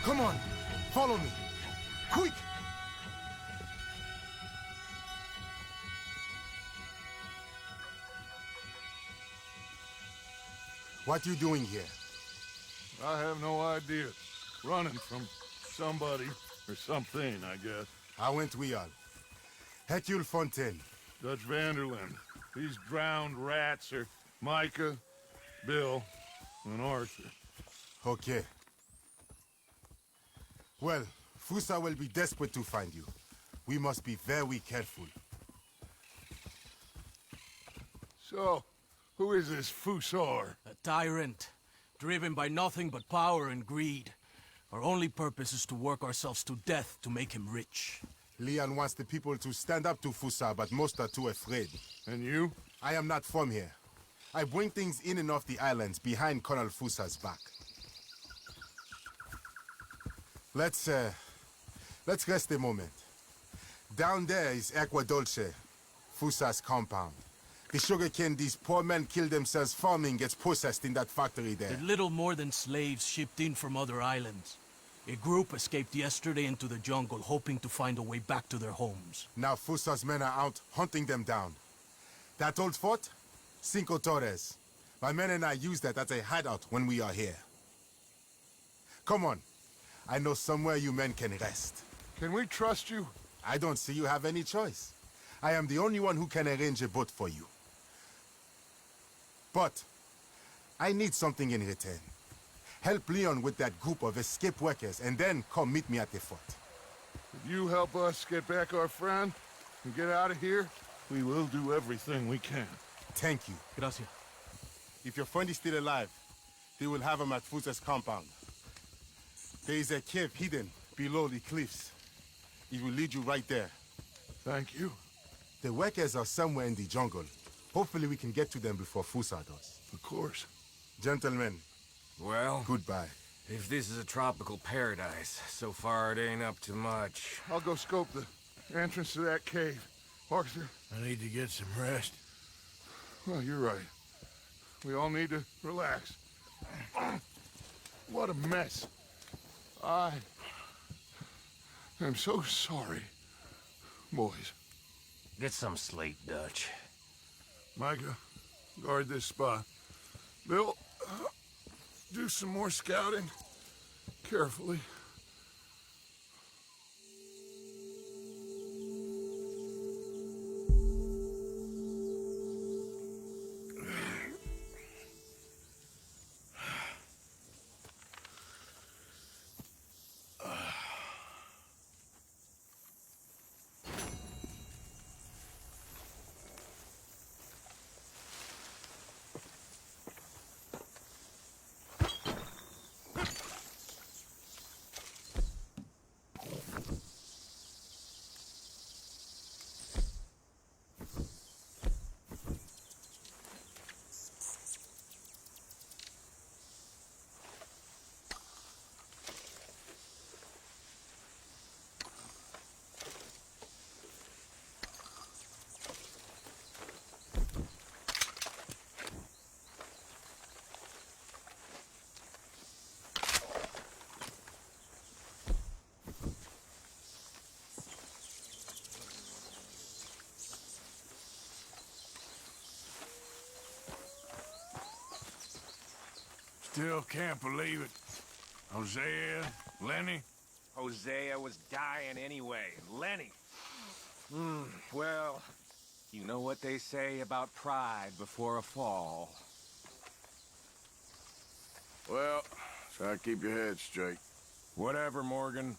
Come on, follow me. Quick! What you doing here? I have no idea. Running from somebody or something, I guess. How went we all? Hercule Fontaine. Dutch Vanderlyn. These drowned rats are Micah, Bill, and Arthur. Okay. Well, Fusa will be desperate to find you. We must be very careful. So, who is this Fusar? A tyrant, driven by nothing but power and greed. Our only purpose is to work ourselves to death to make him rich. Leon wants the people to stand up to Fusa, but most are too afraid. And you? I am not from here. I bring things in and off the islands behind Colonel Fusa's back. Let's rest a moment. Down there is Agua Dulce, Fusa's compound. The sugarcane these poor men kill themselves farming gets processed in that factory there. They're little more than slaves shipped in from other islands. A group escaped yesterday into the jungle, hoping to find a way back to their homes. Now Fusa's men are out hunting them down. That old fort? Cinco Torres. My men and I use that as a hideout when we are here. Come on. I know somewhere you men can rest. Can we trust you? I don't see you have any choice. I am the only one who can arrange a boat for you. But I need something in return. Help Leon with that group of escaped workers, and then come meet me at the fort. If you help us get back our friend and get out of here, we will do everything we can. Thank you. Gracias. If your friend is still alive, they will have him at Fusa's compound. There is a cave hidden below the cliffs. It will lead you right there. Thank you. The workers are somewhere in the jungle. Hopefully we can get to them before Fusa does. Of course. Gentlemen. Well, goodbye. If this is a tropical paradise, so far it ain't up to much. I'll go scope the entrance to that cave. Arthur? I need to get some rest. Well, you're right. We all need to relax. What a mess. I am so sorry, boys. Get some sleep, Dutch. Micah, guard this spot. Bill, do some more scouting. Carefully. Still can't believe it. Hosea, Lenny. Hosea was dying anyway. Lenny. Well, you know what they say about pride before a fall. Well, try to keep your head straight. Whatever, Morgan.